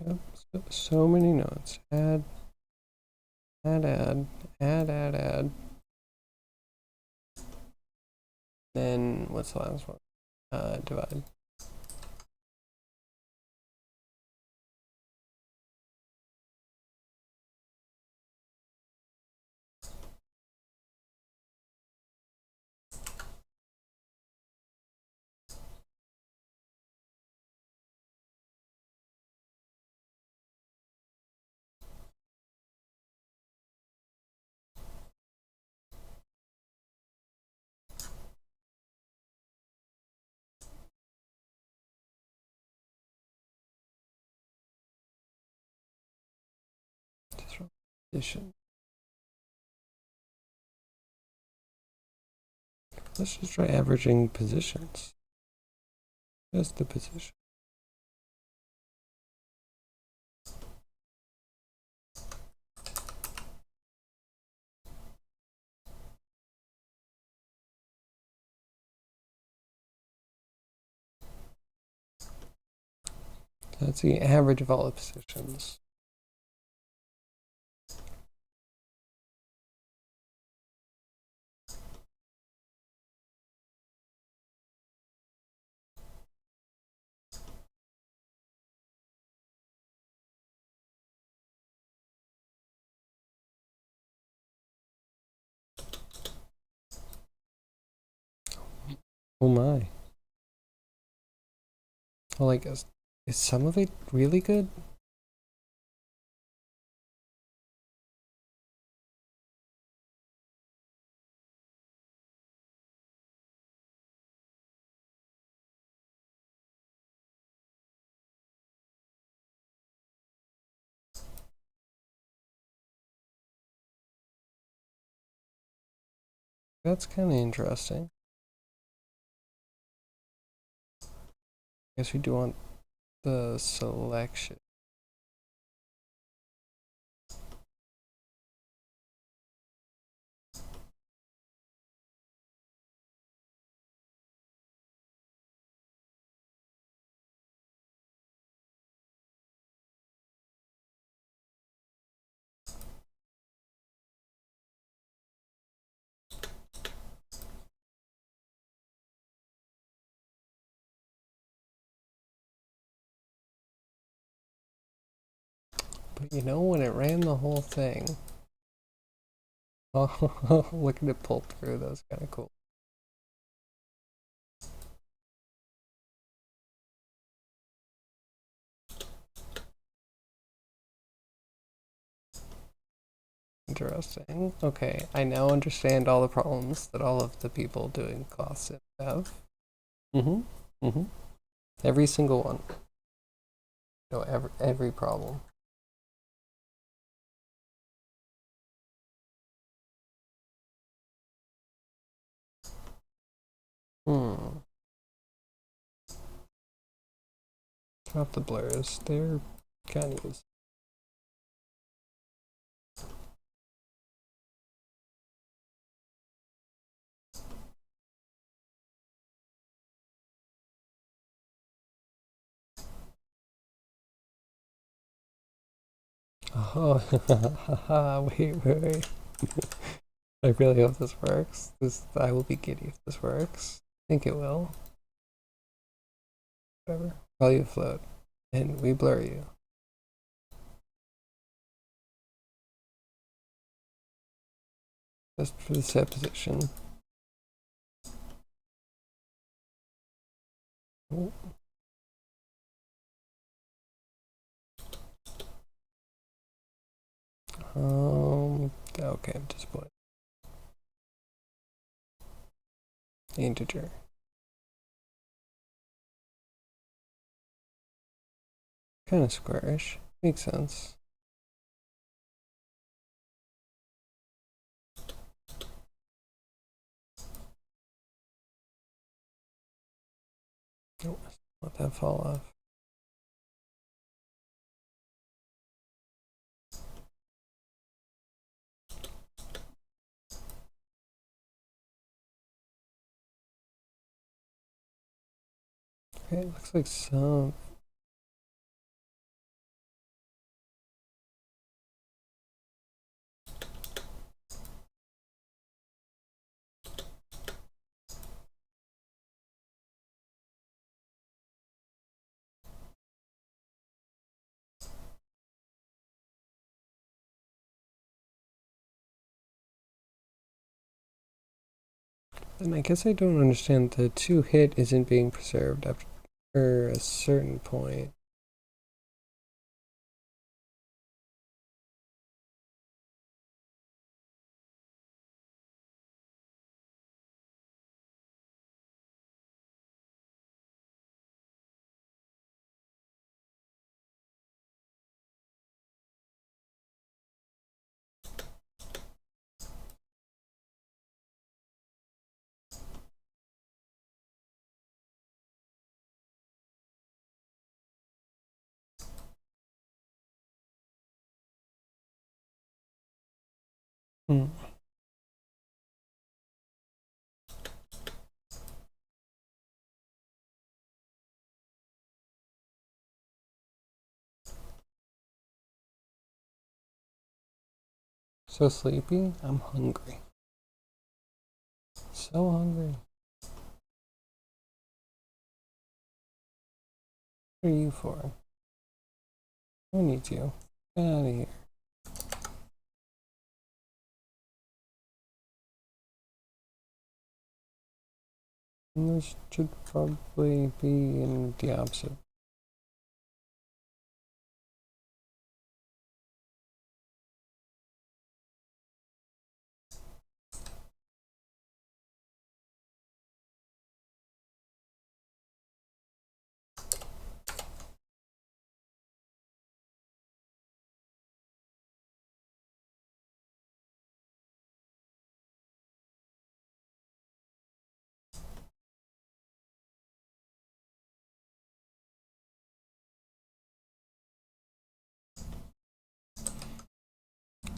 A: Yep. So many notes. Add. Then what's the last one? Divide. Addition. Let's just try averaging positions. Just the position. That's the average of all the positions. Oh my. Well, like, is some of it really good? That's kind of interesting. I guess we do want the selection. But you know, when it ran the whole thing, oh, look at it pull through. That was kind of cool. Interesting. Okay, I now understand all the problems that all of the people doing cost have. Mm-hmm. Mm-hmm. Every single one. No, every problem. Hmm. Drop the blurs. They're kind of used. Oh, wait. I really hope this works. I will be giddy if this works. I think it will. Whatever. Call you float. And we blur you. Just for the set position. Oh. Okay, I'm disappointed. Integer. Kind of squarish. Makes sense. Oh, let that fall off. Okay, it looks like some. And I guess I don't understand the 2 hit isn't being preserved after a certain point. Hmm. So sleepy? I'm hungry. So hungry. What are you for? I need you. Get out of here. And this should probably be in the opposite.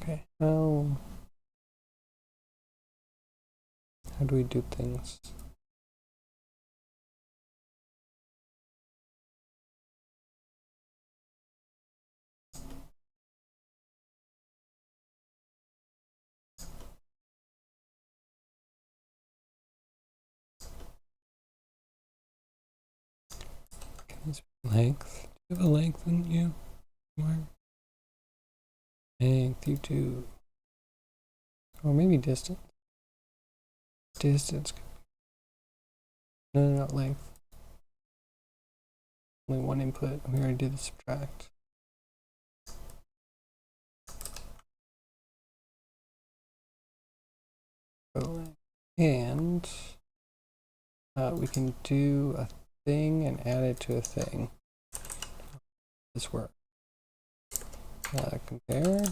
A: Okay, how do we do things? Can this be length? Do you have a length in you? Length, you do. Or maybe distance. Distance. No, not length. Only one input. We already did the subtract. And we can do a thing and add it to a thing. This work. Compare.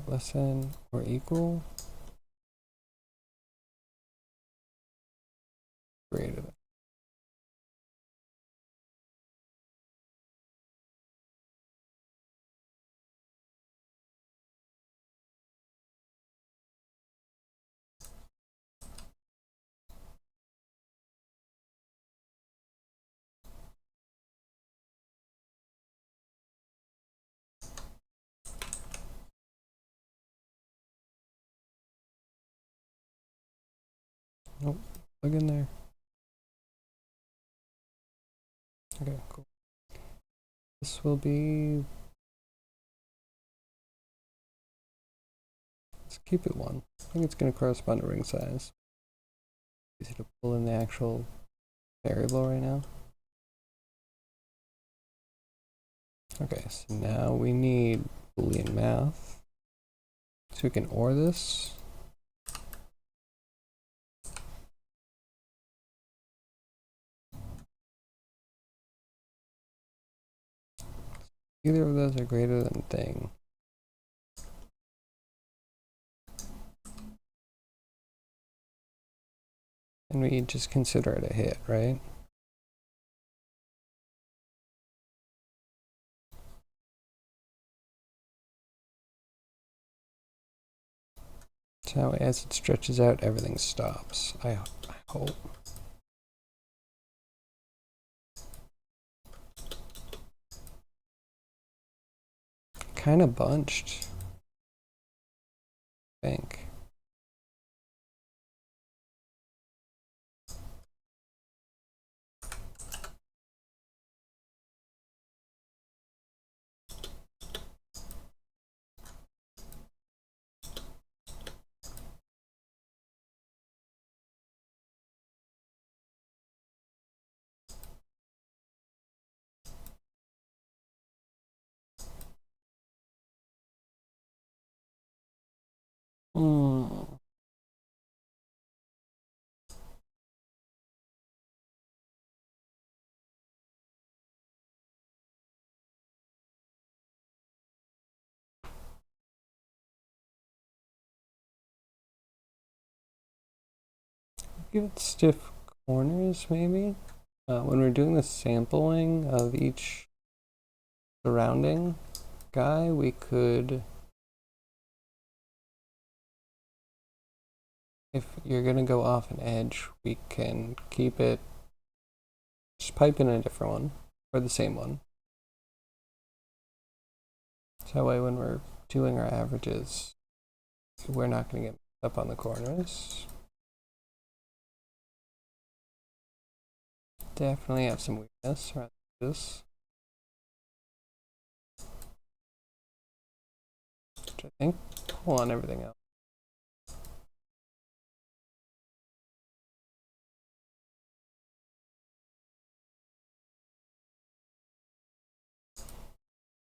A: Less than or equal. Greater than. Nope. Plug in there. Okay, cool. This will be. Let's keep it 1. I think it's going to correspond to ring size. Easy to pull in the actual variable right now. Okay, so now we need Boolean math. So we can OR this. Either of those are greater than thing. And we just consider it a hit, right? So as it stretches out, everything stops. I hope. Kind of bunched, I think. Hmm. Give it stiff corners, maybe? When we're doing the sampling of each surrounding guy, we could, if you're gonna go off an edge, we can keep it, just pipe in a different one, or the same one. So that way when we're doing our averages, we're not gonna get up on the corners. Definitely have some weakness around this, which I think pull on everything else.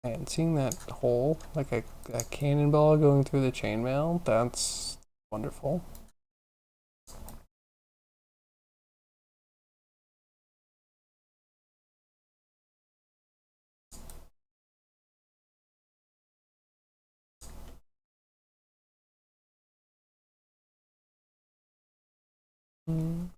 A: And seeing that hole, like a cannonball going through the chainmail, that's wonderful. Mm.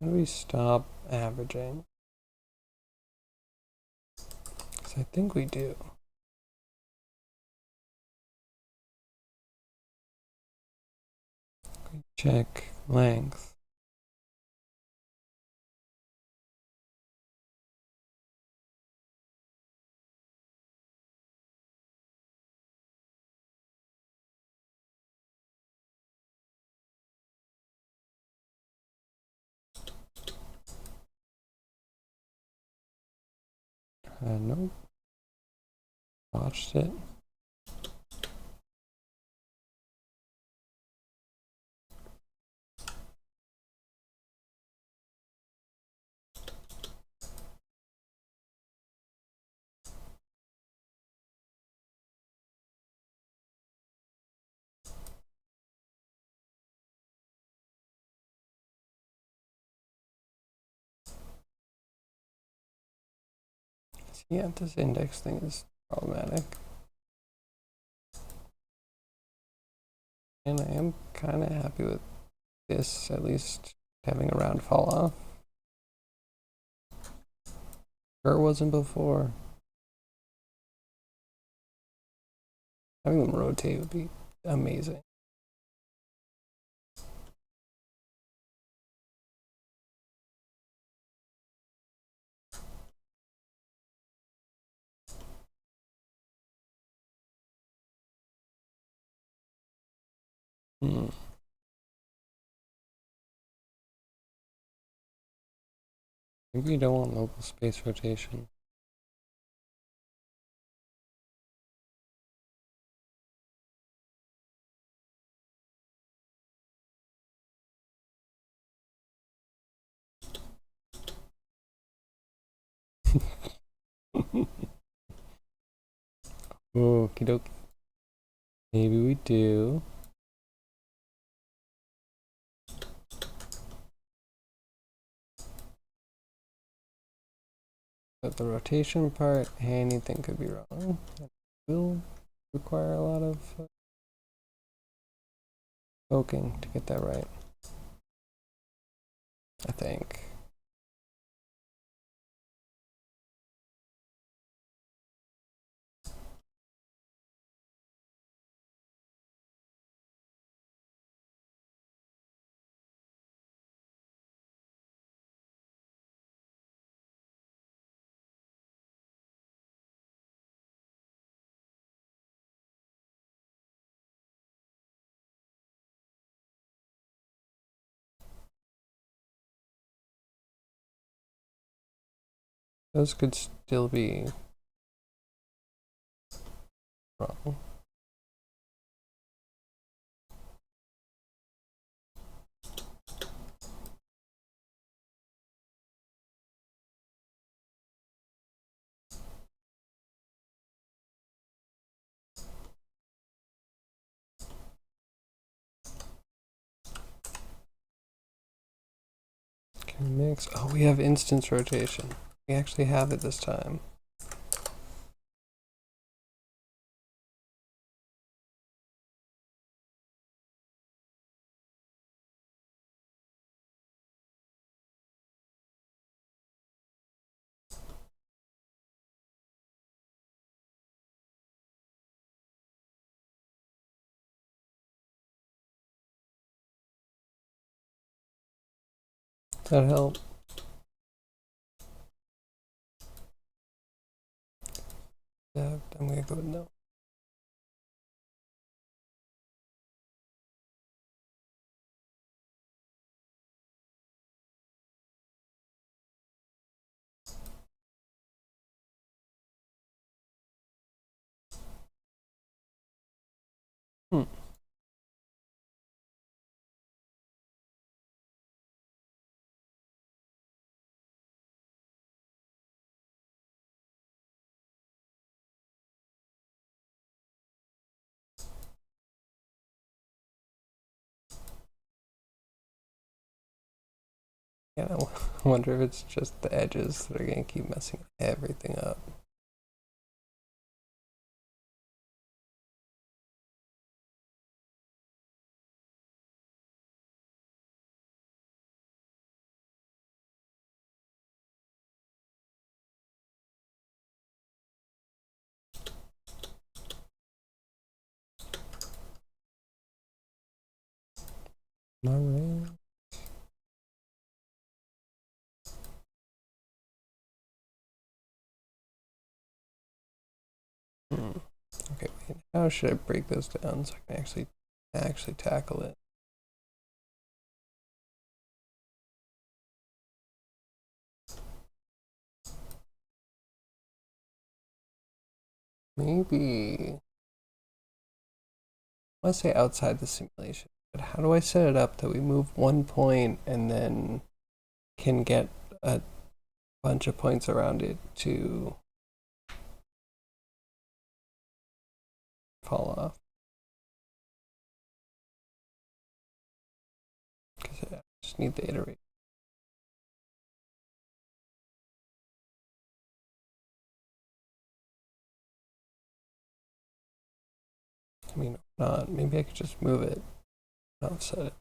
A: How do we stop averaging? Because I think we do. Check length. Nope. Watched it. Yeah, this index thing is problematic. And I am kind of happy with this, at least having a round fall off. Sure wasn't before. Having them rotate would be amazing. Hmm. Maybe you don't want local space rotation. Okie dokie. Maybe we do. But the rotation part, anything could be wrong. It will require a lot of poking to get that right. I think. Those could still be wrong. Can mix. Oh, we have instance rotation. We actually have it this time. Does that help? Yeah, I'm gonna go with no. Hmm. Yeah, I wonder if it's just the edges that are gonna keep messing everything up. Alright. Hmm. Okay, wait. How should I break this down so I can actually tackle it? Maybe I want to say outside the simulation, but how do I set it up that we move 1 point and then can get a bunch of points around it to fall off? Because I just need the iterate. I mean, not. Maybe I could just move it, not set it.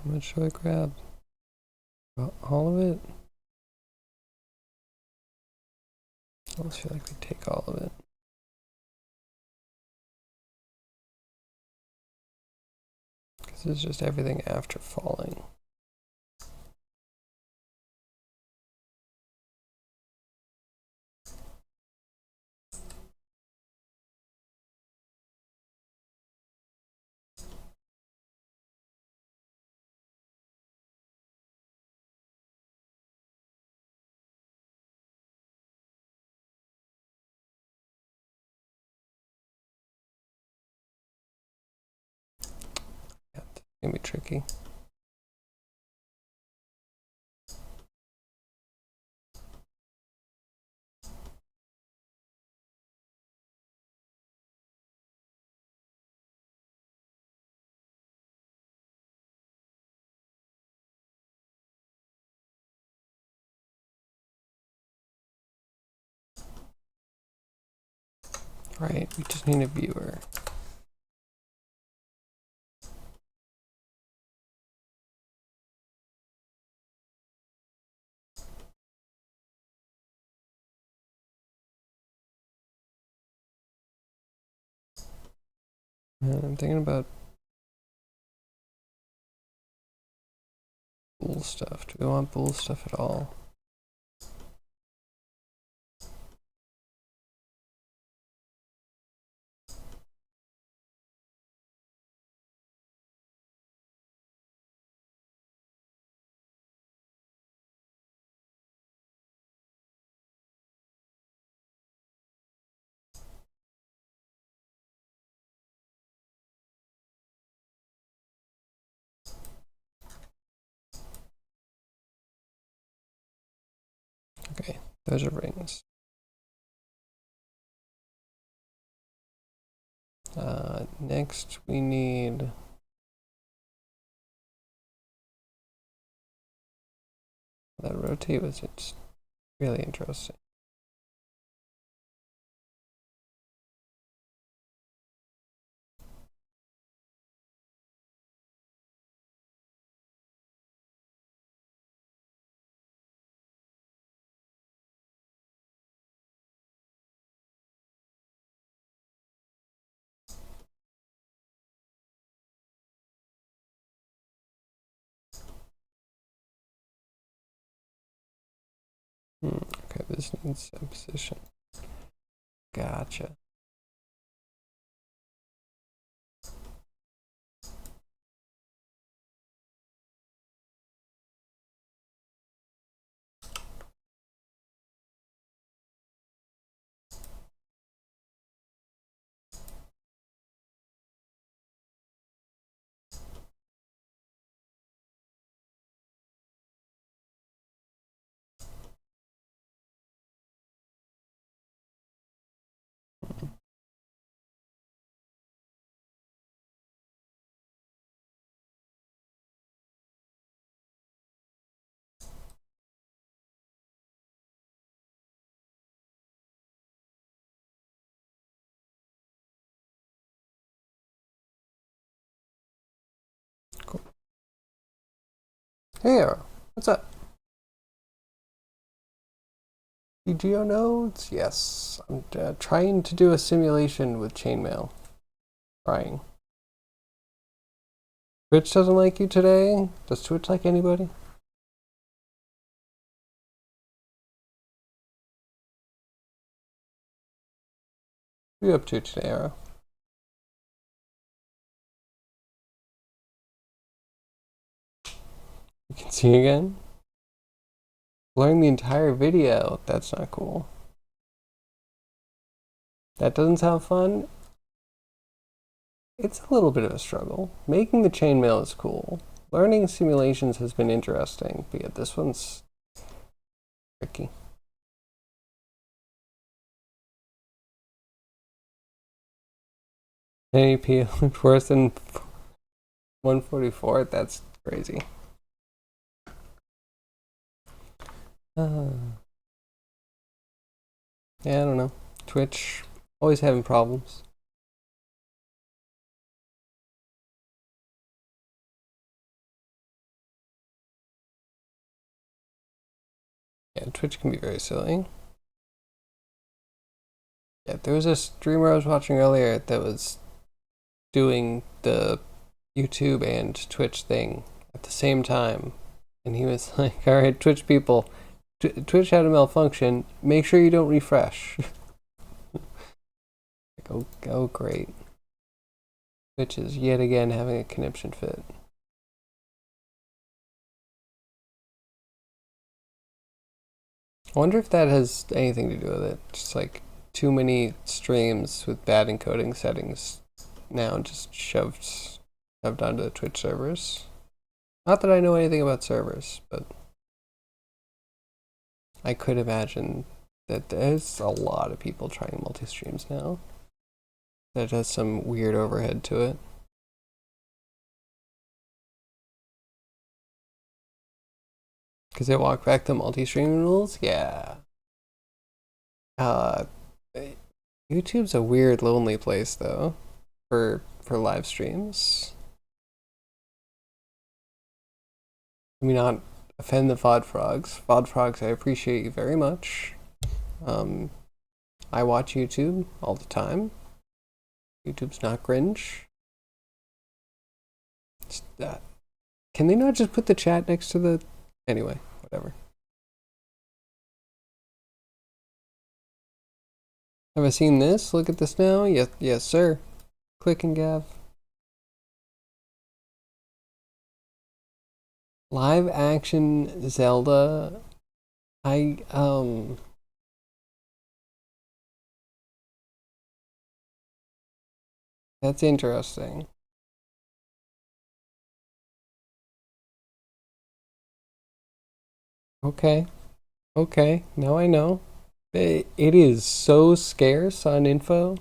A: How much should I grab? All of it? I almost feel like we take all of it. Because it's just everything after falling. Yeah, it's gonna be tricky. Right, we just need a viewer. And I'm thinking about bool stuff. Do we want bool stuff at all? Okay, those are rings. Next we need that rotate was just really interesting. Okay, this needs a position. Gotcha. Cool. Hey, Arrow. What's up? GGO nodes? Yes. I'm trying to do a simulation with Chainmail. Trying. Twitch doesn't like you today? Does Twitch like anybody? What are you up to today, Arrow? You can see again? Blurring the entire video. That's not cool. That doesn't sound fun. It's a little bit of a struggle. Making the chainmail is cool. Learning simulations has been interesting, but yeah, this one's tricky. NAP looked worse than 144? That's crazy. Yeah, I don't know. Twitch, always having problems. Yeah, Twitch can be very silly. Yeah, there was a streamer I was watching earlier that was doing the YouTube and Twitch thing at the same time. And he was like, all right, Twitch people, Twitch had a malfunction. Make sure you don't refresh. Like, oh, great. Twitch is yet again having a conniption fit. I wonder if that has anything to do with it. Just like too many streams with bad encoding settings now just shoved onto the Twitch servers. Not that I know anything about servers, but I could imagine that there's a lot of people trying multi-streams now. That has some weird overhead to it. Because they walk back the multi-stream rules? Yeah. YouTube's a weird, lonely place, though, for live streams. Let me not offend the VOD frogs. VOD frogs, I appreciate you very much. I watch YouTube all the time. YouTube's not cringe. It's Can they not just put the chat next to the... Anyway, whatever. Have I seen this? Look at this now. Yes, yes, sir. Click and Gav. Live action Zelda. That's interesting. Okay. Okay. Now I know. It is so scarce on info.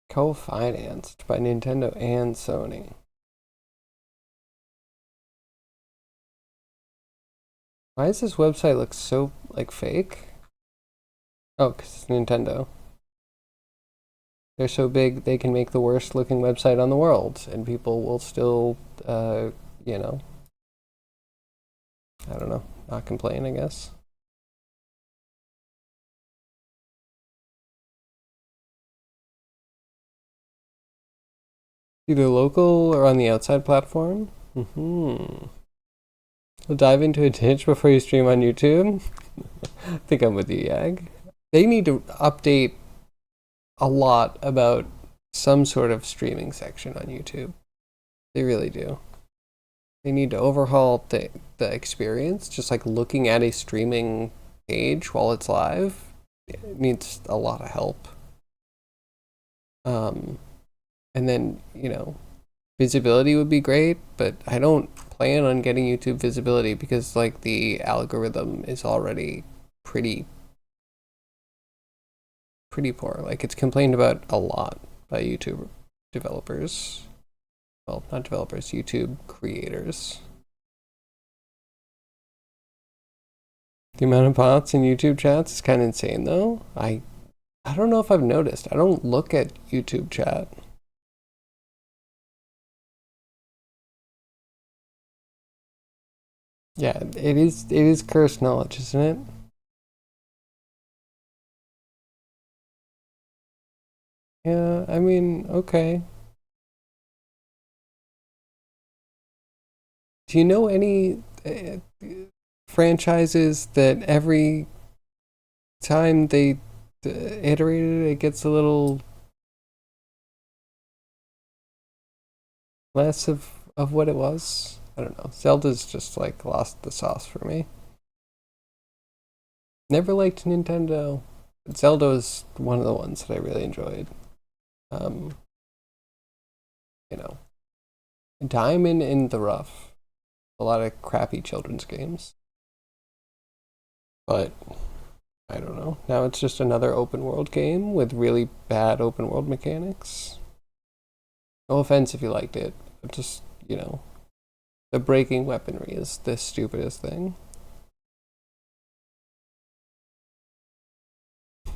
A: Co-financed by Nintendo and Sony. Why does this website look so, like, fake? Oh, because it's Nintendo. They're so big, they can make the worst looking website on the world, and people will still, you know, I don't know, not complain, I guess. Either local or on the outside platform. Mm-hmm. We'll dive into a ditch before you stream on YouTube. I think I'm with you, Yag. They need to update a lot about some sort of streaming section on YouTube. They really do. They need to overhaul the experience. Just like looking at a streaming page while it's live, it needs a lot of help. And then, you know, visibility would be great, but I don't plan on getting YouTube visibility because like the algorithm is already pretty poor. Like it's complained about a lot by YouTube developers. Well, not developers, YouTube creators. The amount of bots in YouTube chats is kind of insane though. I don't know if I've noticed. I don't look at YouTube chat. Yeah, it is cursed knowledge, isn't it? Yeah, I mean, okay. Do you know any franchises that every time they iterate it, it gets a little less of what it was? I don't know. Zelda's just like lost the sauce for me. Never liked Nintendo. But Zelda was one of the ones that I really enjoyed. Um, you know, Diamond in the Rough. A lot of crappy children's games. But I don't know. Now it's just another open world game with really bad open world mechanics. No offense if you liked it, but just, you know, the breaking weaponry is the stupidest thing.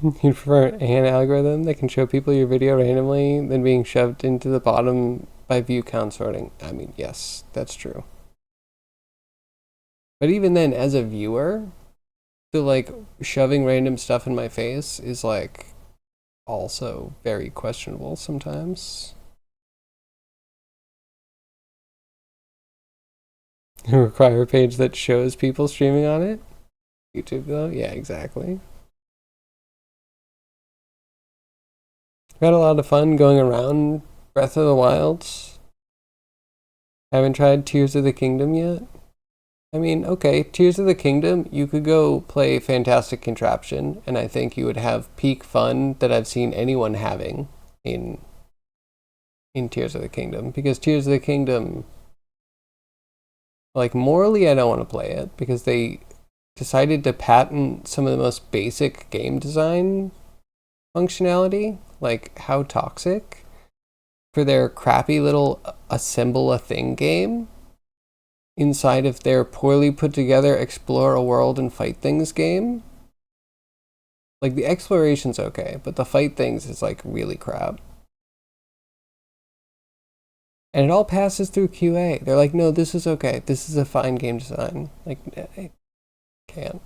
A: You prefer an algorithm that can show people your video randomly than being shoved into the bottom by view count sorting? I mean, yes, that's true. But even then, as a viewer, so like shoving random stuff in my face is like also very questionable sometimes. Require a page that shows people streaming on it? YouTube though? Yeah, exactly. We had a lot of fun going around Breath of the Wild. Haven't tried Tears of the Kingdom yet. I mean, okay, Tears of the Kingdom, you could go play Fantastic Contraption, and I think you would have peak fun that I've seen anyone having in Tears of the Kingdom. Because Tears of the Kingdom, like morally, I don't want to play it because they decided to patent some of the most basic game design functionality, like how toxic, for their crappy little assemble a thing game inside of their poorly put together explore a world and fight things game. Like the exploration's okay, but the fight things is like really crap. And it all passes through QA. They're like, no, this is okay. This is a fine game design. Like, I can't.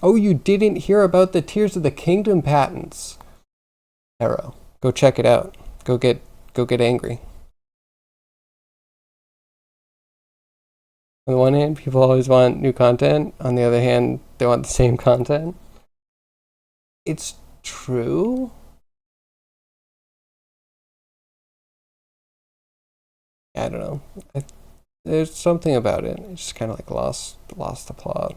A: Oh, you didn't hear about the Tears of the Kingdom patents. Arrow. Go check it out. Go get angry. On the one hand, people always want new content. On the other hand, they want the same content. It's true. I don't know. There's something about it. It's just kind of like lost the plot.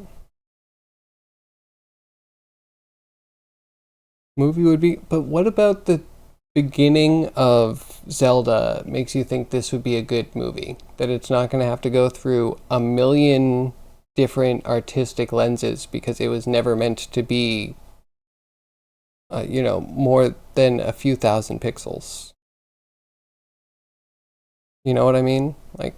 A: Movie would be, but what about the beginning of Zelda makes you think this would be a good movie? That it's not going to have to go through a million different artistic lenses because it was never meant to be, more than a few thousand pixels. You know what I mean? Like,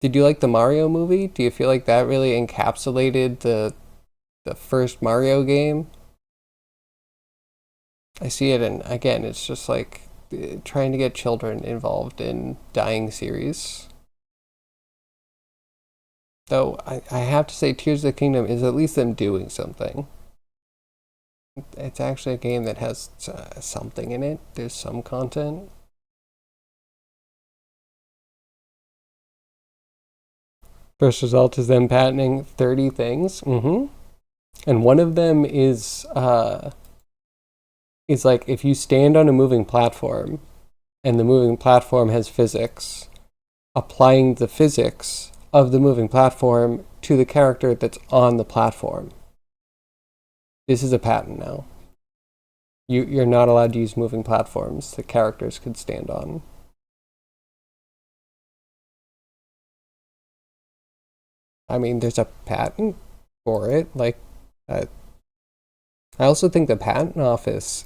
A: did you like the Mario movie? Do you feel like that really encapsulated the first Mario game? I see it, and again, it's just like trying to get children involved in dying series. Though I have to say, Tears of the Kingdom is at least them doing something. It's actually a game that has something in it. There's some content. First result is them patenting 30 things. And one of them is like if you stand on a moving platform and the moving platform has physics, applying the physics of the moving platform to the character that's on the platform. This is a patent now. You're not allowed to use moving platforms that characters could stand on. I mean, there's a patent for it. Like, I also think the patent office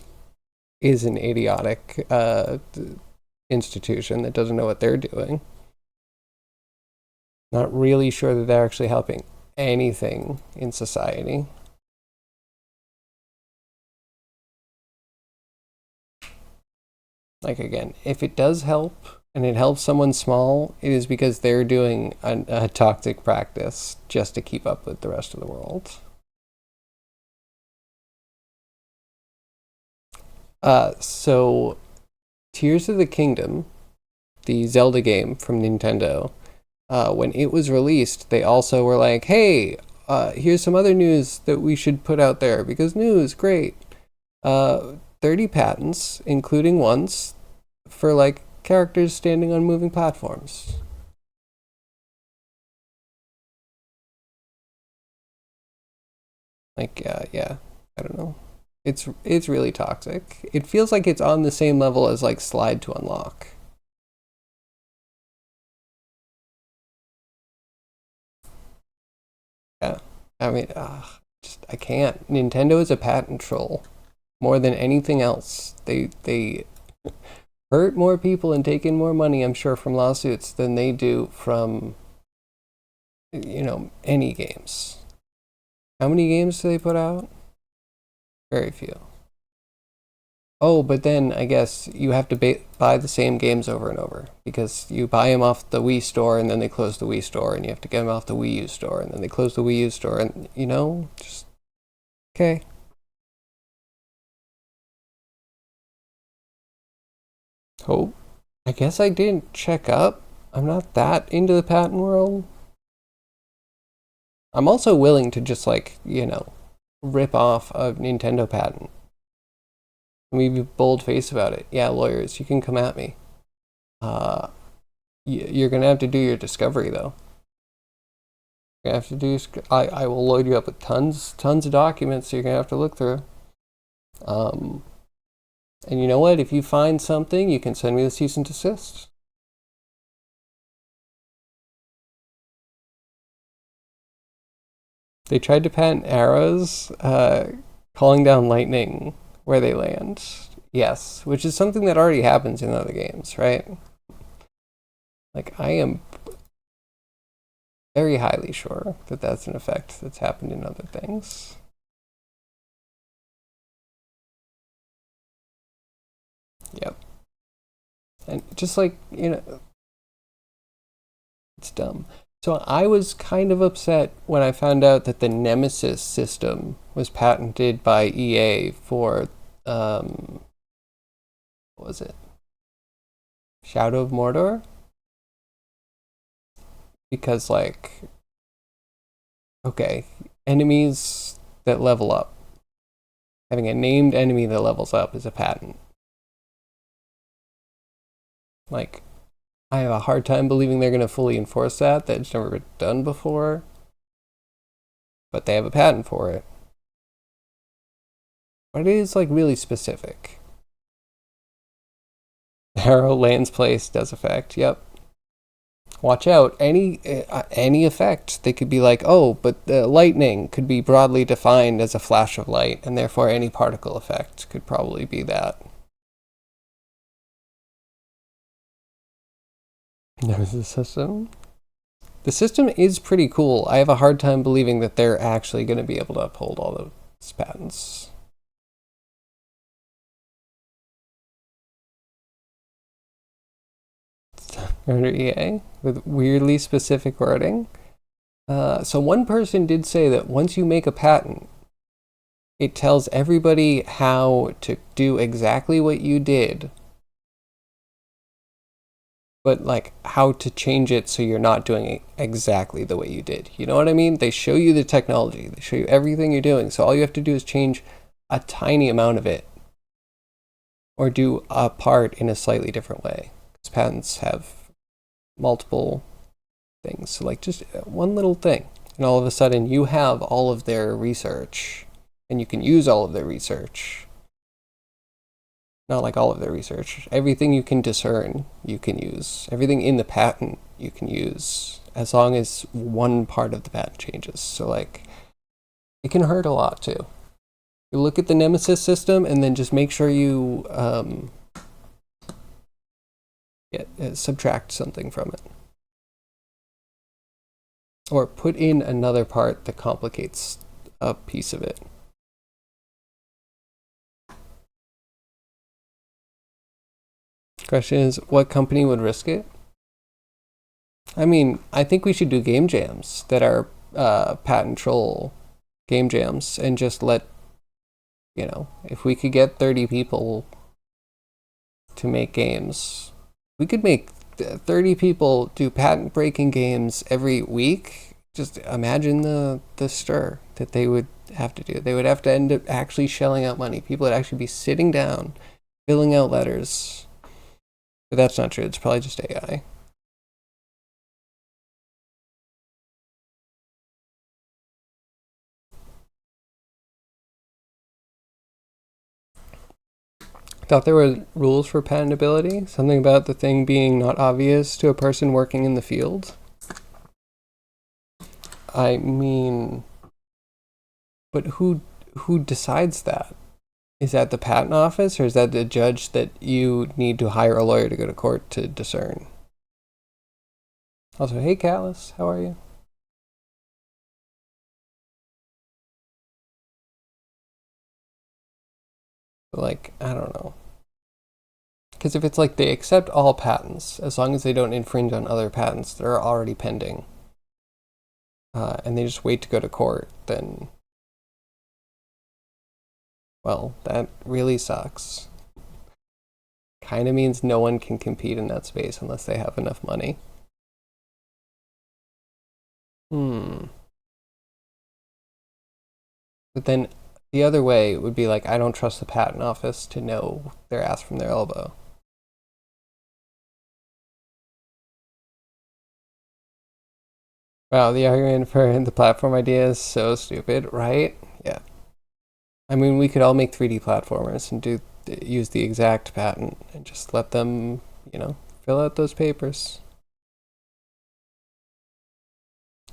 A: is an idiotic institution that doesn't know what they're doing. Not really sure that they're actually helping anything in society. Like, again, if it does help and it helps someone small, it is because they're doing a toxic practice just to keep up with the rest of the world. So Tears of the Kingdom, the Zelda game from Nintendo, when it was released, they also were like, hey, here's some other news that we should put out there because news, great. 30 patents, including ones for like characters standing on moving platforms. Like, yeah, I don't know. It's really toxic. It feels like it's on the same level as like Slide to Unlock. Yeah, I mean, I can't. Nintendo is a patent troll more than anything else. They hurt more people and take in more money, I'm sure, from lawsuits than they do from any games. How many games do they put out? Very few. Oh, but then I guess you have to buy the same games over and over because you buy them off the Wii store and then they close the Wii store and you have to get them off the Wii U store and then they close the Wii U store and just okay. Hope. I guess I didn't check up. I'm not that into the patent world. I'm also willing to just like, rip off a Nintendo patent. Let me be bold faced about it. Yeah, lawyers, you can come at me. You're gonna have to do your discovery though. You're gonna have to do. I will load you up with tons of documents. So you're gonna have to look through. And you know what? If you find something, you can send me the cease and desist. They tried to patent arrows, calling down lightning where they land. Yes, which is something that already happens in other games, right? Like, I am very highly sure that that's an effect that's happened in other things. Yep. And just like, it's dumb. So I was kind of upset when I found out that the Nemesis system was patented by EA for, what was it? Shadow of Mordor? Because, like, okay, enemies that level up. Having a named enemy that levels up is a patent. Like, I have a hard time believing they're going to fully enforce that. That's never been done before. But they have a patent for it. But it is, like, really specific. Arrow lands place does affect. Yep. Watch out. Any effect. They could be like, oh, but the lightning could be broadly defined as a flash of light, and therefore any particle effect could probably be that. There's the system. The system is pretty cool. I have a hard time believing that they're actually going to be able to uphold all those patents. Under EA with weirdly specific wording. So one person did say that once you make a patent, it tells everybody how to do exactly what you did, but like how to change it so you're not doing it exactly the way you did. You know what I mean? They show you the technology, they show you everything you're doing. So all you have to do is change a tiny amount of it or do a part in a slightly different way. Because patents have multiple things. So like just one little thing. And all of a sudden you have all of their research and you can use all of their research. Not like all of their research. Everything you can discern, you can use. Everything in the patent, you can use, as long as one part of the patent changes. So, like, it can hurt a lot, too. You look at the Nemesis system, and then just make sure you subtract something from it. Or put in another part that complicates a piece of it. Question is, what company would risk it? I mean, I think we should do game jams that are patent troll game jams and just let, you know, if we could get 30 people to make games, we could make 30 people do patent breaking games every week. Just imagine the stir that they would have to do. They would have to end up actually shelling out money. People would actually be sitting down, filling out letters. But that's not true. It's probably just AI. I thought there were rules for patentability. Something about the thing being not obvious to a person working in the field. I mean, but who decides that? Is that the patent office, or is that the judge that you need to hire a lawyer to go to court to discern? Also, hey, Callus, how are you? But like, I don't know. Because if it's like they accept all patents, as long as they don't infringe on other patents that are already pending, and they just wait to go to court, then, well, that really sucks. Kind of means no one can compete in that space unless they have enough money. But then the other way would be like, I don't trust the patent office to know their ass from their elbow. Wow, the argument for the platform idea is so stupid, right? Yeah. I mean, we could all make 3D platformers and use the exact patent and just let them, you know, fill out those papers.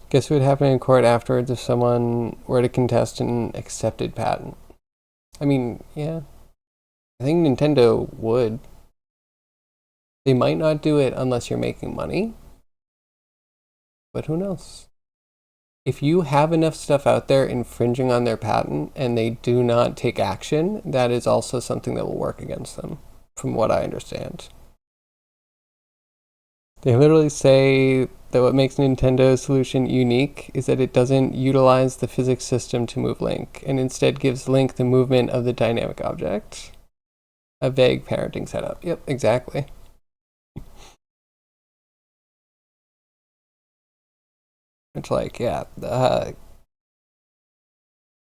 A: Guess what would happen in court afterwards if someone were to contest an accepted patent? I mean, yeah. I think Nintendo would. They might not do it unless you're making money. But who knows? If you have enough stuff out there infringing on their patent and they do not take action, that is also something that will work against them, from what I understand. They literally say that what makes Nintendo's solution unique is that it doesn't utilize the physics system to move Link, and instead gives Link the movement of the dynamic object. A vague parenting setup. Yep, exactly. It's like, yeah,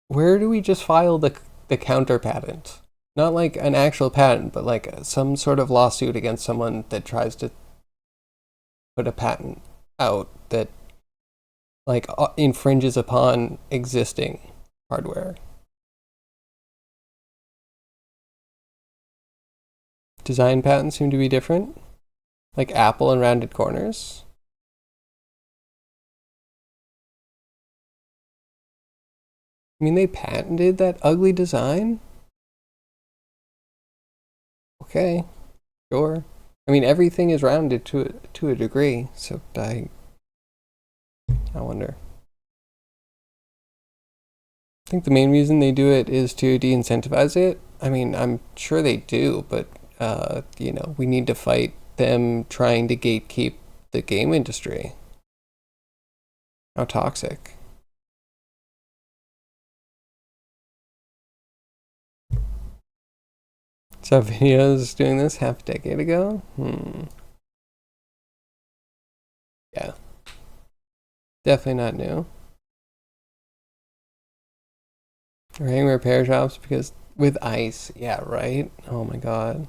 A: where do we just file the counter patent? Not like an actual patent, but like some sort of lawsuit against someone that tries to put a patent out that like infringes upon existing hardware. Design patents seem to be different, like apple and rounded corners. I mean, they patented that ugly design? Okay, sure. I mean, everything is rounded to a degree, so I wonder. I think the main reason they do it is to de-incentivize it. I mean, I'm sure they do, but you know, we need to fight them trying to gatekeep the game industry. How toxic. So videos doing this half a decade ago? Yeah. Definitely not new. Ring repair shops because with ice, yeah, right? Oh my god.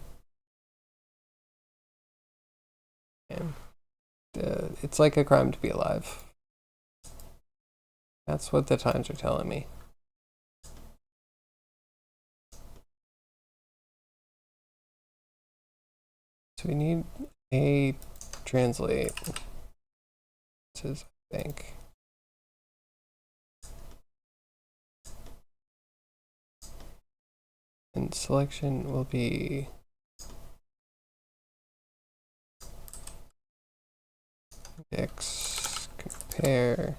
A: Man. It's like a crime to be alive. That's what the times are telling me. So we need a translate. This is, I think. And selection will be X compare.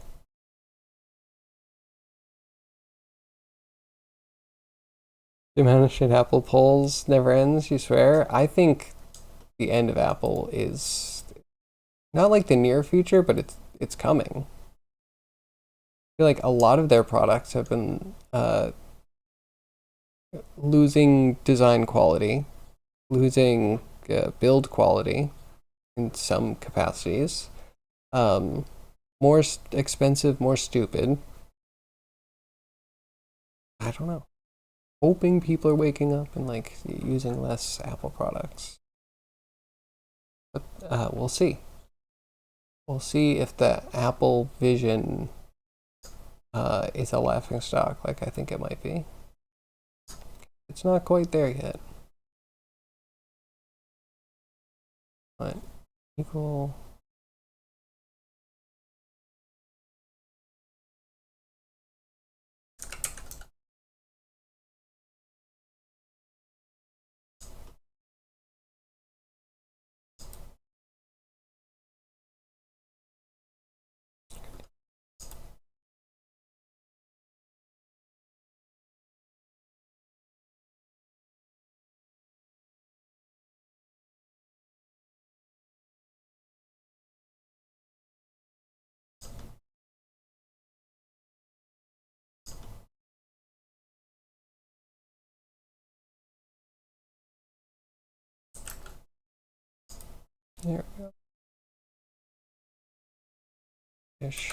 A: The amount of shit Apple pulls never ends, you swear? I think the end of Apple is not like the near future, but it's coming. I feel like a lot of their products have been losing design quality, losing build quality in some capacities. More expensive, more stupid. I don't know. Hoping people are waking up and like using less Apple products. But we'll see. We'll see if the Apple Vision is a laughing stock like I think it might be. It's not quite there yet. But equal. There we go. Ish.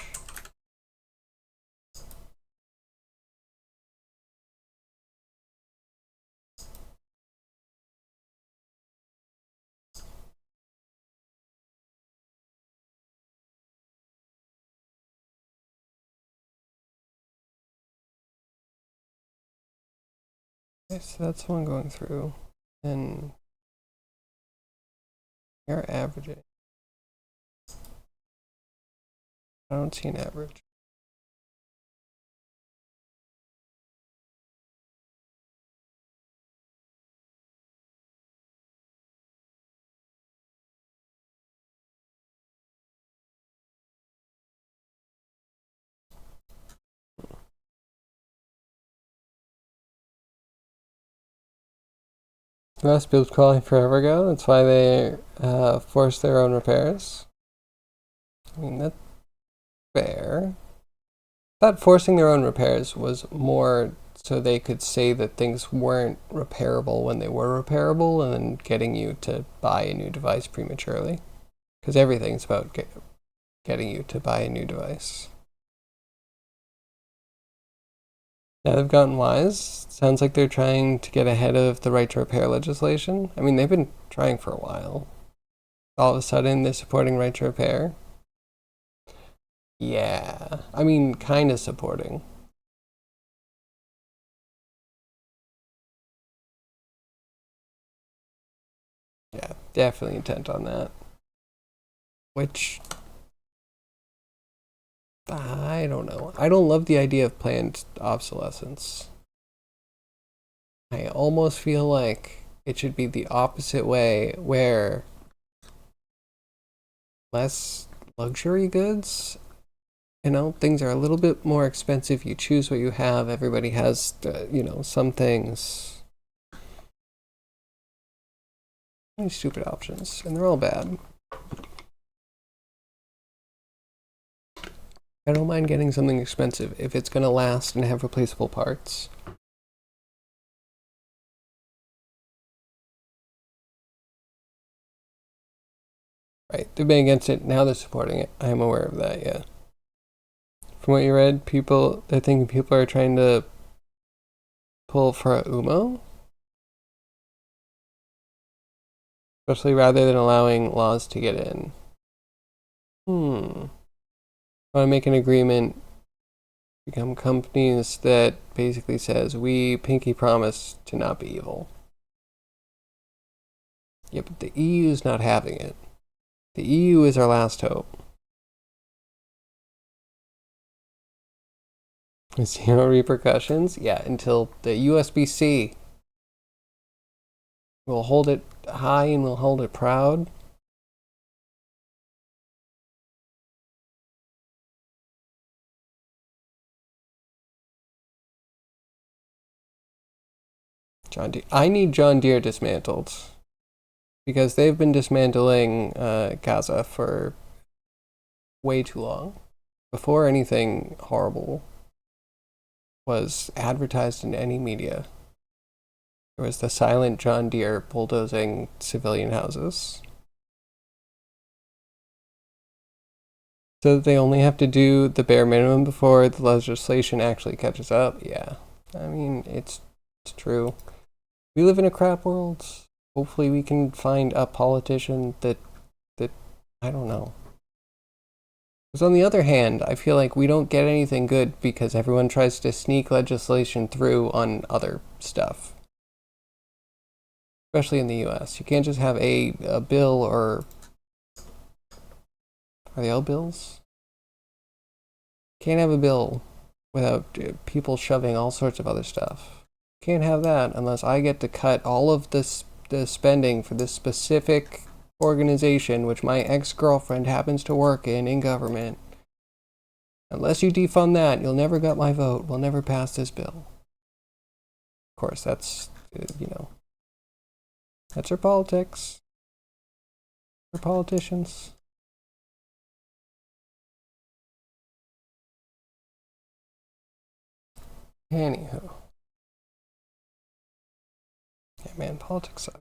A: Okay, so that's one going through. And you're averaging. I don't see an average. Rust built quality forever ago. That's why they force their own repairs. I mean, that's fair. I thought forcing their own repairs was more so they could say that things weren't repairable when they were repairable and then getting you to buy a new device prematurely. Because everything's about getting you to buy a new device. Now they've gotten wise. Sounds like they're trying to get ahead of the right to repair legislation. I mean, they've been trying for a while. All of a sudden, they're supporting right to repair. Yeah, I mean, kind of supporting. Yeah, definitely intent on that. Which, I don't know. I don't love the idea of planned obsolescence. I almost feel like it should be the opposite way, where less luxury goods, things are a little bit more expensive. You choose what you have. Everybody has, some things. Many stupid options, and they're all bad. I don't mind getting something expensive if it's going to last and have replaceable parts. Right, they've been against it, now they're supporting it. I am aware of that, yeah. From what you read, they're thinking people are trying to pull for a UMO? Especially rather than allowing laws to get in. I want to make an agreement, become companies that basically says, we pinky promise to not be evil. Yeah, but the EU's not having it. The EU is our last hope. Zero repercussions? Yeah, until the USB-C. We'll hold it high and we'll hold it proud. John Deere. I need John Deere dismantled. Because they've been dismantling Gaza for way too long. Before anything horrible was advertised in any media, there was the silent John Deere bulldozing civilian houses. So they only have to do the bare minimum before the legislation actually catches up. Yeah, I mean, it's true. We live in a crap world. Hopefully we can find a politician that I don't know. Because on the other hand, I feel like we don't get anything good because everyone tries to sneak legislation through on other stuff. Especially in the US. You can't just have a bill, or are they all bills? Can't have a bill without people shoving all sorts of other stuff. Can't have that unless I get to cut all of the spending for this specific organization, which my ex-girlfriend happens to work in government. Unless you defund that, you'll never get my vote. We'll never pass this bill. Of course, that's, that's our politics. Our politicians. Anywho. Yeah, man, politics suck.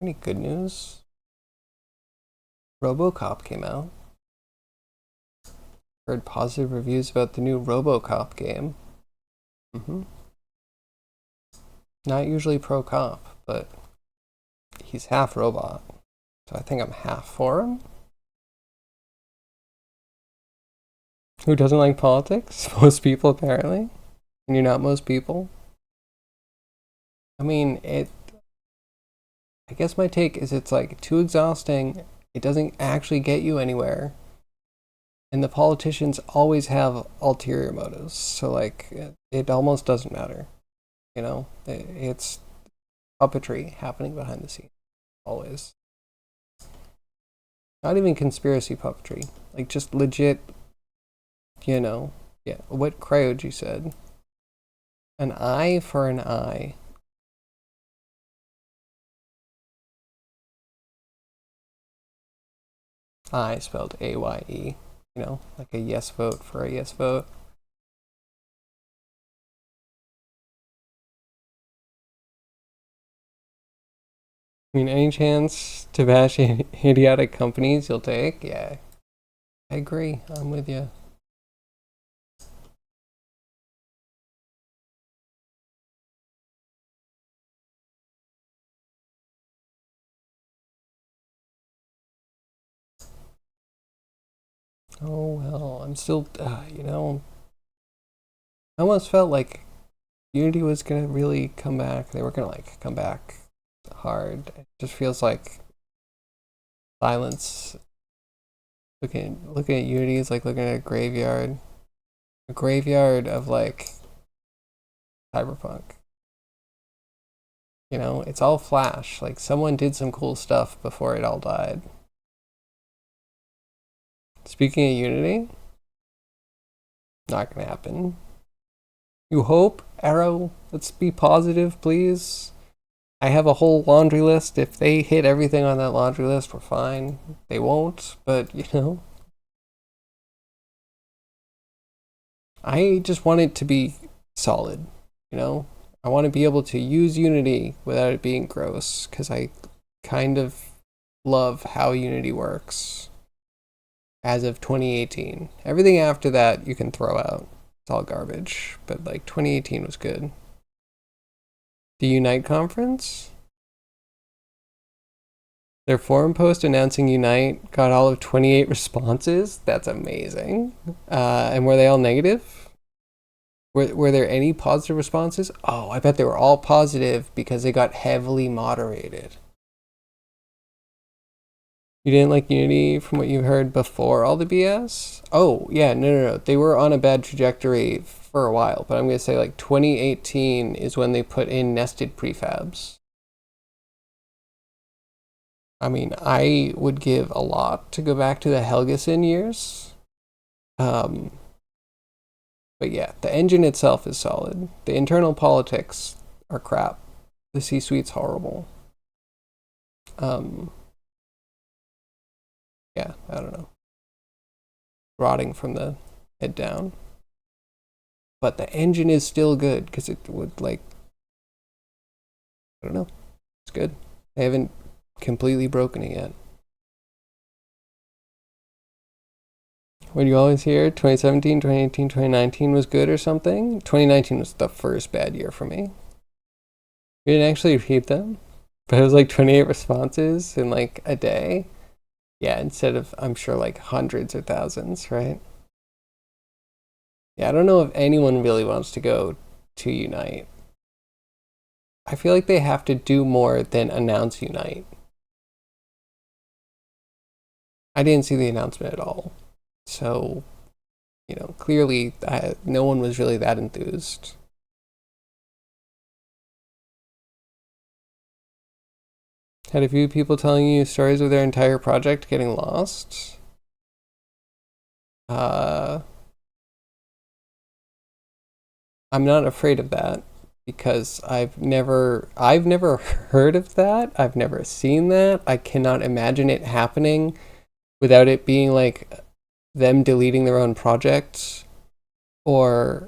A: Any good news? RoboCop came out. Heard positive reviews about the new RoboCop game. Not usually pro cop, but he's half robot. So I think I'm half for him. Who doesn't like politics? Most people, apparently. And you're not most people. I mean, I guess my take is it's like too exhausting. It doesn't actually get you anywhere. And the politicians always have ulterior motives. So, like, it almost doesn't matter. It's puppetry happening behind the scenes. Always. Not even conspiracy puppetry. Like, just legit, yeah, what Cryogy said. An eye for an eye. I spelled AYE, you know, like a yes vote for a yes vote. I mean, any chance to bash idiotic companies you'll take? Yeah, I agree. I'm with you. Oh well, I'm still, you know, I almost felt like Unity was gonna really come back. They were gonna like come back hard. It just feels like silence. Looking at Unity is like looking at a graveyard of like cyberpunk. You know, it's all Flash. Like someone did some cool stuff before it all died. Speaking of Unity, not gonna happen. You hope, Arrow? Let's be positive, please. I have a whole laundry list. If they hit everything on that laundry list, we're fine. They won't, but you know, I just want it to be solid, you know? I want to be able to use Unity without it being gross, because I kind of love how Unity works as of 2018. Everything after that you can throw out. It's all garbage, but like 2018 was good. The Unite conference? Their forum post announcing Unite got all of 28 responses. That's amazing. And were they all negative? Were there any positive responses? Oh, I bet they were all positive because they got heavily moderated. You didn't like Unity from what you heard before all the BS? Oh, yeah, no. They were on a bad trajectory for a while, but I'm going to say like 2018 is when they put in nested prefabs. I mean, I would give a lot to go back to the Helgeson years. Um, but yeah, the engine itself is solid. The internal politics are crap. The C-suite's horrible. Um, yeah, I don't know. Rotting from the head down. But the engine is still good because it would like, I don't know. It's good. They haven't completely broken it yet. When you always hear 2017, 2018, 2019 was good or something, 2019 was the first bad year for me. We didn't actually read them, but it was like 28 responses in like a day. Yeah, instead of, I'm sure, like hundreds or thousands, right? Yeah, I don't know if anyone really wants to go to Unite. I feel like they have to do more than announce Unite. I didn't see the announcement at all. So, you know, clearly no one was really that enthused. Had a few people telling you stories of their entire project getting lost. Uh, I'm not afraid of that because I've never heard of that. I've never seen that. I cannot imagine it happening without it being like them deleting their own projects, or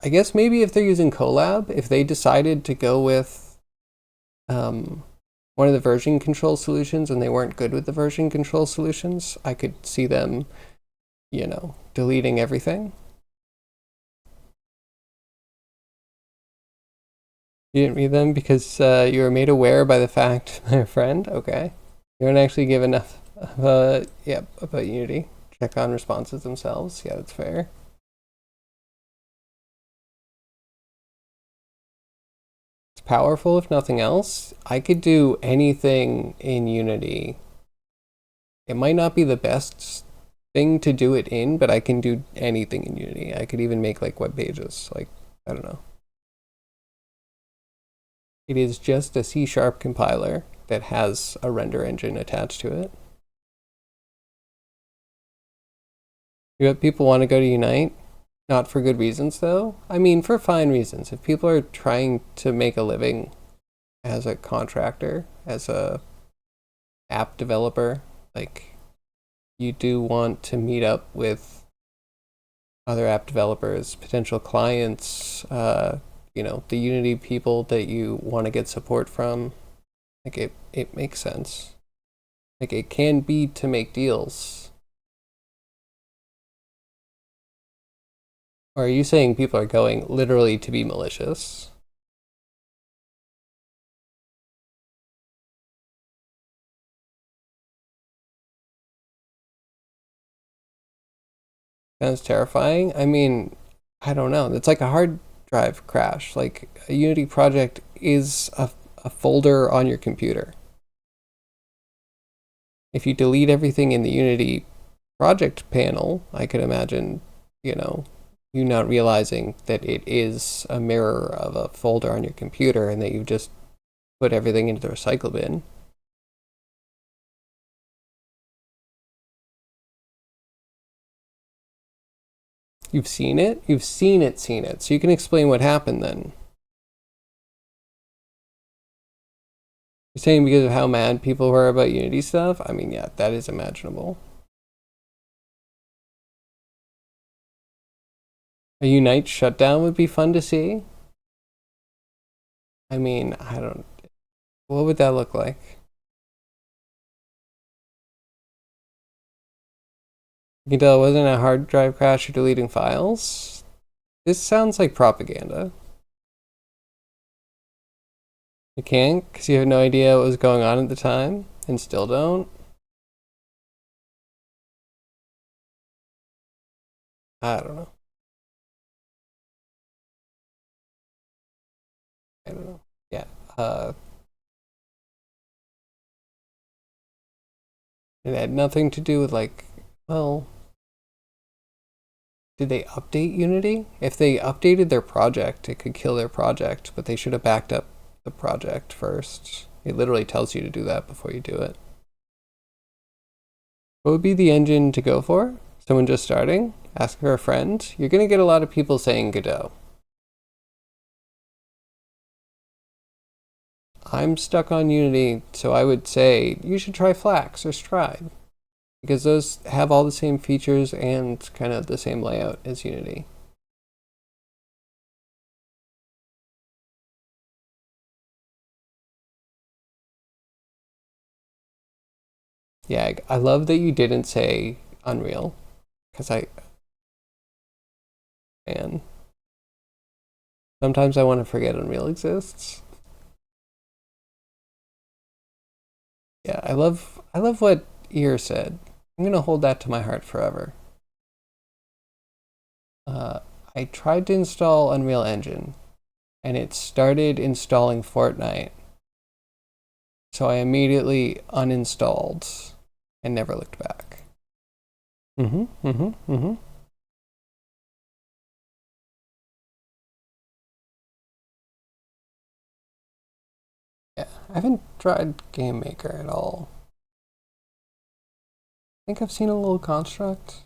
A: I guess maybe if they're using Colab, if they decided to go with one of the version control solutions and they weren't good with the version control solutions, I could see them, you know, deleting everything. You didn't read them because you were made aware by the fact by a friend? Okay. You don't actually give enough of about Unity. Check on responses themselves. Yeah, that's fair. It's powerful if nothing else. I could do anything in Unity. It might not be the best thing to do it in, but I can do anything in Unity. I could even make like web pages. Like, I don't know. It is just a C# compiler that has a render engine attached to it. You know, people want to go to Unite, not for good reasons though. I mean, for fine reasons. If people are trying to make a living as a contractor, as a app developer, like you do want to meet up with other app developers, potential clients, the Unity people that you want to get support from. Like it makes sense. Like it can be to make deals. Or are you saying people are going literally to be malicious? Sounds terrifying. I mean, I don't know. It's like a hard drive crash. Like a Unity project is a folder on your computer. If you delete everything in the Unity project panel, I could imagine, you know, you not realizing that it is a mirror of a folder on your computer and that you've just put everything into the recycle bin. You've seen it? You've seen it. So you can explain what happened then. You're saying because of how mad people were about Unity stuff? I mean, yeah, that is imaginable. A Unite shutdown would be fun to see. I mean, I don't. What would that look like? You can tell it wasn't a hard drive crash or deleting files. This sounds like propaganda. You can't because you have no idea what was going on at the time and still don't. I don't know. I don't know. Yeah. It had nothing to do with like, well, did they update Unity? If they updated their project, it could kill their project, but they should have backed up the project first. It literally tells you to do that before you do it. What would be the engine to go for? Someone just starting? Ask for a friend? You're going to get a lot of people saying Godot. I'm stuck on Unity, so I would say you should try Flax or Stride, because those have all the same features and kind of the same layout as Unity. Yeah, I love that you didn't say Unreal, because man, sometimes I want to forget Unreal exists. Yeah, I love what Ear said. I'm gonna hold that to my heart forever. Uh, I tried to install Unreal Engine, and it started installing Fortnite, so I immediately uninstalled and never looked back. Mm-hmm. Mm-hmm. Mm-hmm. Yeah, I haven't tried Game Maker at all. I think I've seen a little construct.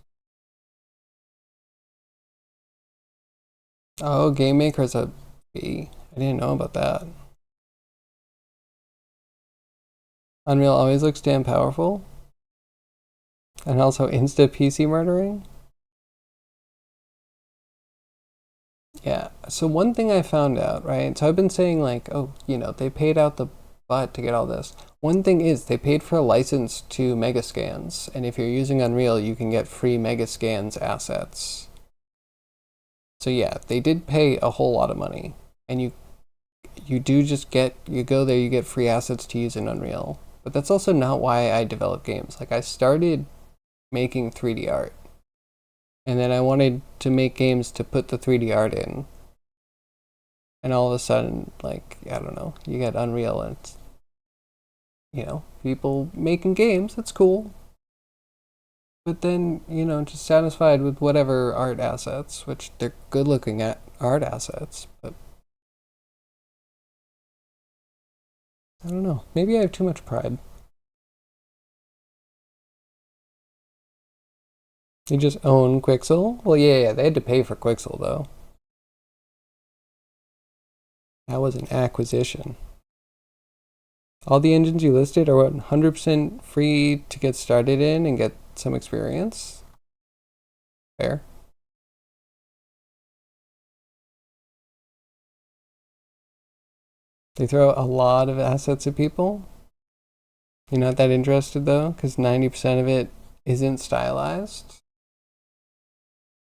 A: Oh, Game Maker's a B. I didn't know about that. Unreal always looks damn powerful. And also insta PC murdering. Yeah. So one thing I found out, right? So I've been saying like, oh, they paid out the butt to get all this. One thing is they paid for a license to Megascans, and if you're using Unreal, you can get free Megascans assets. So yeah, they did pay a whole lot of money, and you do just you go there, you get free assets to use in Unreal. But that's also not why I develop games. Like I started making 3D art, and then I wanted to make games to put the 3D art in. And all of a sudden, like, I don't know, you get Unreal and it's, people making games, that's cool. But then, just satisfied with whatever art assets, which they're good looking at art assets, but I don't know. Maybe I have too much pride. You just own Quixel? Well, yeah, they had to pay for Quixel, though. That was an acquisition. All the engines you listed are 100% free to get started in and get some experience. Fair. They throw a lot of assets at people. You're not that interested though, because 90% of it isn't stylized.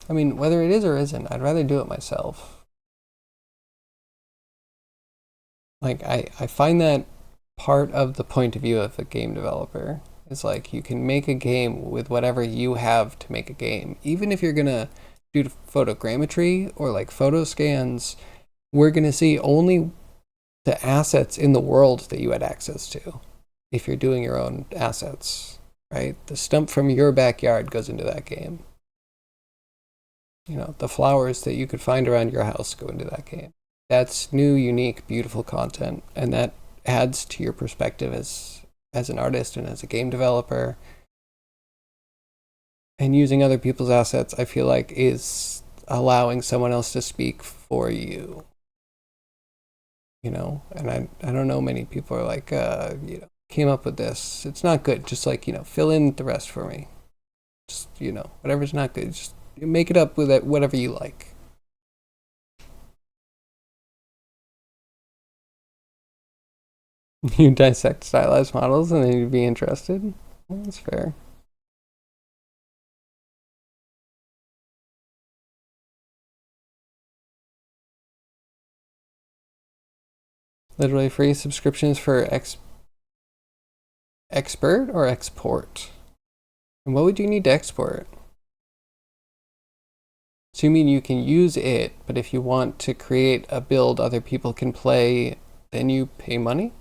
A: I mean, whether it is or isn't, I'd rather do it myself. Like, I find that part of the point of view of a game developer is like you can make a game with whatever you have to make a game. Even if you're gonna do photogrammetry or like photo scans, we're gonna see only the assets in the world that you had access to if you're doing your own assets, right? The stump from your backyard goes into that game. You know, the flowers that you could find around your house go into that game. That's new, unique, beautiful content, and that adds to your perspective as an artist and as a game developer. And using other people's assets, I feel like, is allowing someone else to speak for you. You know, and I don't know many people are like, you know, came up with this. It's not good. Just like, you know, fill in the rest for me. Just, you know, whatever's not good, just make it up with it, whatever you like. You dissect stylized models and then you'd be interested? Well, that's fair. Literally free subscriptions for expert or export? And what would you need to export? So you mean you can use it, but if you want to create a build other people can play, then you pay money?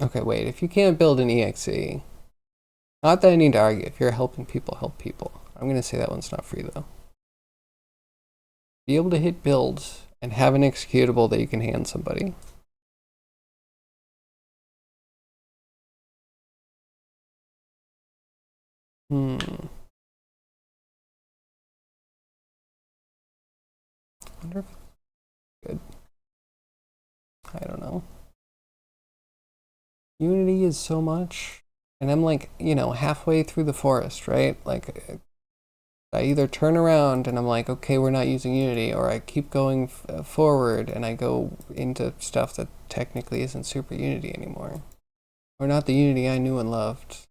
A: Okay, wait, if you can't build an EXE, not that I need to argue, if you're helping people, help people. I'm gonna say that one's not free though. Be able to hit builds and have an executable that you can hand somebody. Hmm. I wonder if it's good. I don't know. Unity is so much. And I'm like, you know, halfway through the forest, right? Like, I either turn around and I'm like, okay, we're not using Unity, or I keep going forward and I go into stuff that technically isn't super Unity anymore. Or not the Unity I knew and loved.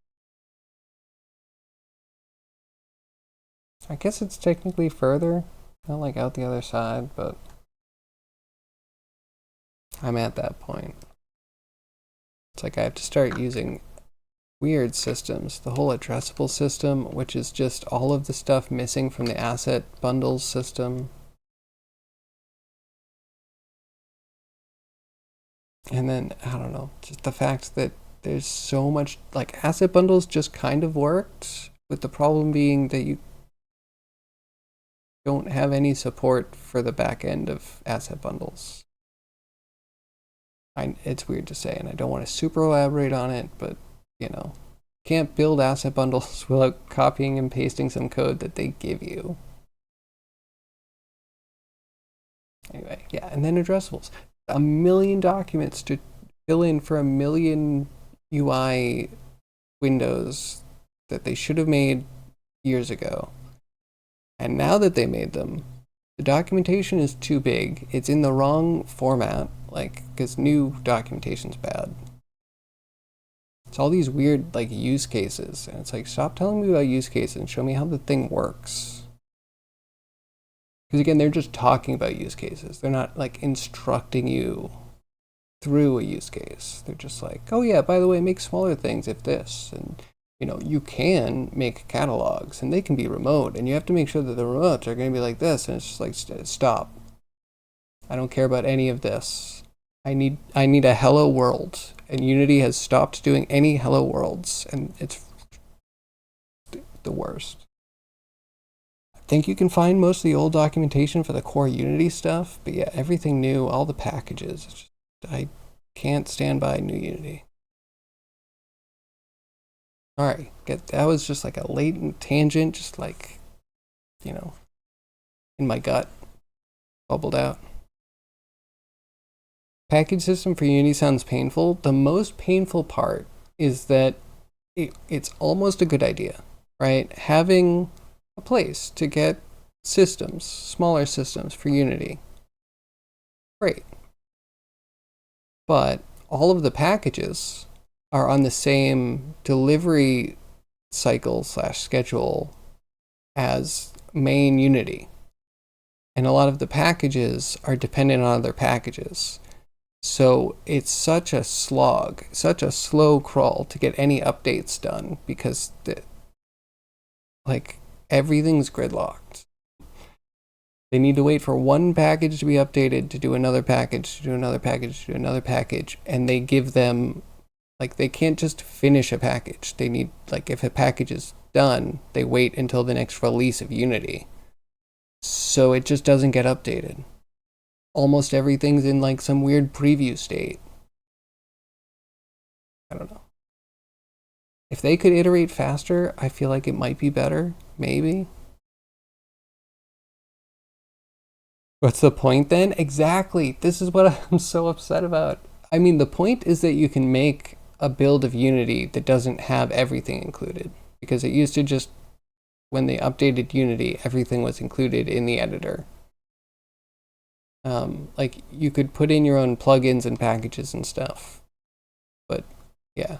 A: I guess it's technically further, not like out the other side, but I'm at that point. It's like I have to start using weird systems. The whole addressable system, which is just all of the stuff missing from the asset bundles system. And then, I don't know, just the fact that there's so much, like, asset bundles just kind of worked, with the problem being that you don't have any support for the back end of asset bundles. It's weird to say, and I don't want to super elaborate on it, but, you know, can't build asset bundles without copying and pasting some code that they give you. Anyway, yeah, and then addressables. A million documents to fill in for a million UI windows that they should have made years ago. And now that they made them, the documentation is too big. It's in the wrong format, like, because new documentation's bad. It's all these weird, like, use cases. And it's like, stop telling me about use cases and show me how the thing works. Because again, they're just talking about use cases. They're not, like, instructing you through a use case. They're just like, oh yeah, by the way, make smaller things if this. And, you know, you can make catalogs and they can be remote. And you have to make sure that the remotes are going to be like this. And it's just like, stop. I don't care about any of this. I need a hello world. And Unity has stopped doing any hello worlds. And it's the worst. I think you can find most of the old documentation for the core Unity stuff. But yeah, everything new, all the packages. It's just, I can't stand by new Unity. All right, that was just like a latent tangent, just like, you know, in my gut, bubbled out. Package system for Unity sounds painful. The most painful part is that it's almost a good idea, right? Having a place to get systems, smaller systems for Unity. Great. But all of the packages are on the same delivery cycle slash schedule as main Unity. And a lot of the packages are dependent on other packages. So it's such a slog, such a slow crawl to get any updates done because everything's gridlocked. They need to wait for one package to be updated to do another package, to do another package, to do another package. And they give them, they can't just finish a package. They need, if a package is done, they wait until the next release of Unity. So it just doesn't get updated. Almost everything's in some weird preview state. I don't know. If they could iterate faster, I feel like it might be better. Maybe. What's the point then? Exactly. This is what I'm so upset about. I mean, the point is that you can make a build of Unity that doesn't have everything included. Because it used to just, when they updated Unity, everything was included in the editor. You could put in your own plugins and packages and stuff. But, yeah.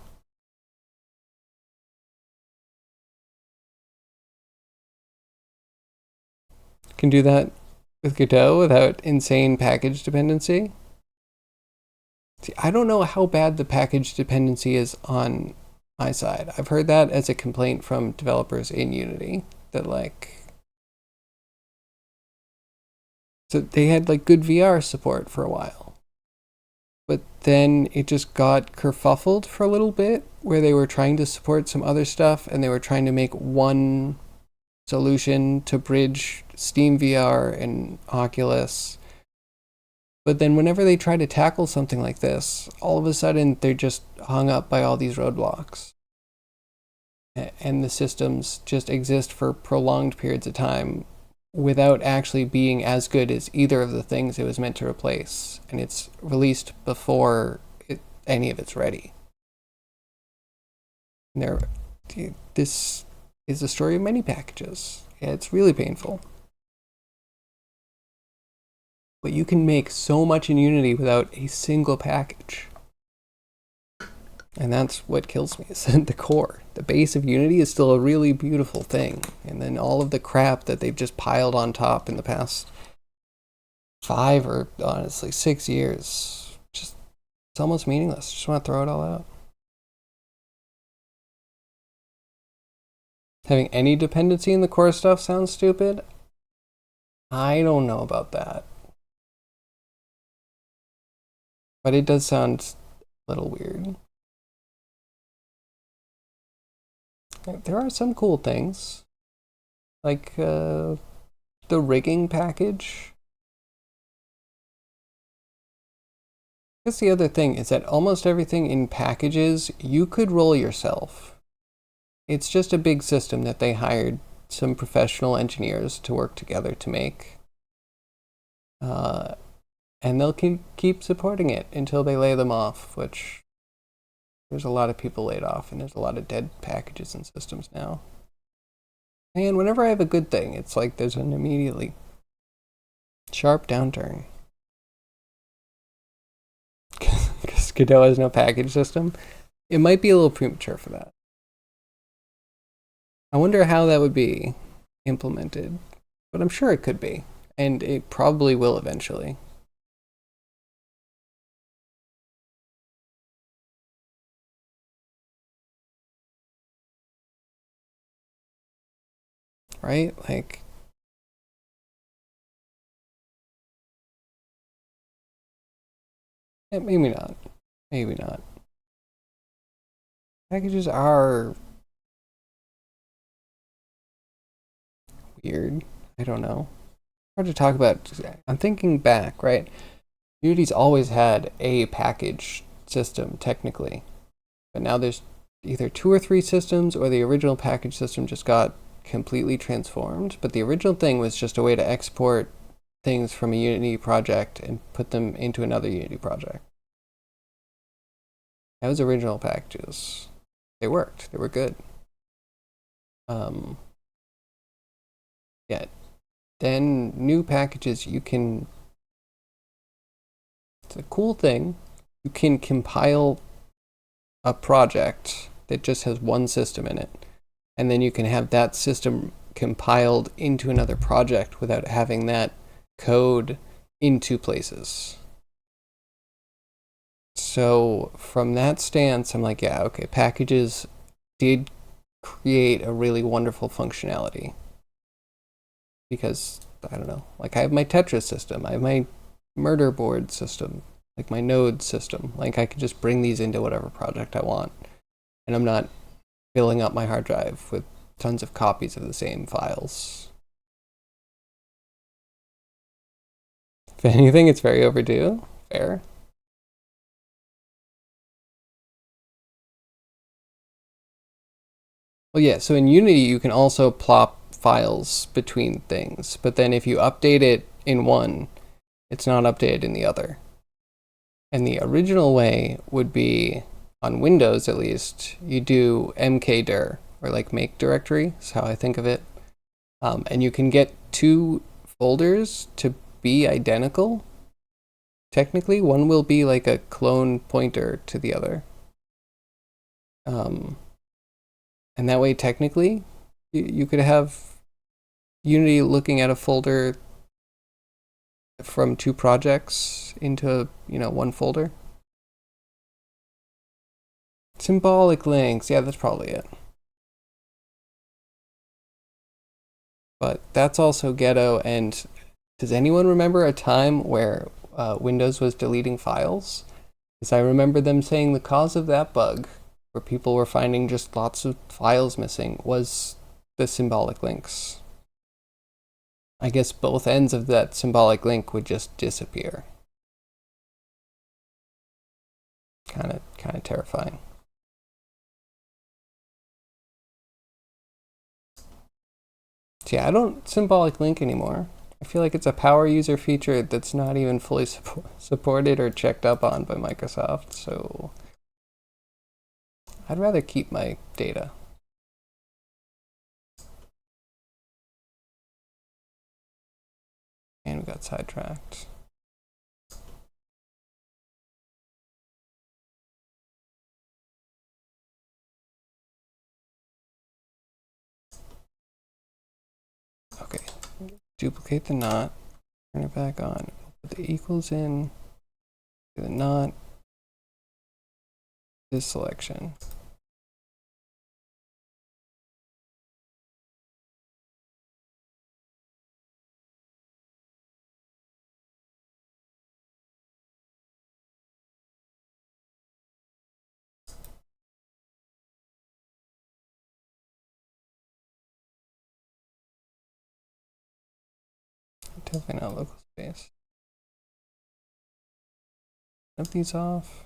A: Can do that with Godot without insane package dependency. See, I don't know how bad the package dependency is on my side. I've heard that as a complaint from developers in Unity, that so they had good VR support for a while. But then it just got kerfuffled for a little bit, where they were trying to support some other stuff and they were trying to make one solution to bridge Steam VR and Oculus. But then whenever they try to tackle something like this, all of a sudden they're just hung up by all these roadblocks. And the systems just exist for prolonged periods of time without actually being as good as either of the things it was meant to replace. And it's released before any of it's ready. And this is the story of many packages. Yeah, it's really painful. But you can make so much in Unity without a single package. And that's what kills me, is the core. The base of Unity is still a really beautiful thing. And then all of the crap that they've just piled on top in the past 5 or honestly 6 years, it's almost meaningless. Just want to throw it all out. Having any dependency in the core stuff sounds stupid. I don't know about that. But it does sound a little weird. There are some cool things, like the rigging package. That's the other thing, is that almost everything in packages you could roll yourself. It's just a big system that they hired some professional engineers to work together to make. And they'll keep supporting it until they lay them off, which there's a lot of people laid off, and there's a lot of dead packages and systems now. And whenever I have a good thing, it's like there's an immediately sharp downturn. Because Godot has no package system. It might be a little premature for that. I wonder how that would be implemented, but I'm sure it could be, and it probably will eventually. Right? Maybe not. Maybe not. Packages are weird. I don't know. Hard to talk about. I'm thinking back, right? Unity's always had a package system, technically. But now there's either 2 or 3 systems, or the original package system just got completely transformed. But the original thing was just a way to export things from a Unity project and put them into another Unity project. That was original packages. They worked. They were good. Yeah. Then new packages, you can. It's a cool thing. You can compile a project that just has one system in it, and then you can have that system compiled into another project without having that code in two places. So from that stance, I'm like, yeah, okay, packages did create a really wonderful functionality. Because, I don't know, like I have my Tetris system, I have my murder board system, like my node system. Like I can just bring these into whatever project I want. And I'm not filling up my hard drive with tons of copies of the same files. If anything, it's very overdue. Fair. Well, yeah, so in Unity, you can also plop files between things, but then if you update it in one, it's not updated in the other. And the original way would be, on Windows at least, you do mkdir, or like make directory, is how I think of it. And you can get two folders to be identical. Technically, one will be like a clone pointer to the other. And that way, technically, you could have Unity looking at a folder from two projects into, one folder. Symbolic links, yeah, that's probably it. But that's also ghetto. And does anyone remember a time where Windows was deleting files? Because I remember them saying the cause of that bug, where people were finding just lots of files missing, was the symbolic links. I guess both ends of that symbolic link would just disappear. Kind of terrifying. So yeah, I don't symbolic link anymore. I feel like it's a power user feature that's not even fully supported or checked up on by Microsoft, so I'd rather keep my data. And we got sidetracked. Okay, duplicate the knot, turn it back on, put the equals in, do the knot, this selection. Definitely not local space. Flip these off.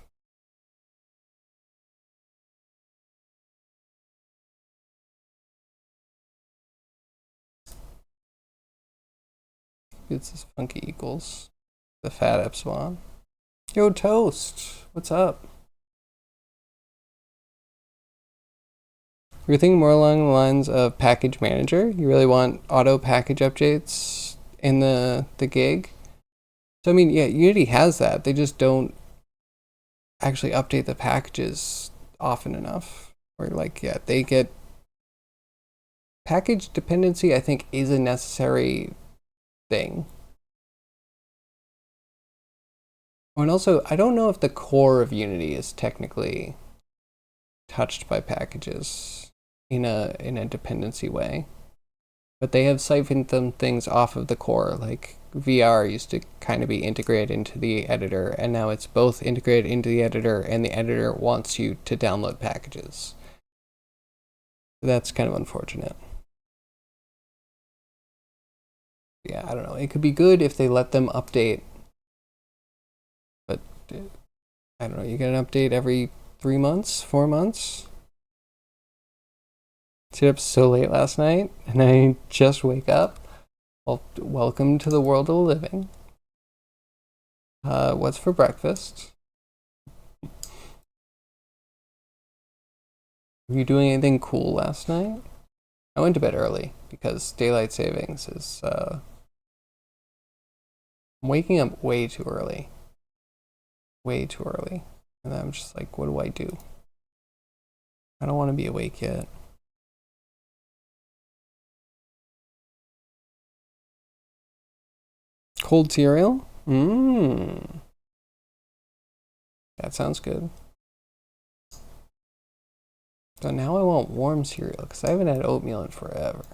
A: It's this funky equals the fat epsilon. Yo, Toast, what's up? You're thinking more along the lines of package manager. You really want auto package updates in the gig. So I mean, yeah, Unity has that. They just don't actually update the packages often enough. Or like, yeah, they get package dependency, I think, is a necessary thing. And also, I don't know if the core of Unity is technically touched by packages in a dependency way, but they have siphoned them things off of the core. Like VR used to kind of be integrated into the editor, and now it's both integrated into the editor, and the editor wants you to download packages. That's kind of unfortunate. Yeah, I don't know. It could be good if they let them update, but I don't know. You get an update every 3 months, 4 months. Stayed up so late last night, and I just wake up. Well, welcome to the world of the living. What's for breakfast? Were you doing anything cool last night? I went to bed early because daylight savings is, I'm waking up way too early. Way too early. And I'm just like, what do I do? I don't want to be awake yet. Cold cereal? Mmm. That sounds good. So now I want warm cereal because I haven't had oatmeal in forever.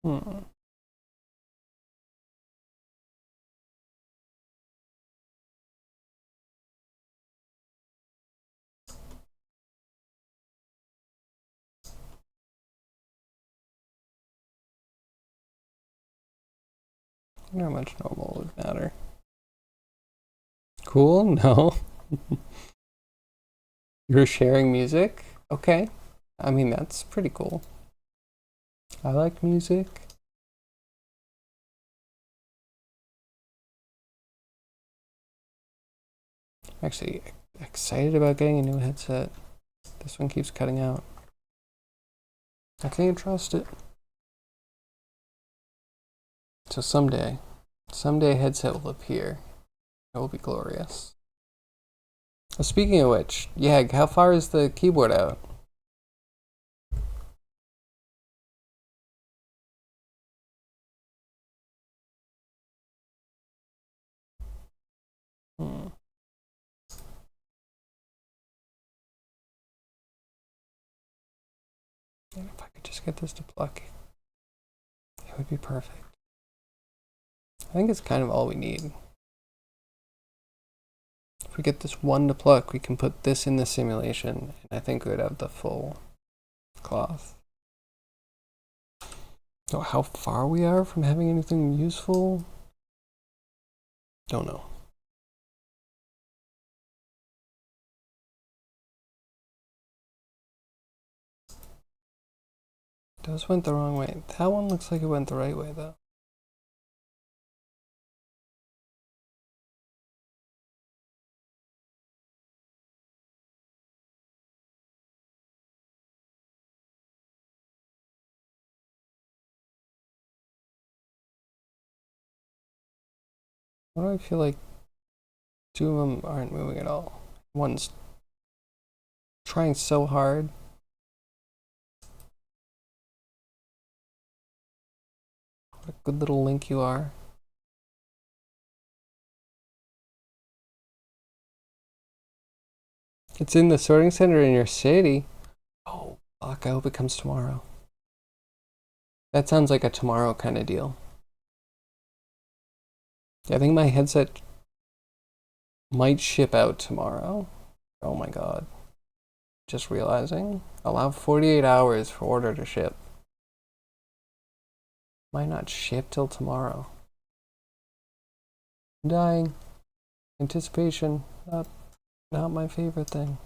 A: Hmm. Not much normal would matter. Cool? No. You're sharing music? Okay. I mean, that's pretty cool. I like music. I'm actually excited about getting a new headset. This one keeps cutting out. I can't trust it. So someday a headset will appear. It will be glorious. Speaking of which, yeah, how far is the keyboard out? Hmm. And if I could just get this to pluck, it would be perfect. I think it's kind of all we need. If we get this one to pluck, we can put this in the simulation, and I think we would have the full cloth. So how far we are from having anything useful? Don't know. Those went the wrong way. That one looks like it went the right way, though. Why do I feel like two of them aren't moving at all? One's trying so hard. What a good little link you are. It's in the sorting center in your city. Oh, fuck, I hope it comes tomorrow. That sounds like a tomorrow kind of deal. I think my headset might ship out tomorrow. Oh my god. Just realizing. Allow 48 hours for order to ship. Might not ship till tomorrow. I'm dying. Anticipation. Not my favorite thing.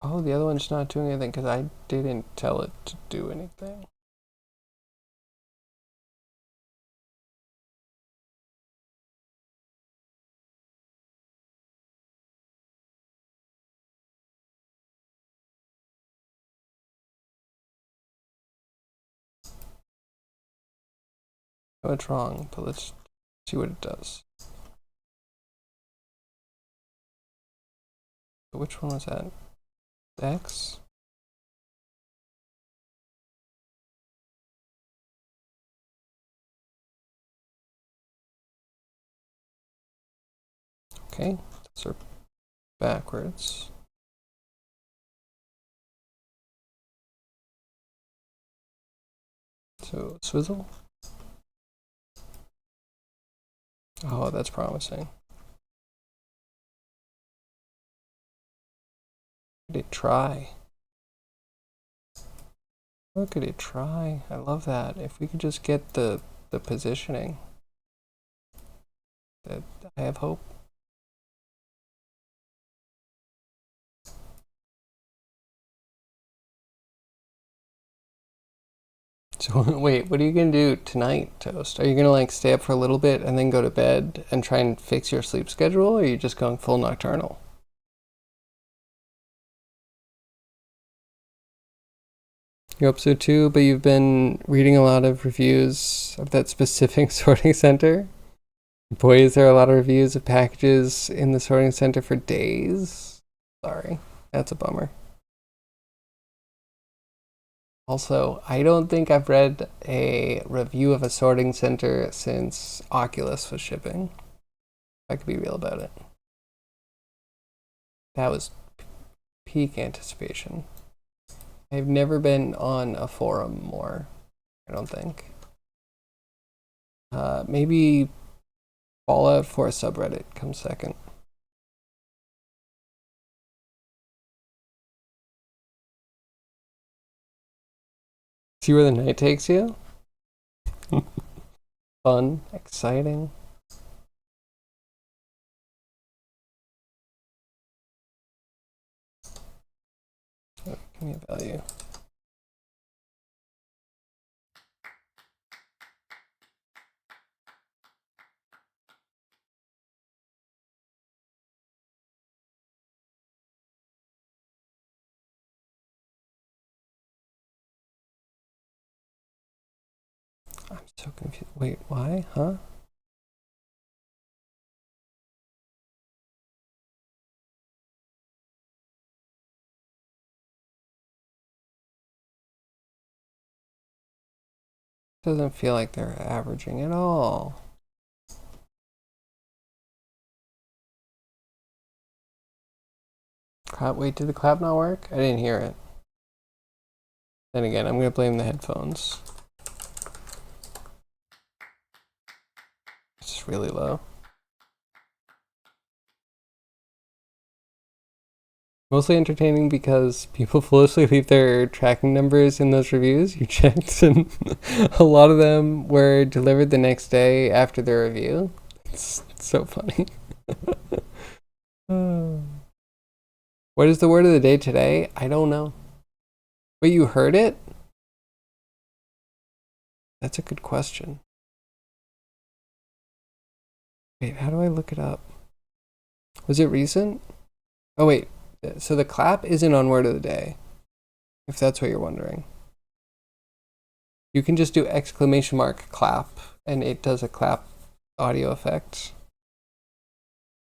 A: Oh, the other one's not doing anything because I didn't tell it to do anything. What's wrong? But let's see what it does. Which one was that? X? Okay, those are backwards. So swizzle. Oh, that's promising. Look at it try. Look at it try. I love that. If we could just get the positioning, that I have hope. So wait, what are you gonna do tonight, Toast? Are you gonna like stay up for a little bit and then go to bed and try and fix your sleep schedule, or are you just going full nocturnal? You hope so too, but you've been reading a lot of reviews of that specific sorting center. Boy, is there a lot of reviews of packages in the sorting center for days. Sorry, that's a bummer. Also, I don't think I've read a review of a sorting center since Oculus was shipping. If I could be real about it. That was peak anticipation. I've never been on a forum more, I don't think. Maybe Fallout for a subreddit comes second. See where the night takes you? Fun, exciting. Oh, give me a value. I'm so confused. Wait, why? Huh? Doesn't feel like they're averaging at all. Clap, wait, did the clap not work? I didn't hear it. Then again, I'm gonna blame the headphones. It's just really low. Mostly entertaining because people foolishly leave their tracking numbers in those reviews. You checked, and a lot of them were delivered the next day after the review. It's so funny. What is the word of the day today? I don't know. But you heard it? That's a good question. Wait, how do I look it up? Was it recent? Oh, wait. So the clap isn't on word of the day, if that's what you're wondering. You can just do exclamation mark clap, and it does a clap audio effect.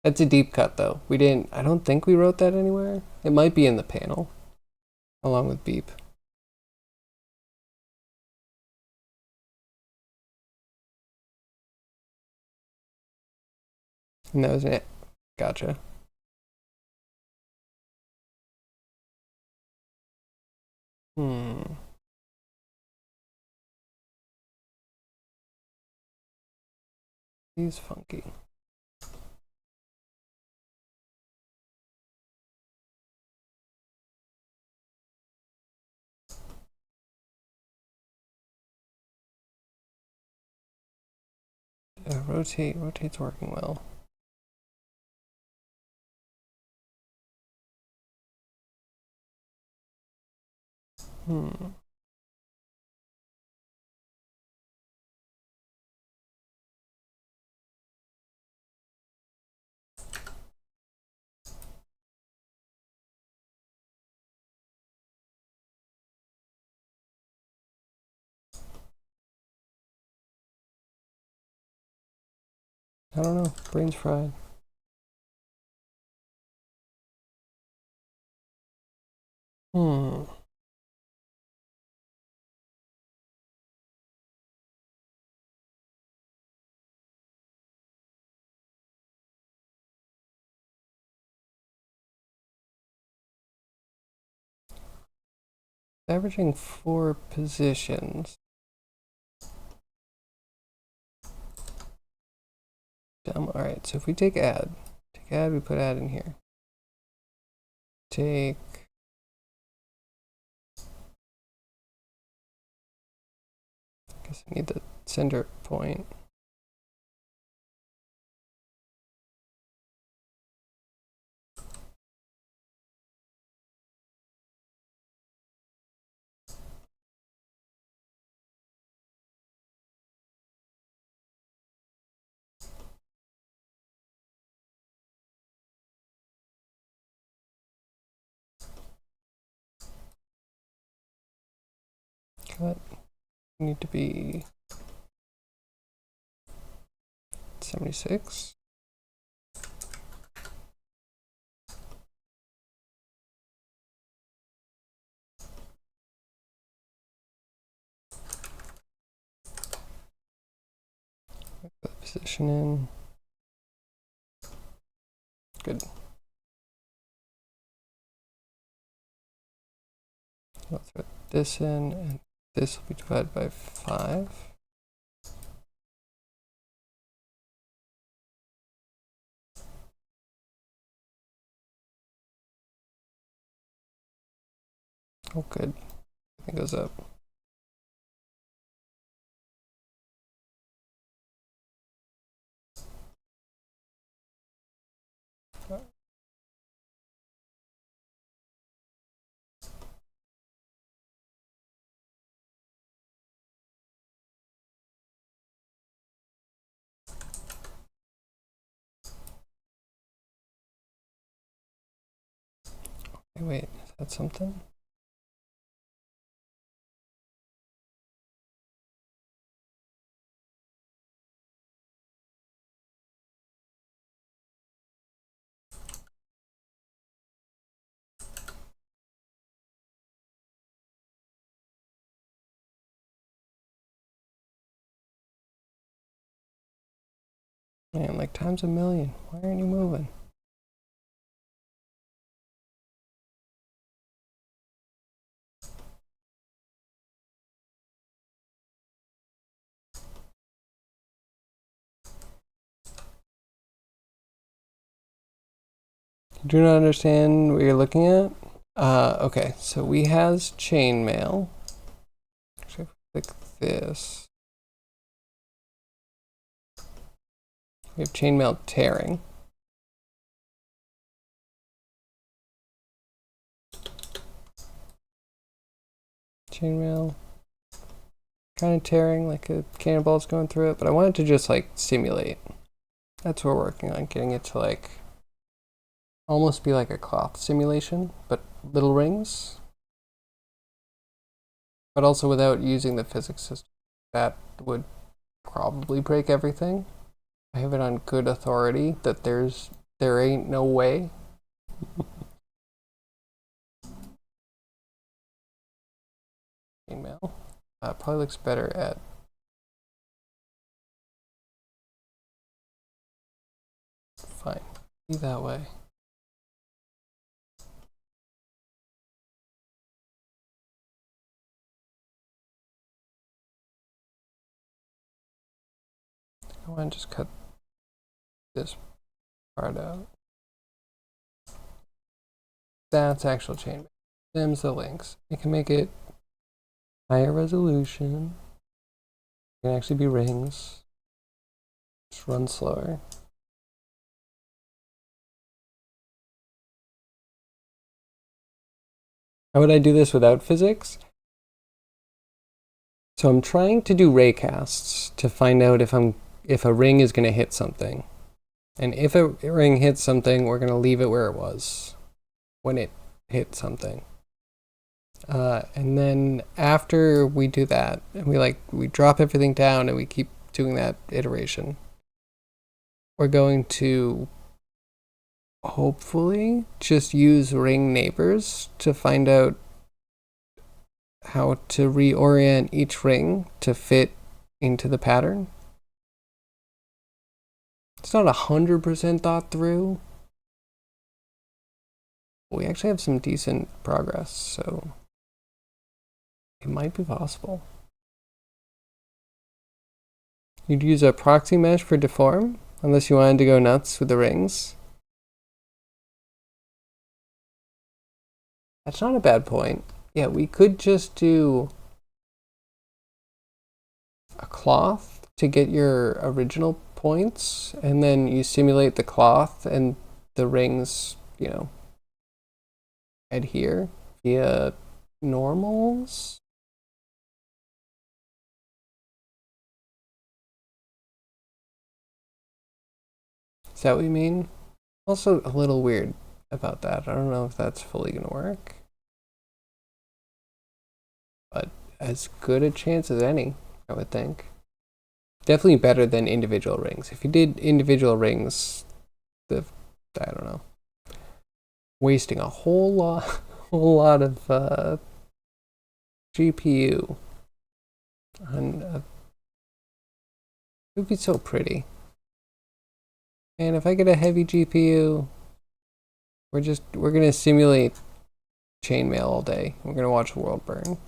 A: That's a deep cut, though. I don't think we wrote that anywhere. It might be in the panel, along with beep. And that was it. Gotcha. He's funky. Rotate's working well. I don't know. Brain's fried. Averaging 4 positions. All right, so if we take add, we put add in here. Take I guess I need the center point. Cut. Need to be 76. Put the position in. Good. I'll throw this in, and this will be divided by 5. Oh, good. It goes up. Okay, wait, is that something? Man, like times a million. Why aren't you moving? You do not understand what you're looking at? Okay, so we has chainmail. Actually, if we click this, we have chainmail tearing. Chainmail kind of tearing, like a cannonball's going through it, but I wanted to just like simulate. That's what we're working on, getting it to like almost be like a cloth simulation, but little rings. But also without using the physics system. That would probably break everything. I have it on good authority that there ain't no way. Email. Probably looks better at fine. Be that way. I want to just cut this part out. That's actual chainmail. Them's the links. You can make it higher resolution. It can actually be rings. Just run slower. How would I do this without physics? So I'm trying to do raycasts to find out if a ring is going to hit something. And if a ring hits something, we're going to leave it where it was when it hit something. And then after we do that, and we drop everything down and we keep doing that iteration, we're going to hopefully just use ring neighbors to find out how to reorient each ring to fit into the pattern. It's not 100% thought through. We actually have some decent progress, so it might be possible. You'd use a proxy mesh for deform? Unless you wanted to go nuts with the rings. That's not a bad point. Yeah, we could just do a cloth to get your original points, and then you simulate the cloth and the rings, you know, adhere via normals. Is that what you mean? Also a little weird about that. I don't know if that's fully gonna work. But as good a chance as any, I would think. Definitely better than individual rings. If you did individual rings, I don't know, wasting a whole lot of GPU on it would be so pretty. And if I get a heavy GPU, we're gonna simulate chainmail all day. We're gonna watch the world burn.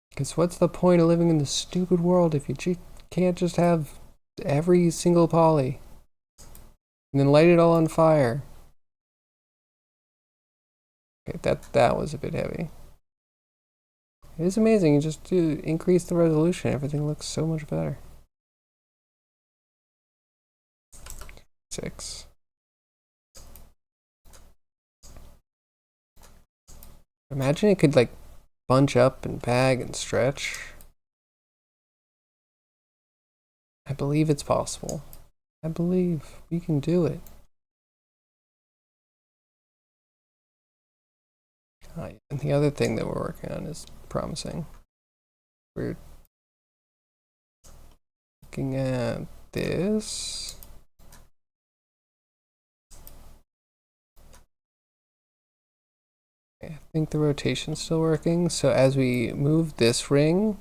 A: Because what's the point of living in this stupid world if you can't just have every single poly and then light it all on fire? Okay, that was a bit heavy. It is amazing. You just do increase the resolution, everything looks so much better. 6. Imagine it could like bunch up and bag and stretch. I believe it's possible. I believe we can do it. And the other thing that we're working on is promising. We're looking at this. I think the rotation's still working. So as we move this ring,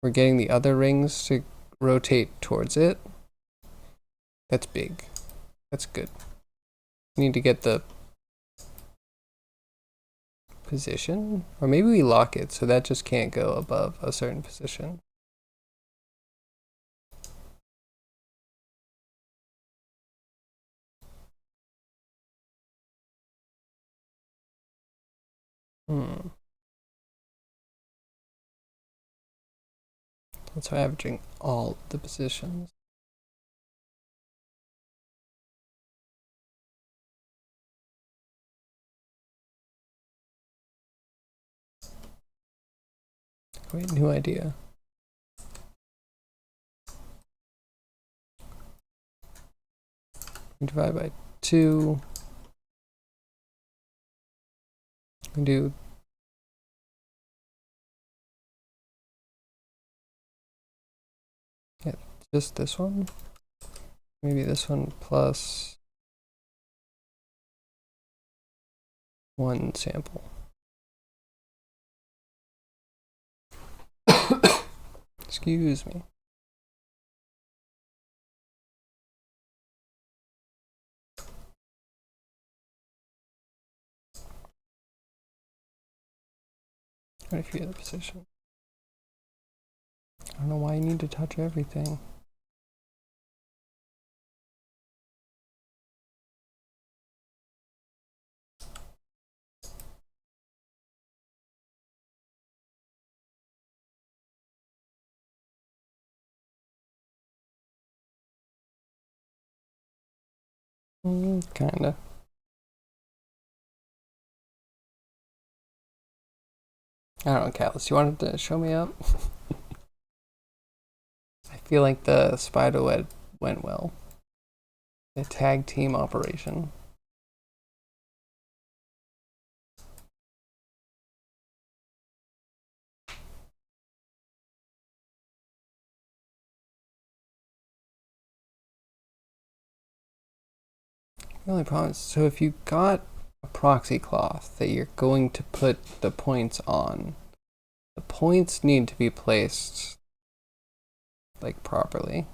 A: we're getting the other rings to rotate towards it. That's big. That's good. We need to get the position, or maybe we lock it so that just can't go above a certain position. That's why averaging all the positions. Wait, new idea. We divide by 2. We do just this one. Maybe this one plus 1 sample. Excuse me. What if you get a position? I don't know why you need to touch everything. Kinda. I don't know, Callus, you wanted to show me up? I feel like the spider web went well. The tag team operation. The only problem is, so if you got a proxy cloth that you're going to put the points on, the points need to be placed like properly.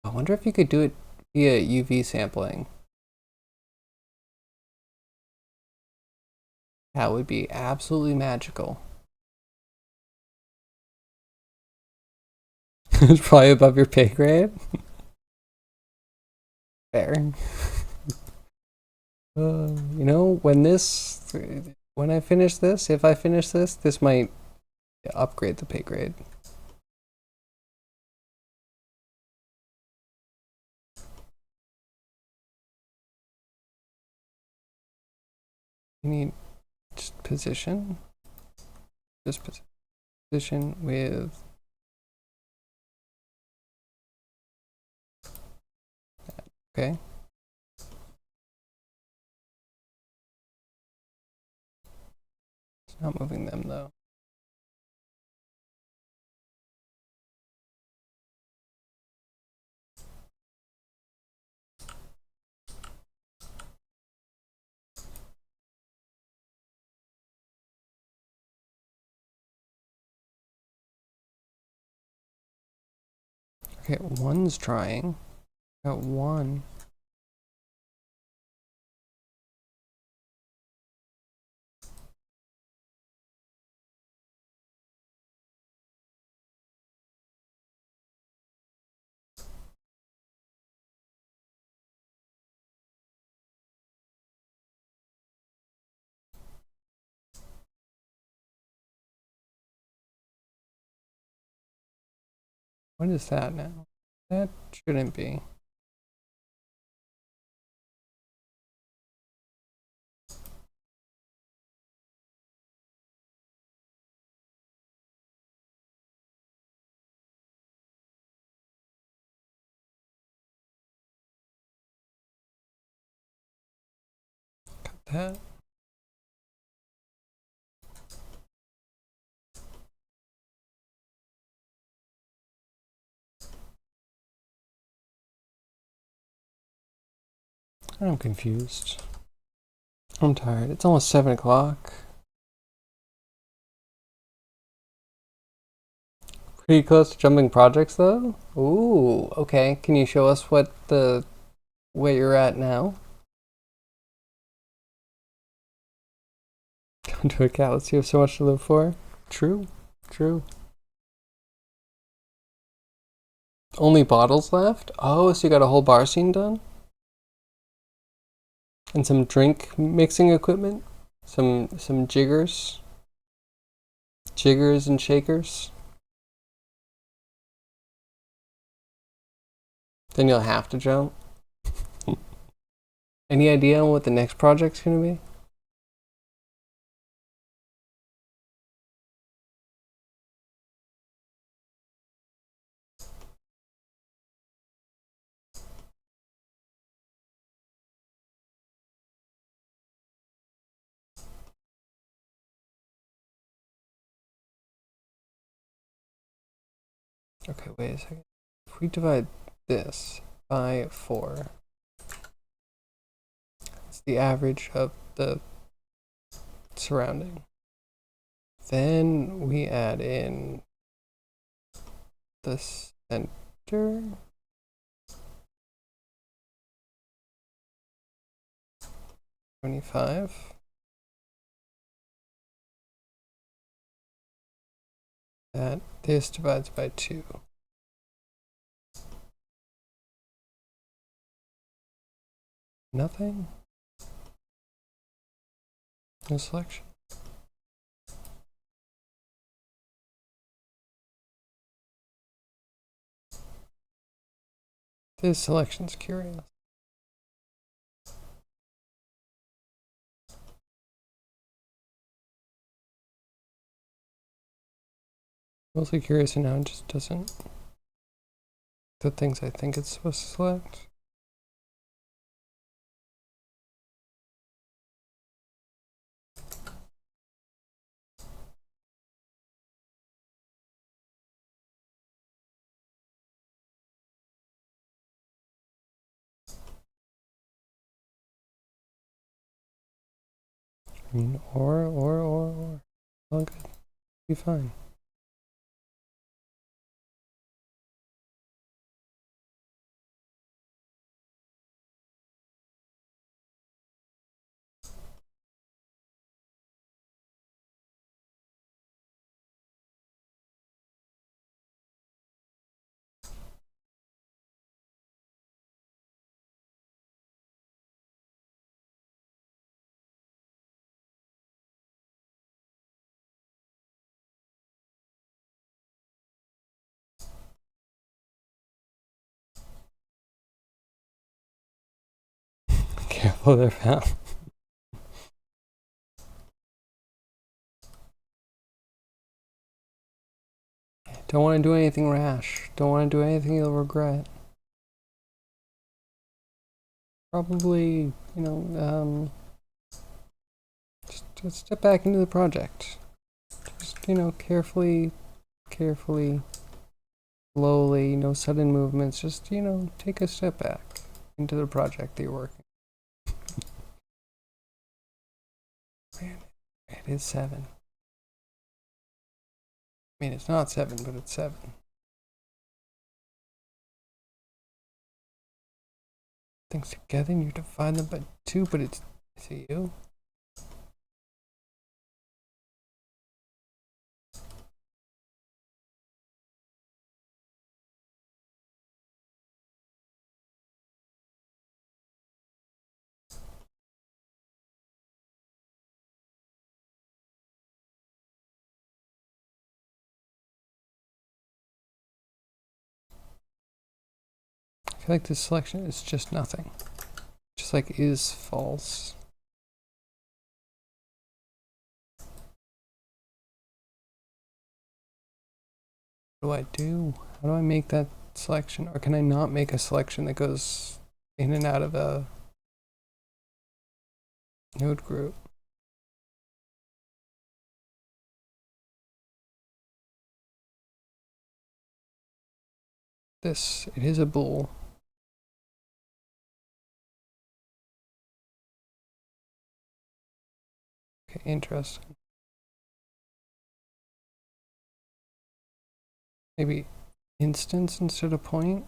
A: I wonder if you could do it via UV sampling. That would be absolutely magical. It's probably above your pay grade. Fair. You know, when I finish this, if I finish this, this might upgrade the pay grade. You need just position. Just position with. Okay. It's not moving them though. Okay, one's trying. Got one. What is that now? That shouldn't be. Cut that. I'm confused. I'm tired. It's almost 7 o'clock. Pretty close to jumping projects though? Ooh, okay. Can you show us where you're at now? Down to a callus, you have so much to live for. True, true. Only bottles left? Oh, so you got a whole bar scene done? And some drink mixing equipment? Some jiggers? Jiggers and shakers? Then you'll have to jump. Any idea on what the next project's gonna be? Okay, wait a second. If we divide this by 4, it's the average of the surrounding. Then we add in the center. 25. That this divides by 2. Nothing? No selection. This selection's curious. Mostly curious and now it just doesn't the things I think it's supposed to select. I mean, or. All good. Be fine. Oh, they're found. Don't want to do anything rash. Don't want to do anything you'll regret. Probably, just step back into the project. Just, carefully, slowly, no sudden movements. Just, take a step back into the project that you're working. Man, it is 7. I mean, it's not 7, but it's 7. Things together and you divide them by 2, but it's you. I feel like this selection is just nothing. Just like is false. What do I do? How do I make that selection? Or can I not make a selection that goes in and out of a node group? It is a bool. Okay, interesting. Maybe instance instead of point?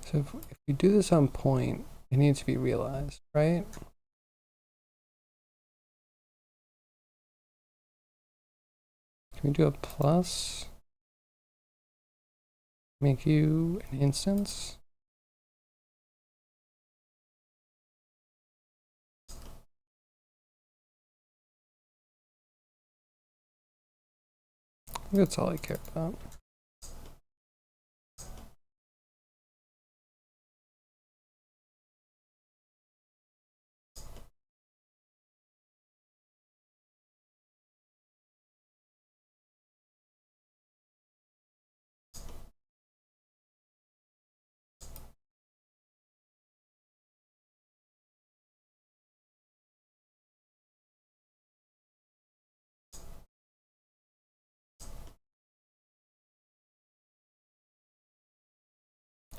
A: So if you do this on point, it needs to be realized, right? Can we do a plus? Make you an instance? That's all I care about.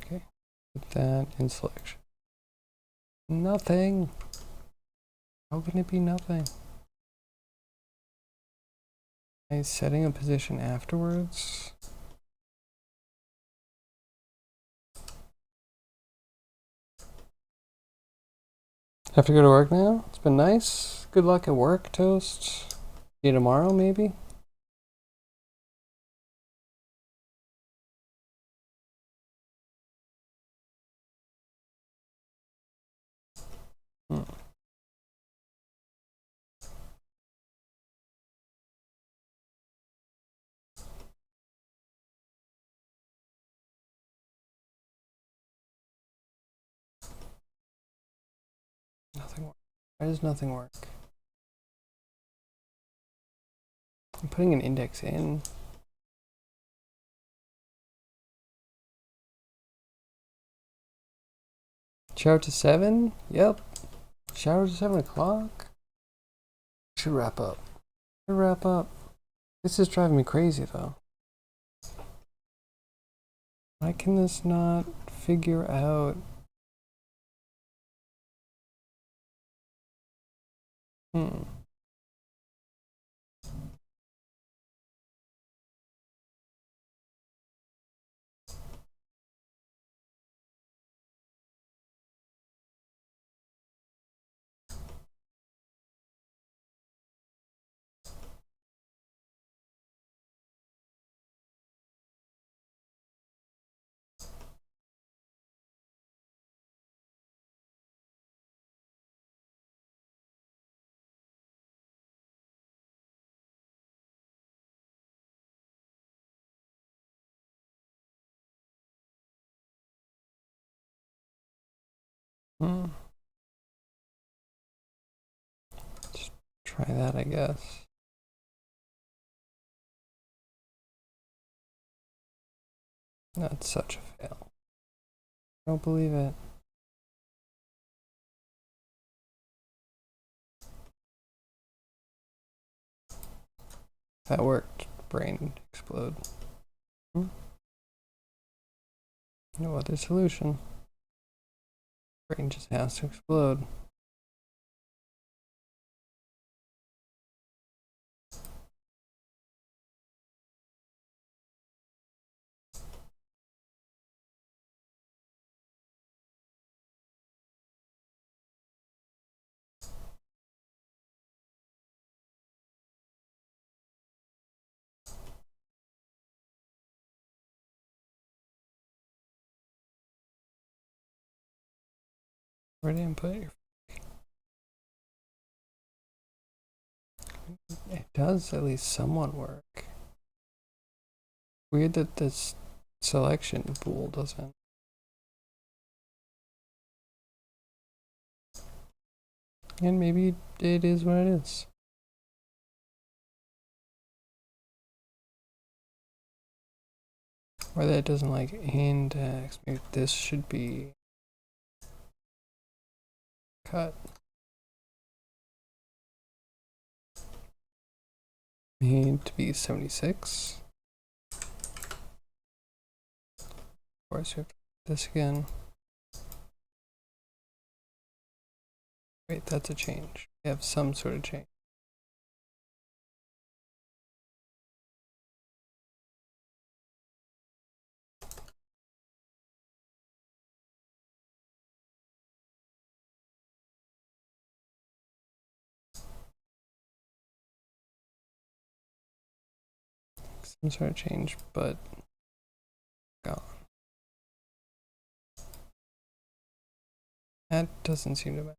A: Okay, put that in selection. Nothing. How can it be nothing? Am I setting a position afterwards? Have to go to work now? It's been nice. Good luck at work, Toast. See you tomorrow, maybe? Hmm. Nothing works. Why does nothing work? I'm putting an index in. Shower to 7? Yep. Shower to 7 o'clock? Should wrap up. Should wrap up. This is driving me crazy though. Why can this not figure out? Hmm. Just try that, I guess. That's such a fail. I don't believe it. That worked. Brain explode. No other solution. Brain just has to explode. Where did input your? It does at least somewhat work. Weird that this selection pool doesn't. And maybe it is what it is. Or that it doesn't like index. Maybe this should be cut. Made to be 76. Of course, we have to do this again. Wait, that's a change. We have some sort of change. Some sort of change, but gone. That doesn't seem to matter.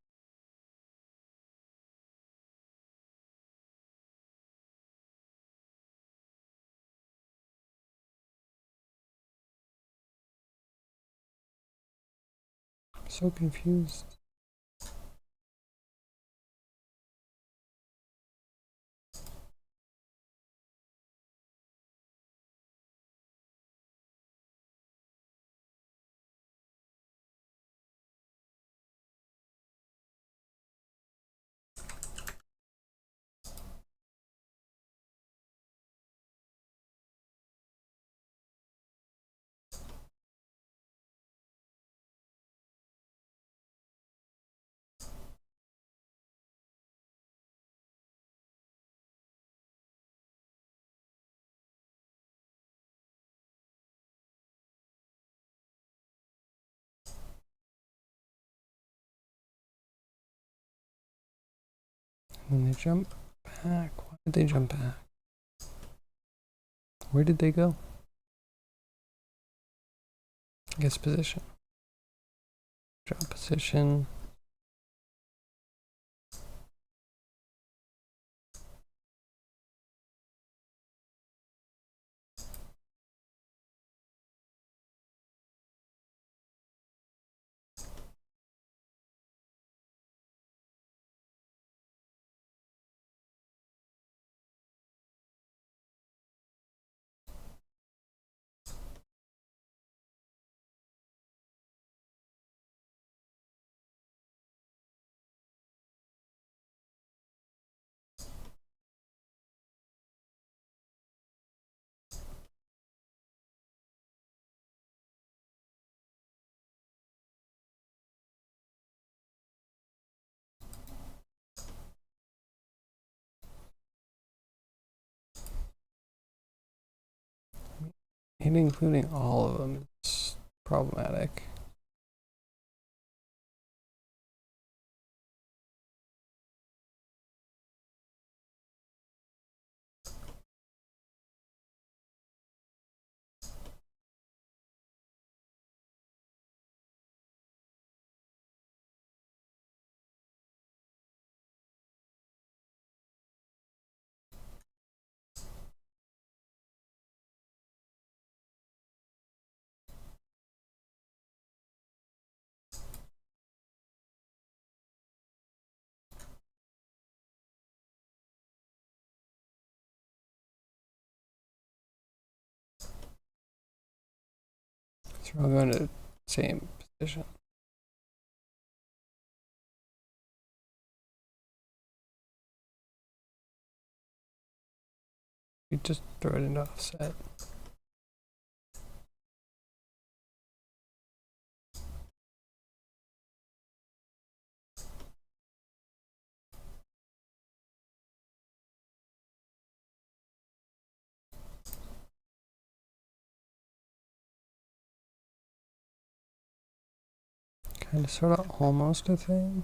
A: I'm so confused. And they jump back. Why did they jump back? Where did they go? I guess position. Drop position. And including all of them is problematic. So we'll go into same position. You just throw it into offset. Kind of sort of almost a thing.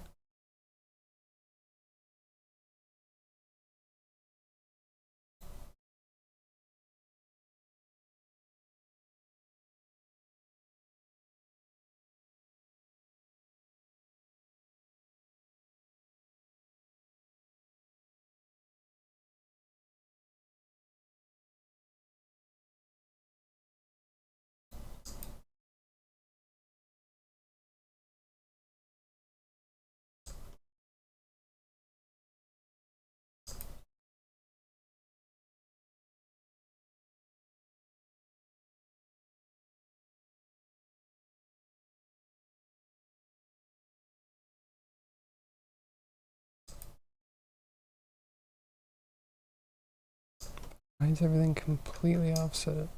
A: Why is everything completely offset?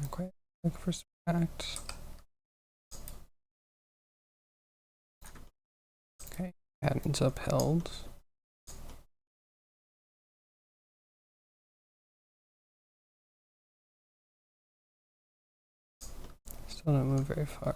A: Not quite. Look for spacks. Okay, patterns upheld. Still don't move very far.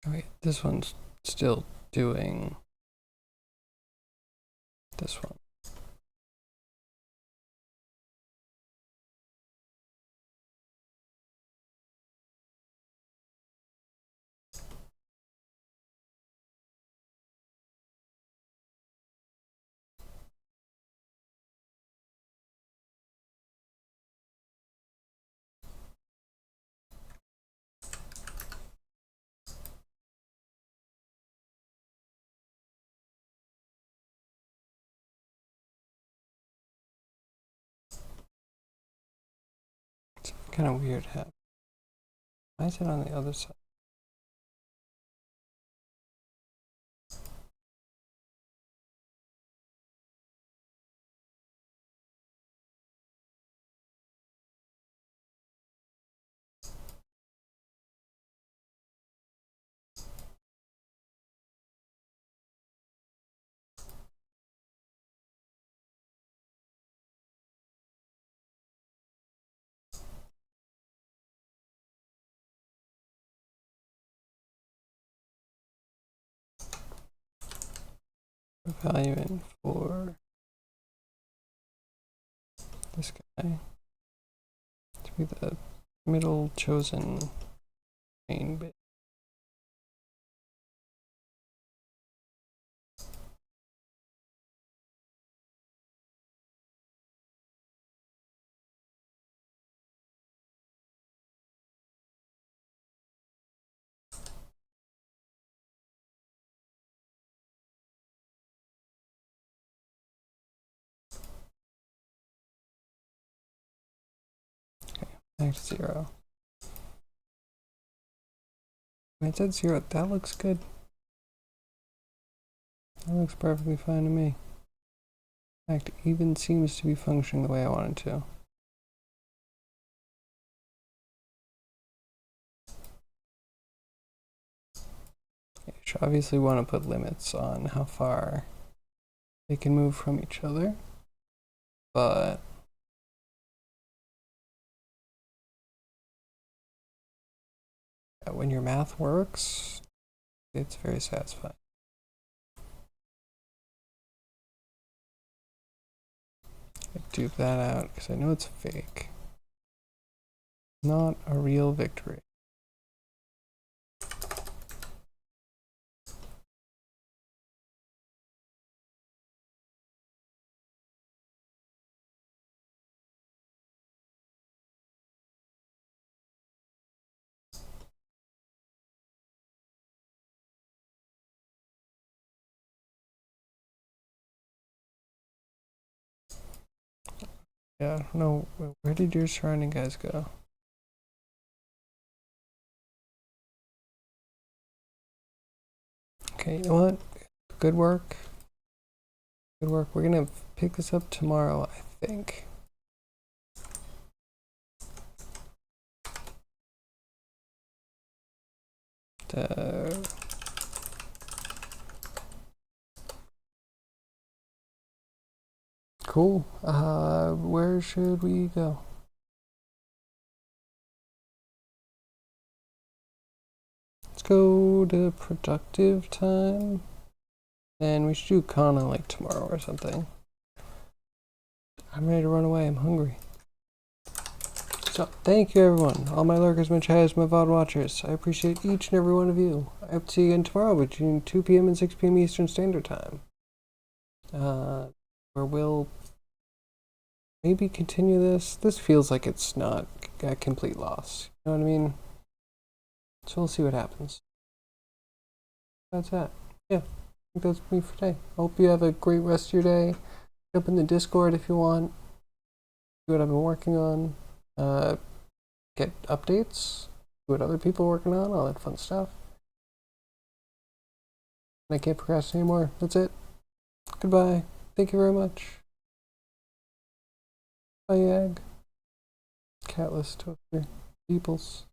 A: Wait, this one's still doing this one. It's kind of weird. Why is it on the other side? Value in for this guy to be the middle chosen main bit. Back to 0. When it said 0, that looks good. That looks perfectly fine to me. In fact, it even seems to be functioning the way I want it to. You should obviously want to put limits on how far they can move from each other, but when your math works, it's very satisfying. I dupe that out because I know it's fake. Not a real victory. Yeah, I don't know. Where did your surrounding guys go? Okay, you know what? Good work. Good work. We're gonna pick this up tomorrow, I think. Cool. Where should we go? Let's go to productive time. And we should do Kana like tomorrow or something. I'm ready to run away. I'm hungry. So, thank you everyone. All my lurkers, my chatters, my VOD watchers. I appreciate each and every one of you. I hope to see you again tomorrow between 2 p.m. and 6 p.m. Eastern Standard Time. Where we'll maybe continue this. This feels like it's not a complete loss. You know what I mean? So we'll see what happens. That's that. Yeah, I think that's me for today. Hope you have a great rest of your day. Jump in the Discord if you want. See what I've been working on. Get updates. See what other people are working on. All that fun stuff. I can't procrastinate anymore. That's it. Goodbye. Thank you very much. Bye, Egg. Catless toaster. Peoples.